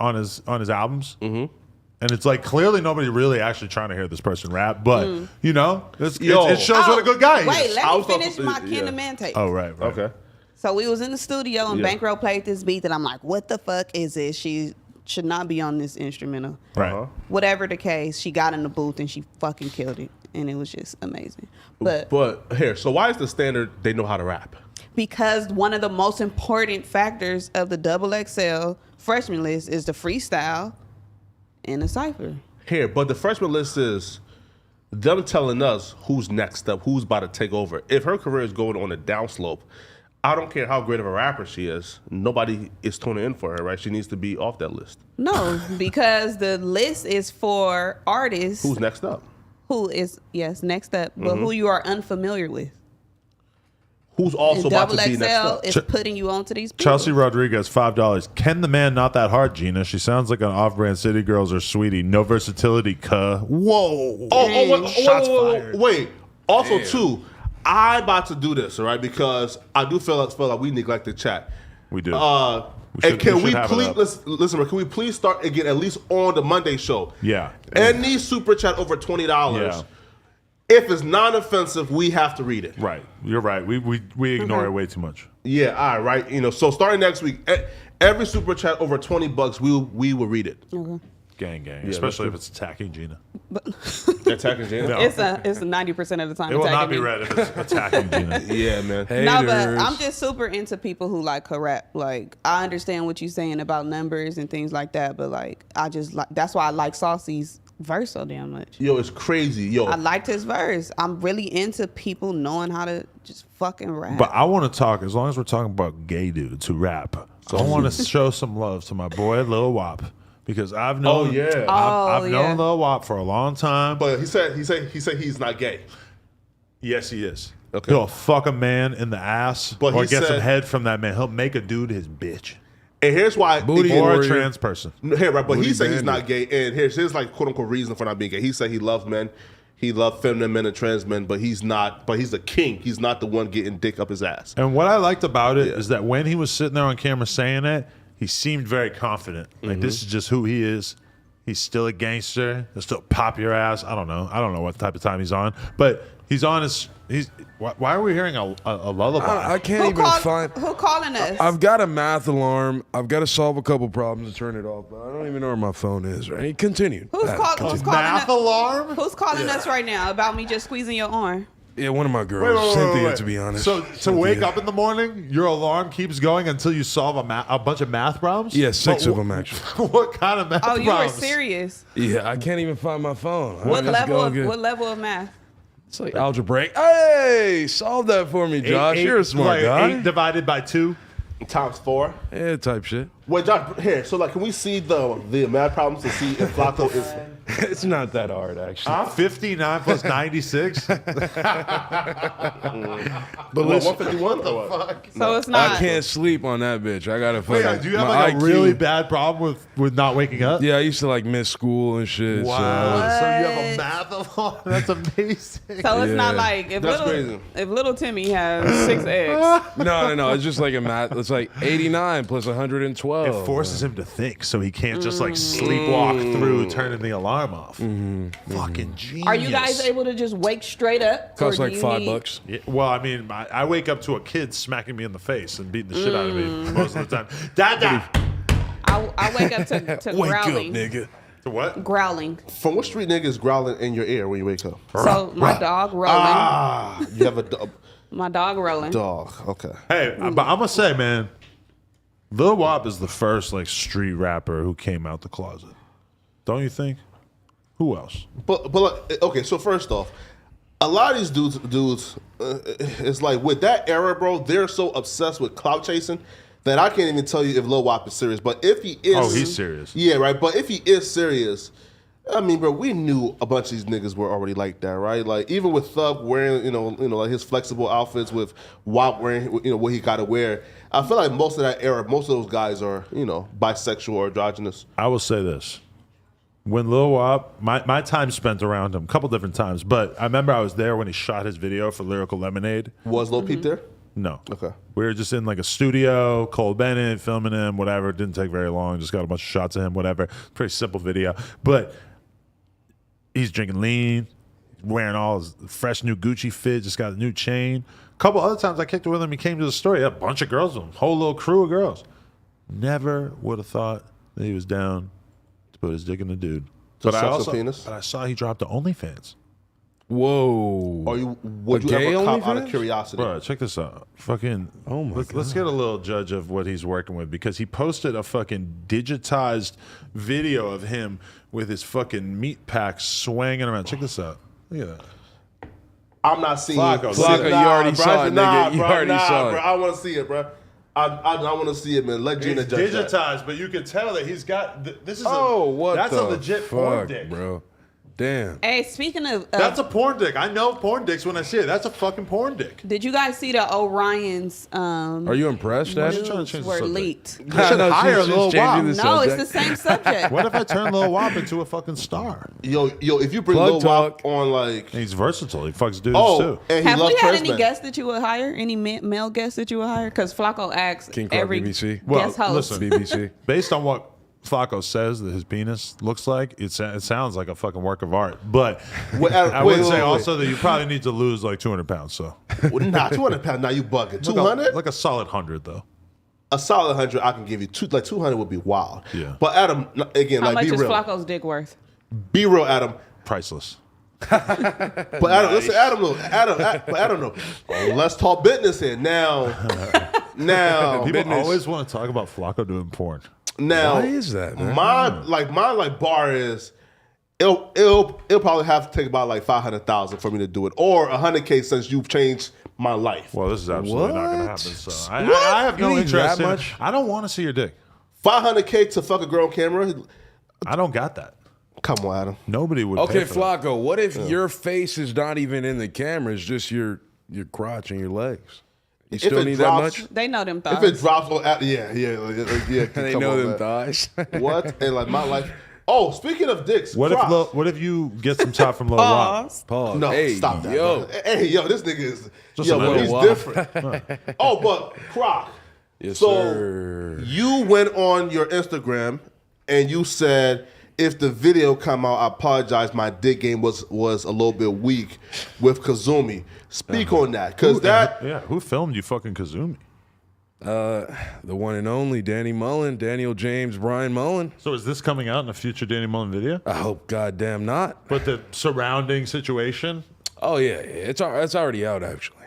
albums. Mm-hmm. And it's like clearly nobody really actually trying to hear this person rap, but you know, it shows what a good guy Wait, is. let me finish my Ken the Man tape. Oh, right. Okay. So we was in the studio and Bankroll played this beat that I'm like, what the fuck is this? She should not be on this instrumental. Right. Whatever the case, she got in the booth and she fucking killed it. And it was just amazing. But here, so why is the standard they know how to rap? Because one of the most important factors of the Double XL freshman list is the freestyle and the cipher. Here, but the freshman list is them telling us who's next up, who's about to take over. If her career is going on a downslope, I don't care how great of a rapper she is. Nobody is tuning in for her, right? She needs to be off that list. No, because the list is for artists. Who's next up? Who is, next up, but who you are unfamiliar with. Who's also about Double to be next XL up? is putting you onto these people. Chelsea Rodriguez, $5. Ken the Man, not that hard, Gina. She sounds like an off-brand City Girls or Sweetie. No versatility, cuh. Whoa. Shots fired. Wait. Also, too, I'm about to do this, all right? Because I do feel like we neglect the chat. We do. And can we please listen? Can we please start again at least on the Monday show? Yeah. Any super chat over $20? Yeah. if it's non-offensive, we have to read it. Right. You're right. We ignore it way too much. Yeah, all right. So starting next week, every super chat over $20, we will read it. Okay. Gang. Especially if it's attacking Gina. Attacking Gina? No. It's 90% of the time. It will not attacking be me. read if it's attacking Gina. Yeah, man. No, but I'm just super into people who like rap. Like, I understand what you're saying about numbers and things like that, but like, I just like, that's why I like Saucy's verse so damn much. Yo, it's crazy. Yo, I liked his verse. I'm really into people knowing how to just fucking rap. But I want to talk, as long as we're talking about gay dudes who rap, so I want to show some love to my boy Lil Wop. Because I've known, I've known Lil Wop for a long time. But he said he's not gay. Yes, he is. Okay. He'll fuck a man in the ass, But or he get some said- head from that man. He'll make a dude his bitch, And here's why. Booty or a warrior. trans person. Here, right? But Booty he said he's bandit. not gay, and here's his like quote unquote reason for not being gay. He said he loves men, he loves feminine men and trans men, but he's not. But he's a king. He's not the one getting dick up his ass. And what I liked about it is that when he was sitting there on camera saying it, he seemed very confident. Like this is just who he is. He's still a gangster. He'll still pop your ass. I don't know what type of time he's on, but he's on his. Why are we hearing a lullaby? I can't even find. Who calling us? I've got a math alarm. I've got to solve a couple problems and turn it off, but I don't even know where my phone is. Right? Continue. Who's calling Math alarm? Who's calling us right now about me just squeezing your arm? Yeah, one of my girls, Cynthia, to be honest. So to wake up in the morning, your alarm keeps going until you solve a bunch of math problems? Yeah, 6 of them actually. What kind of math Oh, problems? you were serious. Yeah, I can't even find my phone. What Let's go level? get- What level of math? It's like algebraic. Hey, solve that for me, Josh. You're a smart guy. 8 divided by 2. Times 4. Yeah, type shit. Wait, Josh, here. So like, can we see the mad problems to see if Flacco is? It's not that hard, actually. 59 plus 96. But What, listen, 151 or what? So it's not. I can't sleep on that bitch. I gotta Wait, fucking. do you have my like a IQ really bad problem with not waking up? Yeah, I used to like miss school and shit. Wow. So. So you have a math alarm? That's amazing. So it's not Yeah. like That's crazy. if little Timmy has 6 eggs. No. It's just like a math. It's like 89 plus 112. It forces him to think, so he can't just like sleepwalk through turning the alarm off. Fucking genius. Are you guys able to just wake straight up? Costs or like do you $5. Yeah, well, I mean, I wake up to a kid smacking me in the face and beating the shit out of me most of the time. Dada! I wake up to Wake growling. up, nigga. To what? Growling. From what street nigga is growling in your ear when you wake up? So my dog rolling. You have a My dog rolling. dog. Okay. Hey, but I'm gonna say, man, Lil Wop is the first like street rapper who came out the closet. Don't you think? Who else? But like, okay. So first off, a lot of these dudes, it's like with that era, bro. They're so obsessed with clout chasing that I can't even tell you if Lil Wop is serious. But if he is, Oh, he's serious. Yeah, right. But if he is serious, I mean, bro, we knew a bunch of these niggas were already like that, right? Like even with Thug wearing, you know, like his flexible outfits, with Wop wearing, what he got to wear. I feel like most of that era, most of those guys are, bisexual or androgynous. I will say this. When Lil Wop, my time spent around him a couple different times, but I remember I was there when he shot his video for Lyrical Lemonade. Was Lil Peep there? No. Okay. We were just in like a studio, Cole Bennett, filming him, whatever. It didn't take very long. Just got a bunch of shots of him, whatever. Pretty simple video. But he's drinking lean, wearing all his fresh new Gucci fit, just got a new chain. A couple other times I kicked it with him, he came to the store. He had a bunch of girls with him, whole little crew of girls. Never would have thought that he was down to put his dick in the dude. But I saw he dropped to OnlyFans. Whoa. Would you gay ever cop out OnlyFans? of curiosity? Bro, check this out. Fucking. Oh my Let's get a little judge of what he's working with, because he posted a fucking digitized video of him with his fucking meat pack swinging around. Check this out. Look at that. I'm not seeing Flacco, it. Flacco, you already saw it, nigga. You already saw it. Bro, I want to see it, bro. I want to see it, man. Let Gina It's judge that. digitized, but you can tell that he's got. This is That's a legit porn dick, bro. Damn. Hey, speaking of, That's a porn dick. I know porn dicks when I see it. That's a fucking porn dick. did you guys see the Orion's? Are you impressed, Why Dad? you trying to change the were subject? leaked. You should hire Lil Wop. No, it's the same subject. What if I turn Lil Wop into a fucking star? Yo, if you bring Plug Lil Wop talk. on, like, He's versatile. He fucks dudes too. and he Have loves we had trans any men. guests that you would hire? Any male guests that you would hire? Because Flacco asks King Croc every BBC. Well, guest host. listen. BBC. Based on what Flacco says that his penis looks like, it sounds like a fucking work of art. But I wait, would say wait. also that you probably need to lose like 200 pounds. So Nah, 200 pounds. Now you bugging. 200? like a solid 100 though. A solid 100, I can give you. 200 would be wild. Yeah. But Adam, again, How like much be is real. Flacco's dick worth? Be real, Adam. Priceless. But Adam, listen, Adam, no. Let's talk business here now. People always want to talk about Flacco doing porn. Now, Why is that, man? My bar is it'll probably have to take about like 500,000 for me to do it, or 100K since you've changed my life. Well, this is absolutely not going to What? happen. So I have You no need interest that in much? it. I don't want to see your dick. 500K to fuck a girl on camera. I don't got that. Come on, Adam. Nobody would. Okay, pay for that. Flacco, what if your face is not even in the camera? It's just your crotch and your legs. You still it need drops- that much? They know them If thoughts. it drops, yeah. They come know on, them man. thighs. What? And like my life. Oh, speaking of dicks, What Croc. if you get some top from Lil Wop? Pause. Pause. No, Hey, stop that. yo. Bro. Hey, yo, this nigga is Just a yo, bro, little he's while. different. Oh, but Croc. Yes, so sir. you went on your Instagram and you said, if the video come out, I apologize. My dick game was a little bit weak with Kazumi. Speak on that, because Who filmed you fucking Kazumi? The one and only Danny Mullen, Daniel James, Brian Mullen. So is this coming out in a future Danny Mullen video? I hope goddamn not. But the surrounding situation, Oh yeah, it's already out actually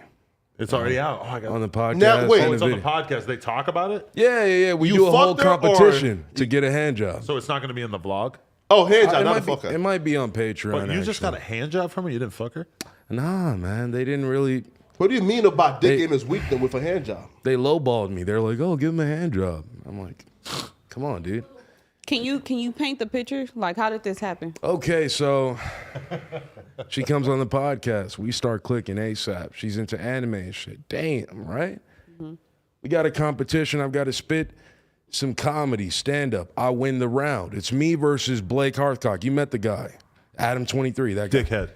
it's already out. Oh, I got on the podcast. Now, wait. Oh, and it's the on the video. podcast. They talk about it, Yeah. We You do a whole fucked her, or- competition to get a hand job. so it's not going to be in the vlog. oh, hand job, it, not a might be, fucker. it might be on Patreon. But you just got a actually. hand job from her. You didn't fuck her. Nah, man. They didn't really. What do you mean about dick They- game is weak then with a hand job? They lowballed me. They're like, "Oh, give him a hand job." I'm like, "Come on, dude." Can you paint the picture? Like, how did this happen? Okay, so she comes on the podcast. We start clicking ASAP. She's into anime and shit. Damn, right? We got a competition. I've got to spit some comedy, stand up. I win the round. It's me versus Blake Hearthcock. You met the guy, Adam23. That guy. Dickhead.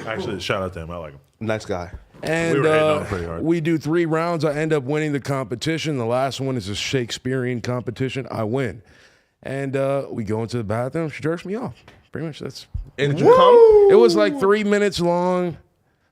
Actually, shout out to him. I like him. Nice guy. And We were hating on him pretty hard. we do 3 rounds. I end up winning the competition. The last one is a Shakespearean competition. I win. And we go into the bathroom. She jerks me off. Pretty much that's. And did you come? It was like 3 minutes long.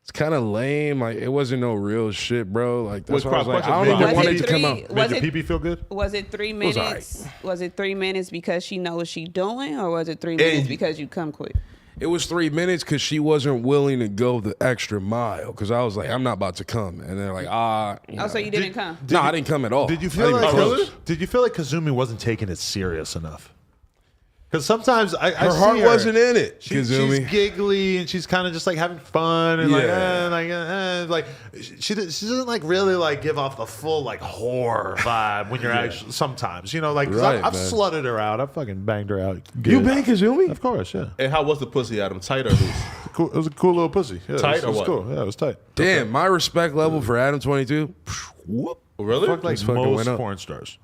It's kind of lame. Like it wasn't no real shit, bro. Like that's Wait, why I was Croc, like, I question. don't even Was want it it to come out. Made Was your it pee-pee feel good? was it 3 was all minutes? Was it 3 minutes because she knows what she's doing, or was it 3 minutes because you come quick? It was 3 minutes because she wasn't willing to go the extra mile. Because I was like, I'm not about to come, and they're like, you Oh, know. so you didn't come? No, I didn't come at all. Did you Not feel even like close. Did you feel like Kazumi wasn't taking it serious enough? Because sometimes I Her see heart her, wasn't in it, She's Kazumi. giggly and she's kind of just like having fun and Yeah. like she doesn't like really like give off the full like whore vibe when you're actually sometimes like 'cause Right, I've man. slutted her out. I fucking banged her out. You good. bang Kazumi? Of course, yeah. And how was the pussy, Adam? Tight or loose? Cool. It was a cool little pussy. Yeah, Tight it or was what? cool. Yeah, it was tight. Damn, my respect level for Adam22. Whoop. Really? Fuck like Just fucking most went up. porn stars.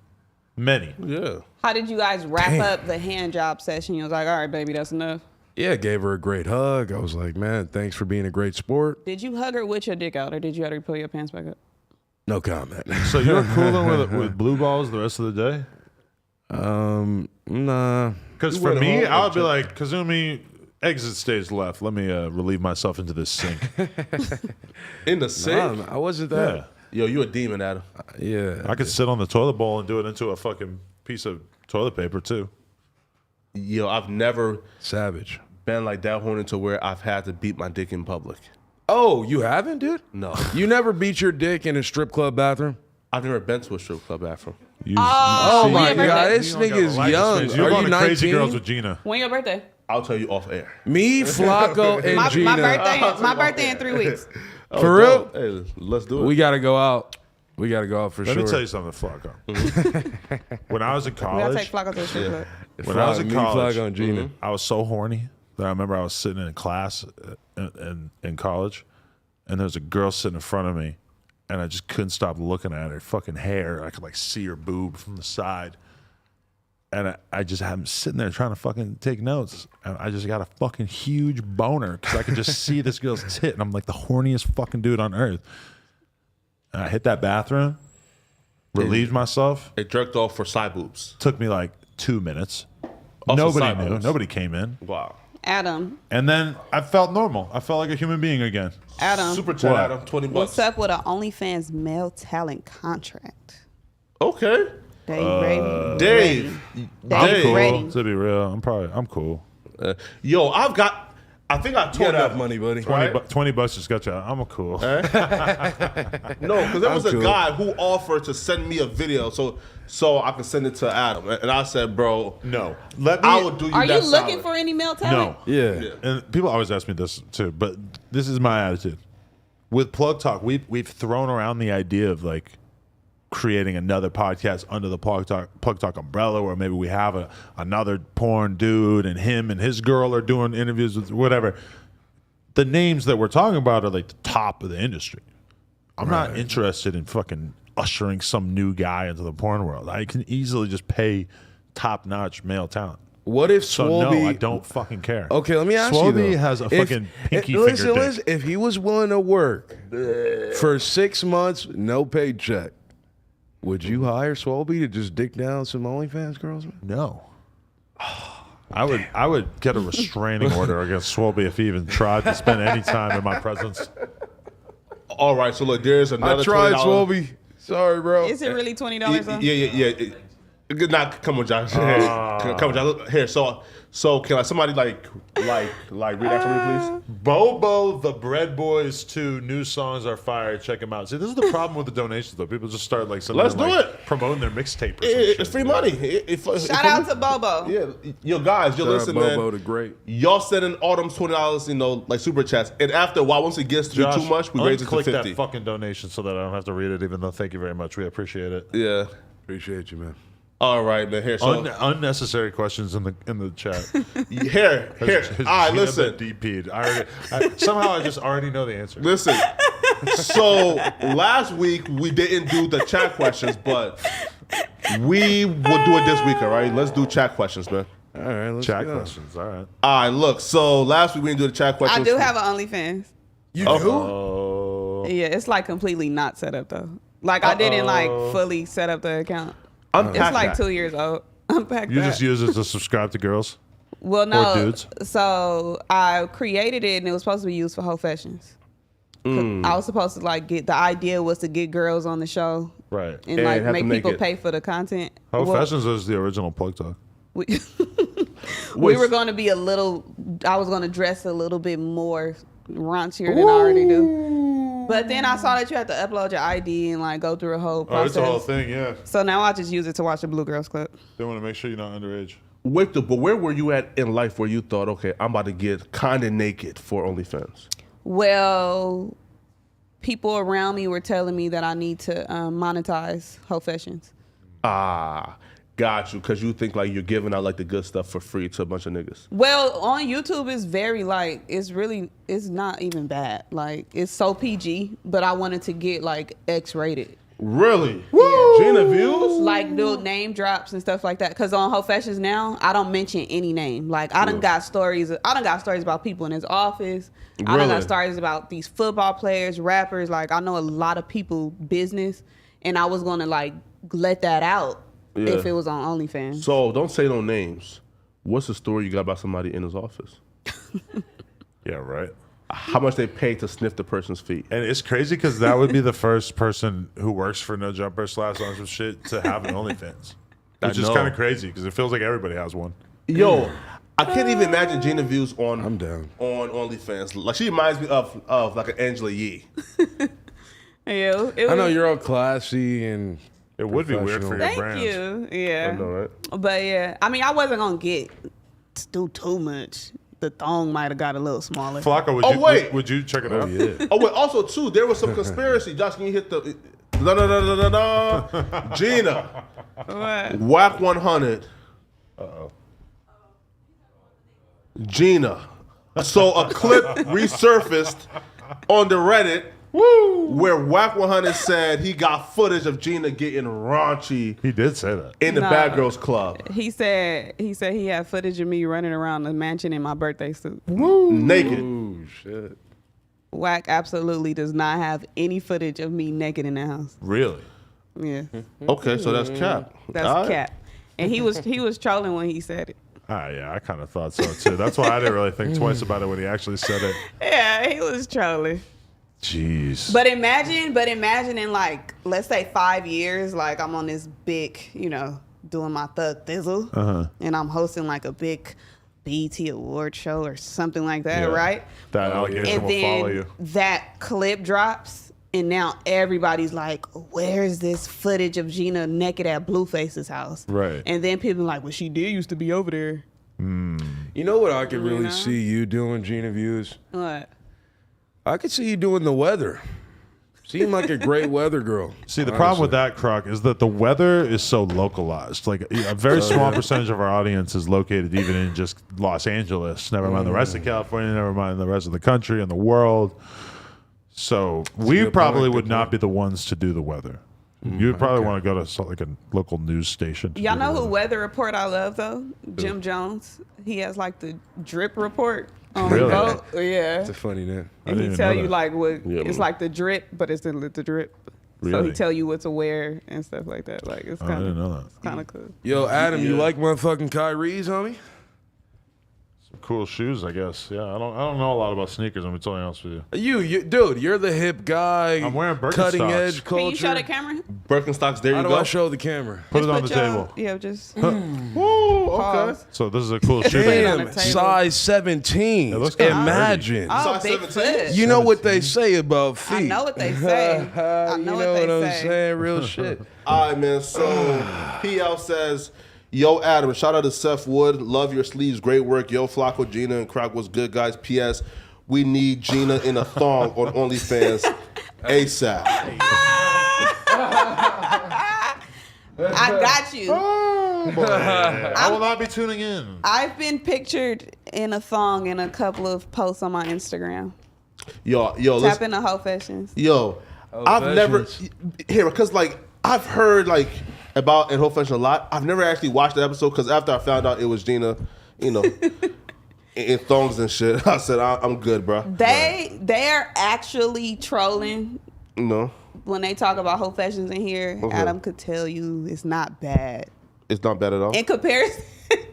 Many. Yeah. How did you guys wrap Damn. up the hand job session? You was like, all right, baby, that's enough. Yeah, gave her a great hug. I was like, man, thanks for being a great sport. Did you hug her with your dick out, or did you have to pull your pants back up? No comment. So you were cooling with blue balls the rest of the day? Nah. Because You for went me, home I would and be like, Kazumi, exit stage left. Let me relieve myself into this sink. In the sink? Nah, I wasn't that. Yeah. Yo, you a demon, Adam. Yeah. I could sit on the toilet bowl and do it into a fucking piece of toilet paper too. Yo, I've never Savage. been like that horny to where I've had to beat my dick in public. Oh, you haven't, dude? No. You never beat your dick in a strip club bathroom? I've never been to a strip club bathroom. Oh, my when your God, birthday? this nigga is young. You're Are going you to Crazy 19? Girls with Gina. When your birthday? I'll tell you off air. Me, Flacco, and My Gina. birthday in 3 weeks. For real? Hey, let's do it. We got to go out. We got to go out for Let sure. me tell you something, Flacco. When I was in We gotta take college, Flacco to the strip club. when I was in Me, college, Flacco, and Gina. I was so horny that I remember I was sitting in class in college, and there was a girl sitting in front of me, and I just couldn't stop looking at her fucking hair. I could like see her boob from the side. And I just am sitting there trying to fucking take notes. And I just got a fucking huge boner because I could just see this girl's tit. And I'm like the horniest fucking dude on earth. And I hit that bathroom. relieved myself. It jerked off for side boobs. Took me like 2 minutes. Also Nobody side knew. boobs. Nobody came in. Wow. Adam. And then I felt normal. I felt like a human being again. Adam. Super chat, What? Adam. $20. What's up with an OnlyFans male talent contract? Okay. Dave. Dave. Dave. I'm cool. Ready. To be real, I'm cool. Yo, I think I told Get that out money, buddy. 20 bucks just got you out. I'm cool. No, because there was a guy who offered to send me a video so I could send it to Adam, and I said, "Bro, No. I would do you Are that you looking solid. for any male talent? No. Yeah. And people always ask me this too, but this is my attitude. With Plug Talk, we've thrown around the idea of like creating another podcast under the Plug Talk umbrella, where maybe we have another porn dude and him and his girl are doing interviews with whatever. The names that we're talking about are like the top of the industry. I'm not interested in fucking ushering some new guy into the porn world. I can easily just pay top-notch male talent. What if So Swolby? no, I don't fucking care. Okay, let me ask you Swolby though. has a fucking pinky listen, finger dick. listen, if he was willing to work for 6 months, no paycheck, would you hire Swolby to just dick down some OnlyFans girls? Man? No. I would get a restraining order against Swolby if he even tried to spend any time in my presence. All right, so look, there's another. I tried, $20. Swolby. Sorry, bro. Is it really $20 though? Yeah. Nah, come on, Josh. Come on, Josh. Look, here, so can somebody like read that for me, please? Bobo the Bread Boys 2 new songs are fire. Check them out. See, this is the problem with the donations though. People just start like suddenly, Let's do it. promoting their mixtape. Or some It's shit, free dude. money. Shout out to Bobo. Yeah, yo guys, yo listen, man. Bobo the Great. Y'all sending all them $20, like super chats, and after a while, once it gets to be Josh, too much, we raise it to unclick 50. that fucking donation so that I don't have to read it. Even though, thank you very much. We appreciate it. Yeah. Appreciate you, man. All right, man. Here, so Unnecessary questions in the chat. here. All right, listen. DP'd. Somehow I just already know the answer. Listen. So last week we didn't do the chat questions, but we will do it this week. All right, let's do chat questions, man. All right, let's Chat go. questions. All right. All right, look. So last week we didn't do the chat I questions. do have an OnlyFans. You do? Oh. Yeah, it's like completely not set up though. Like I didn't like fully set up the account. Unpack It's like that. 2 years old. Unpack You that. just use it to subscribe to girls? Well, no. Or dudes? So I created it and it was supposed to be used for whole fashions. I was supposed to like the idea was to get girls on the show Right. and And like have to make make people it- pay for the content. How Well, Fashions is the original Plug Talk. we, we were going to be I was going to dress a little bit more raunchier than I already do. But then I saw that you had to upload your ID and like go through a whole Oh, process. it's a whole thing, yeah. So now I just use it to watch the Blue Girls Club. They want to make sure you're not underage. Wait, but where were you at in life where you thought, okay, I'm about to get kind of naked for OnlyFans? Well, people around me were telling me that I need to monetize whole fashions. Ah, got you. Because you think like you're giving out like the good stuff for free to a bunch of niggas. Well, on YouTube, it's very like, it's not even bad. Like, it's so PG, but I wanted to get like X-rated. Really? Yeah. Gina views? Like, do name drops and stuff like that. Because on Whole Fashions now, I don't mention any name. Like, I done got stories about people in his office. I done got Really? stories about these football players, rappers. Like, I know a lot of people business. And I was going to, like, let that out if it was on OnlyFans. So don't say no names. What's the story you got about somebody in his office? Yeah, right. How much they pay to sniff the person's feet? And it's crazy because that would be the first person who works for No Jumper / on some shit to have an OnlyFans. Which is know. kind of crazy because it feels like everybody has one. Yo, I can't even imagine Gina views on I'm down. on OnlyFans. Like she reminds me of like an Angela Yee. Yeah, I know you're all classy and It would be weird for your Thank brand. you. Yeah. I know, right? But yeah, I mean, I wasn't gonna do too much. The thong might have got a little smaller. Flacco, Oh, wait. would you check it out? yeah. Oh wait, also too, there was some conspiracy. Josh, can you hit the no. Gina. What? Whack 100. Gina. So a clip resurfaced on the Reddit where Whack 100 said he got footage of Gina getting raunchy He did say that. in the No. Bad Girls Club. He said he had footage of me running around the mansion in my birthday suit. Naked. Ooh, shit. Whack absolutely does not have any footage of me naked in the house. Really? Yeah. Okay, so that's cap. That's All right. cap. And he was trolling when he said it. Yeah, I kind of thought so too. That's why I didn't really think twice about it when he actually said it. Yeah, he was trolling. Jeez. But imagine in like, let's say 5 years, like I'm on this big, doing my thug thizzle, and I'm hosting like a big BET award show or something like that, right? That allegation And will then follow you. that clip drops, and now everybody's like, where's this footage of Gina naked at Blueface's house? Right. And then people are like, well, she did used to be over there. You know what I could really see you doing, Gina Views? What? I could see you doing the weather. Seem like a great weather girl. See, the problem with that, Croc, is that the weather is so localized. Like a very small percentage of our audience is located even in just Los Angeles. Never mind the rest of California. Never mind the rest of the country and the world. So we probably would not be the ones to do the weather. You would probably want to go to like a local news station. Y'all know who weather report I love though? Jim Jones. He has like the drip report on Really? Revolt. Yeah. It's a funny name. And he tell you like what it's like the drip, but it's the drip. So Really? he tell you what to wear and stuff like that. Like it's I kind didn't of know that. kind of cool. Yo, Adam, you like motherfucking Kyrie's, homie? Cool shoes, I guess. Yeah, I don't know a lot about sneakers. I'm gonna be totally honest with you. You, dude, you're the hip guy. I'm wearing Birkenstocks. Cutting edge culture. Can you show the camera? Birkenstocks, there How you do go. I show the camera? Put it on the Put your- table. Yeah, just Woo, okay. pause. So this is a cool shoe. it on Damn, the table. size 17. It looks kinda Imagine. Oh, Size big 17? foot. You know what they say about feet. I know what they say. I You know know what what they I'm say. saying? Real shit. All right, man. So PL says, yo, Adam, shout out to Seth Wood. Love your sleeves. Great work. Yo, Flacco, Gina, and Croc was good, guys. P.S. We need Gina in a thong on OnlyFans ASAP. I got you. I will not be tuning in. I've been pictured in a thong in a couple of posts on my Instagram. Yo, Tap listen. into Whole Fashions. Yo, I've never here because like I've heard like about In Whole Fashion a lot. I've never actually watched the episode because after I found out it was Gina, in thongs and shit, I said I'm good, bro. They're actually trolling No, when they talk about Whole Fashions in here. Okay. Adam could tell you it's not bad it's not bad at all. in comparison.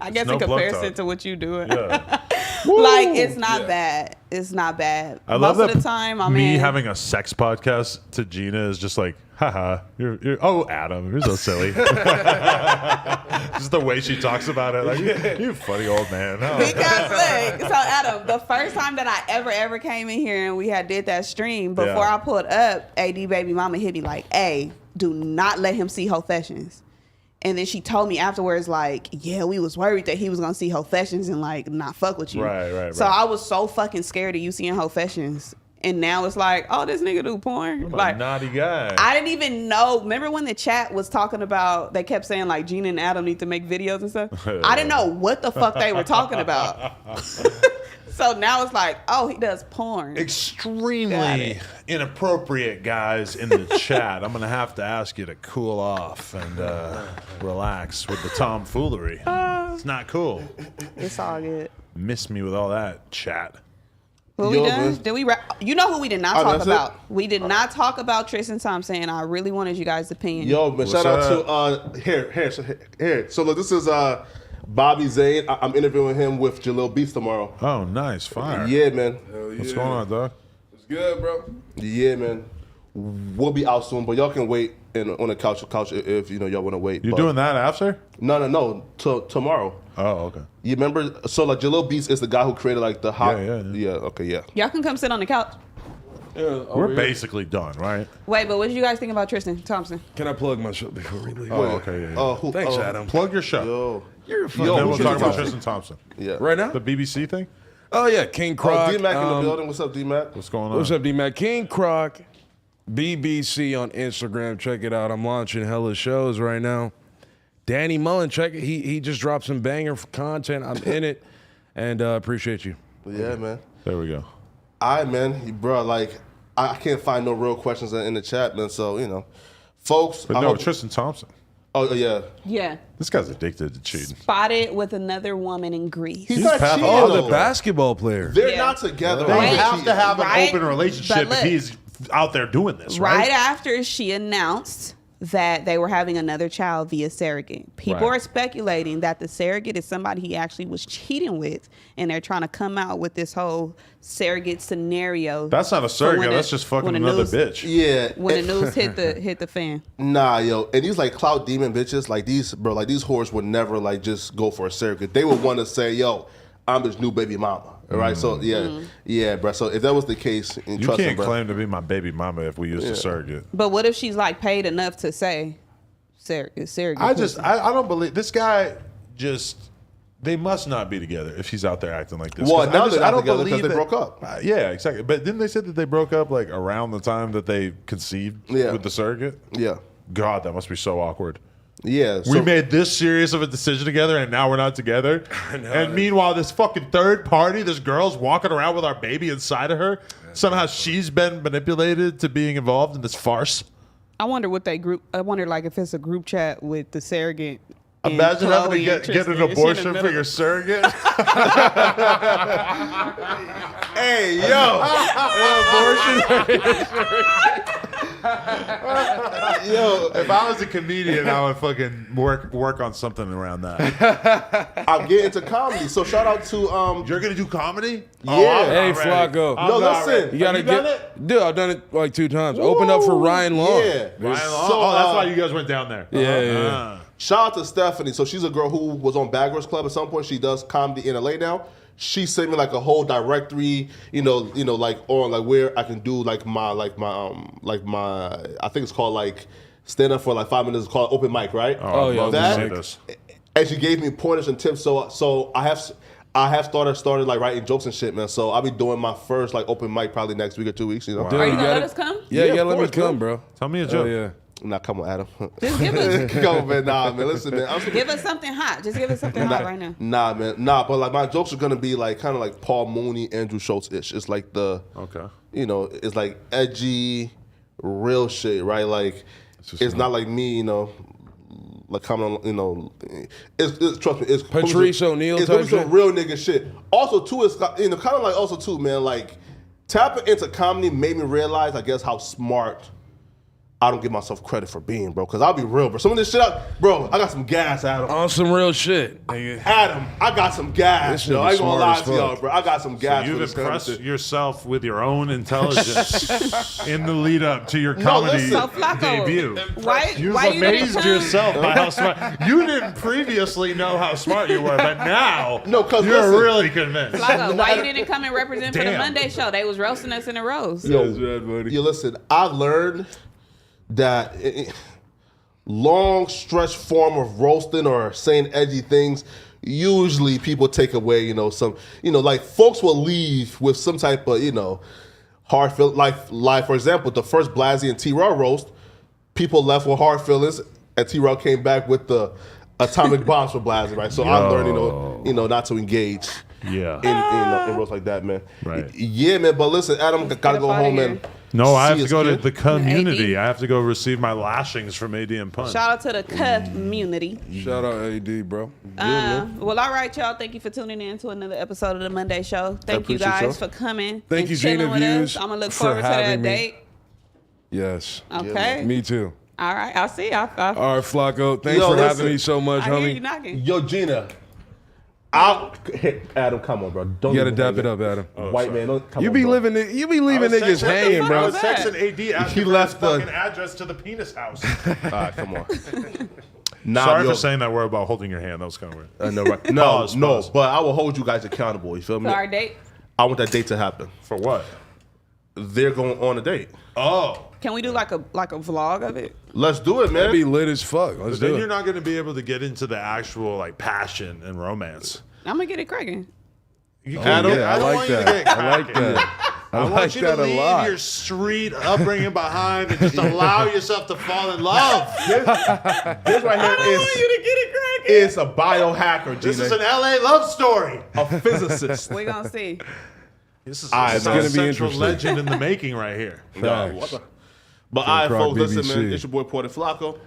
I guess no in blood comparison talk. to what you doing. Yeah. Like it's not bad. It's not bad. I love Most that of the time, I'm me in. having a sex podcast to Gina is just like, haha, you're oh Adam, you're so silly. Just the way she talks about it, like you funny old man. Oh. Because look, so Adam, the first time that I ever came in here and we had did that stream, before Yeah. I pulled up, AD baby mama hit me like, "Hey, do not let him see Whole Fashions." And then she told me afterwards, like, yeah, we was worried that he was gonna see Whole Fashions and like not fuck with you. Right. So I was so fucking scared of you seeing Whole Fashions. And now it's like, oh, this nigga do porn. I'm a Like, naughty guy. I didn't even know. Remember when the chat was talking about, they kept saying like Gina and Adam need to make videos and stuff? I didn't know what the fuck they were talking about. So now it's like, oh, he does porn. Got Extremely it. inappropriate guys in the chat. I'm gonna have to ask you to cool off and relax with the tomfoolery. It's not cool. It's all good. Miss me with all that chat. What Yo, we done? man. Did we wrap? You know who we did not Oh, talk that's about? it? We did not talk about Tristan Thompson, and I really wanted you guys' opinion. Yo, man, shout up? out to here. So look, this is Bobby Zane. I'm interviewing him with Jalil Beats tomorrow. Oh, nice, fire. Yeah, man. What's going on, dog? It's good, bro. Yeah, man. We'll be out soon, but y'all can wait on the couch if y'all want to wait. You But doing that after? No. Tomorrow. Oh, okay. You remember? So like Jalil Beats is the guy who created like the hot. Yeah. Okay. Yeah. Y'all can come sit on the couch. We're basically done, right? Wait, but what did you guys think about Tristan Thompson? Can I plug my show before we leave? Oh, okay. Yeah. Oh, who? Thanks, oh, Adam. Plug your show. Yo. You're a Then Yo, we'll who's talk about Tristan Tristan Thompson. Yeah. Right now? The BBC thing? Oh, yeah, King Croc. Oh, D-Mac in the building. What's up, D-Mac? What's going on? What's up, D-Mac? King Croc, BBC on Instagram. Check it out. I'm launching hella shows right now. Danny Mullen, check it. He just dropped some banger content. I'm in it, and appreciate you. Yeah, man. There we go. All right, man. Bro, like, I can't find no real questions in the chat, man. So, folks. But I no, hope- Tristan Thompson. Oh, yeah. Yeah. This guy's addicted to cheating. Spotted with another woman in Greece. He's not path- cheating. Oh, though. the basketball player. They're Yeah. not together. They Why is he have to cheating? have an Right? open relationship But if look. he's out there doing this, Right right? after she announced that they were having another child via surrogate. People Right. are speculating that the surrogate is somebody he actually was cheating with, and they're trying to come out with this whole surrogate scenario. That's not a surrogate. That's just fucking another bitch. Yeah. When the news hit the fan. Nah, yo, and these like clout demon bitches, like these whores would never like just go for a surrogate. They would want to say, "Yo, I'm his new baby mama." All right, so yeah, bro. So if that was the case, You trust can't me, bro. claim to be my baby mama if we use a surrogate. But what if she's like paid enough to say surrogate? I don't believe this guy. They must not be together if she's out there acting like this. Well, 'Cause now I they're not don't together because believe they that- broke up. Yeah, exactly. But didn't they say that they broke up like around the time that they conceived with the surrogate? Yeah, God, that must be so awkward. yeah. We made this serious of a decision together, and now we're not together. And meanwhile, this fucking third party, this girl's walking around with our baby inside of her. Somehow she's been manipulated to being involved in this farce. I wonder I wonder like if it's a group chat with the surrogate. and Imagine having to Chloe and get Tristan. an Is she in the abortion for middle? your surrogate. Hey, yo, yo. If I was a comedian, I would fucking work on something around that. I'm getting into comedy. So shout out to You're gonna do comedy? Yeah. Hey, Flacco. No, listen. You gotta you done get. Dude, I've done it like 2 times. Opened up for Ryan Long. Yeah. Ryan Long? So, That's why you guys went down there. Yeah. Shout out to Stephanie. So she's a girl who was on Bad Girls Club at some point. She does comedy in LA now. She sent me like a whole directory, like on like where I can do like my I think it's called like stand up for like 5 minutes. It's called open mic, right? Oh, yeah. Love That- to see this. And she gave me pointers and tips. So I have started like writing jokes and shit, man. So I'll be doing my first like open mic probably next week or 2 weeks. Dude, Are you you gonna gotta let us come? Yeah, Yeah, you of gotta let me course, come, bro. bro. Tell me a Oh joke. yeah. Nah, come on, Adam. Just give us Come on, man. Nah, man. Listen, man. give us something hot. Just give us something hot right now. Nah, man. Nah, but like my jokes are gonna be like kind of like Paul Mooney, Andrew Schultz ish. It's like Okay. it's like edgy, real shit, right? Like it's not like me, like coming on, it's trust me, it's Patrice O'Neal It's type gonna be some shit? real nigga shit. Also, too, it's kind of like also too, man. Like tapping into comedy made me realize, I guess, how smart I don't give myself credit for being, bro. Because I'll be real, bro. Some of this shit, I got some gas, Adam. On some real shit. Nigga. Adam, I got some gas, This yo. nigga I ain't gonna smart lie as to y'all, fuck. bro. I got some gas. You've for this kind of impressed shit. yourself with your own intelligence in the lead up to your No, comedy listen. So Flacco, debut. why You've you didn't amazed come? yourself by how smart. You didn't previously know how smart you were, but now No, 'cause you're listen. really convinced. Flacco, why you didn't come and represent for the Damn. Monday show? They was roasting us in the roast. Yo, bad, buddy. yo, listen, I've learned that long stretch form of roasting or saying edgy things, usually people take away, some, like folks will leave with some type of, hard feel like for example, the first Blasey and T-Raw roast, people left with hard feelings, and T-Raw came back with the atomic bombs for Blasey, right? So I learned, not to engage. Yeah. In roast like that, man. Right. Yeah, man. But listen, Adam, gotta up go outta home here. and No, I have see to his go to kid. the community. AD. I have to go receive my lashings from AD and Punch. Shout out to the community. Shout out AD, bro. Well, all right, y'all. Thank you for tuning in to another episode of the Monday Show. Thank you appreciate guys y'all. for coming. Thank and you, chilling Gina with Views, us. I'm gonna look for forward to that having me. date. Yes. Okay. Me too. All right. I'll see you. All right, Flacco. Thanks Yo, for listen. having me so much, I hear homie. you knocking. Yo, Gina. Adam, come on, bro. Don't You gotta leave dap me it up, Adam. White man, come You on, be bro. living, you be leaving niggas hanging, I bro. was texting AD asking He for left his the- fucking address to the penis house. Come on. Nah, Sorry yo, for saying that word about holding your hand. That was kind of weird. I know, right? No, Pause, no, pause. but I will hold you guys accountable. You feel me? So our date. I want that date to happen. For what? They're going on a date. Oh. Can we do like a vlog of it? Let's do it, man. That'd be lit as fuck. Let's But then do you're it. not going to be able to get into the actual like passion and romance. I'm gonna get it cracking. You Oh, can't- yeah, I don't like want you to that. get I like cracking. that. I I want like you that to a leave lot. your street upbringing behind and just allow yourself to fall in love. This right here to get it cracking. is a biohacker, Gina. This is an LA love story. a physicist. We gonna see. This is Alright, a it's South gonna be Central interesting. legend in the making right here. No, what the- But all right, Croc folks, listen, BBC. man. It's your boy Porter Flacco.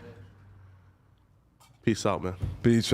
Peace out, man. Peace.